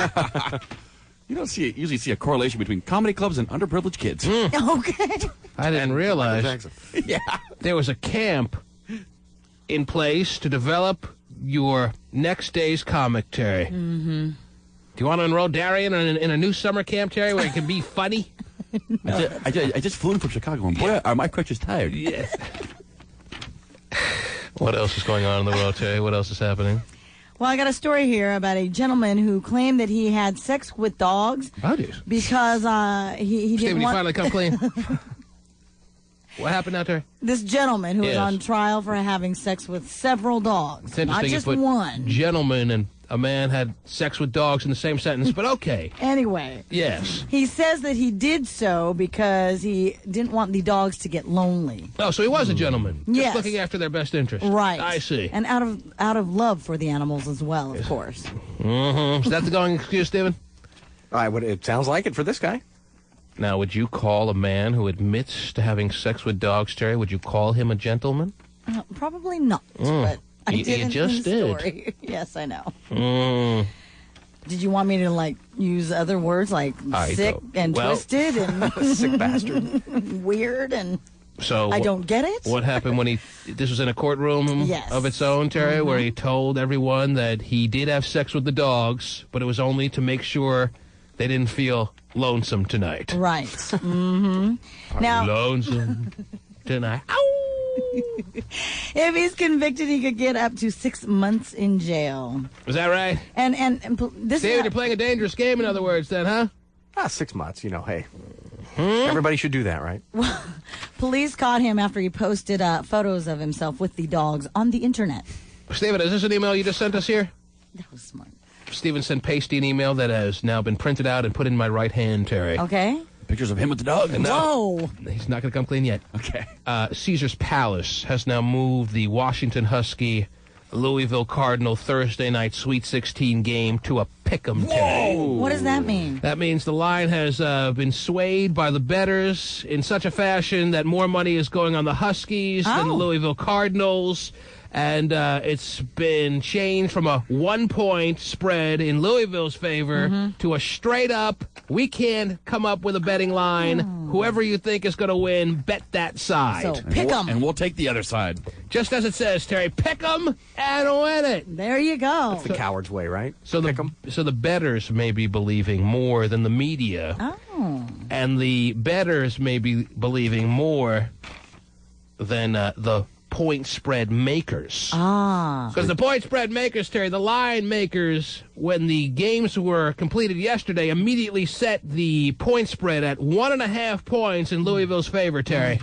You don't usually see a correlation between comedy clubs and underprivileged kids. Okay. I didn't realize there was a camp in place to develop your next day's comic, Terry. Do you want to enroll Darian in a new summer camp, Terry, where it can be funny? I just flew in from Chicago, and boy, are my crutches tired. Yes. What else is going on in the world, Terry? What else is happening? Well, I got a story here about a gentleman who claimed that he had sex with dogs because he Steven, didn't you want... finally come clean? What happened out there? This gentleman who was Yes. on trial for having sex with several dogs, It's not interesting just you put one. gentleman and a man had sex with dogs in the same sentence, but okay. Anyway, Yes. he says that he did so because he didn't want the dogs to get lonely. Oh, so he was a gentleman. Yes. Just looking after their best interest. Right. I see. And out of love for the animals as well, of course. Mm-hmm. Is that the going excuse, Steven? It sounds like it for this guy. Now, would you call a man who admits to having sex with dogs, Terry, would you call him a gentleman? Probably not, but I You did in just the did. story. Yes, I know. Mm. Did you want me to, use other words like I sick don't. and Well- twisted and sick bastard, weird and... So I don't get it. What happened when this was in a courtroom Yes. of its own, Terry, where he told everyone that he did have sex with the dogs, but it was only to make sure they didn't feel lonesome tonight. Right. Mm-hmm. Now, Lonesome tonight. if he's convicted, he could get up to 6 months in jail. Is that right? And this David, you're playing a dangerous game, in other words, then, huh? 6 months, hey. Everybody should do that, right? Police caught him after he posted photos of himself with the dogs on the internet. Steven, is this an email you just sent us here? That was smart. Steven sent Pasty an email that has now been printed out and put in my right hand, Terry. Okay. Pictures of him with the dog. Whoa. He's not going to come clean yet. Okay. Caesar's Palace has now moved the Washington Husky Louisville Cardinal Thursday night Sweet 16 game to a pick'em, Terry. What does that mean? That means the line has been swayed by the bettors in such a fashion that more money is going on the Huskies than the Louisville Cardinals. And it's been changed from a 1-point spread in Louisville's favor to a straight-up, we can't come up with a betting line. Whoever you think is going to win, bet that side. So pick 'em. And we'll take the other side. Just as it says, Terry, pick 'em and win it. There you go. That's the coward's way, right? So the bettors may be believing more than the media. Oh. And the bettors may be believing more than the point spread makers. Because the point spread makers, Terry, the line makers, when the games were completed yesterday, immediately set the point spread at 1.5 points in Louisville's favor, Terry.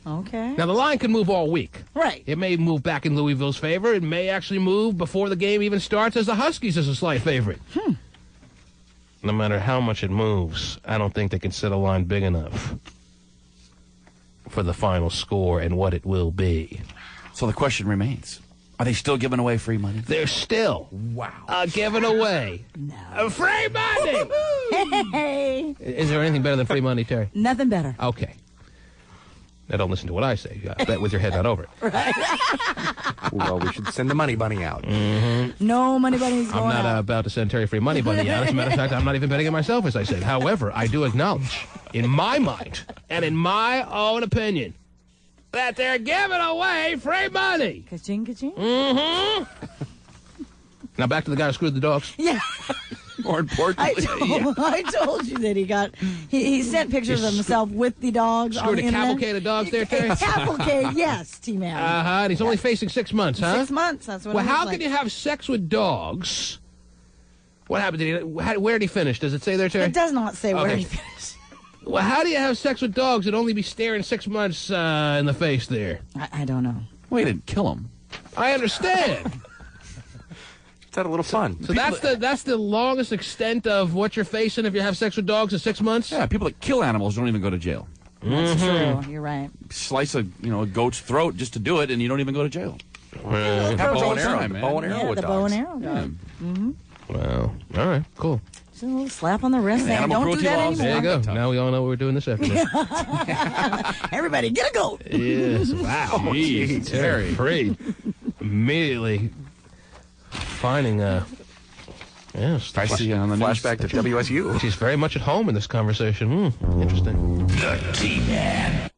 Okay. Now, the line can move all week. Right. It may move back in Louisville's favor. It may actually move before the game even starts as the Huskies is a slight favorite. No matter how much it moves, I don't think they can set a line big enough for the final score and what it will be. So the question remains, are they still giving away free money? They're still giving away free money. Hey. Is there anything better than free money, Terry? Nothing better. Okay. Now don't listen to what I say. Bet with your head not over it. Well, we should send the money bunny out. No money bunnies going I'm not out. about to send Terry Free Money Bunny out. As a matter of fact, I'm not even betting it myself, as I said. However, I do acknowledge, in my mind and in my own opinion, that they're giving away free money. Ka-ching, ka-ching. Now back to the guy who screwed the dogs. Yeah. More importantly, I told you that he sent pictures of himself with the dogs. Screwed on a the internet. cavalcade of dogs there, Terry? Cavalcade, yes, T-Man. And he's only facing 6 months, huh? 6 months, that's what Well, it how looks can like. you have sex with dogs? What happened? Where did he finish? Does it say there, Terry? It does not say where Okay. he finished. Well, how do you have sex with dogs and only be staring 6 months in the face there? I don't know. Wait, didn't kill him. I understand. Is that a little fun? So that's the longest extent of what you're facing if you have sex with dogs in 6 months? Yeah, people that kill animals don't even go to jail. That's true. You're right. Slice a goat's throat just to do it, and you don't even go to jail. Have bow and arrow, man. Bow and arrow Yeah, with the bow dogs. and arrow dog. Well, all right, cool. Just a little slap on the wrist saying, Animal don't do cruelty that laws. anymore. There you go. Now we all know what we're doing this afternoon. Everybody, get a goat. Yes. Wow. Jeez, Terry Freed. Immediately finding Spicy on the news. Flashback to WSU. She's very much at home in this conversation. Interesting. The T-Man.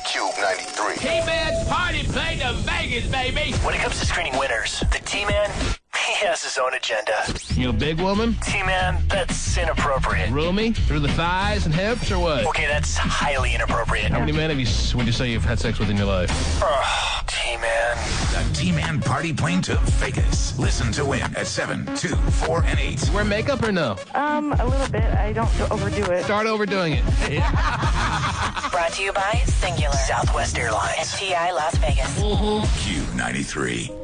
Cube 93. T-Man's party plane to Vegas, baby. When it comes to screening winners, the T-Man, he has his own agenda. You a big woman? T-Man, that's inappropriate. Roomy? Through the thighs and hips or what? Okay, that's highly inappropriate. How many men would you say you've had sex with in your life? Oh, T-Man. The T-Man party plane to Vegas. Listen to win at 7, 2, 4, and 8. Wear makeup or no? A little bit. I don't overdo it. Start overdoing it. Brought to you by Singular, Southwest Airlines. and TI Las Vegas. Q93.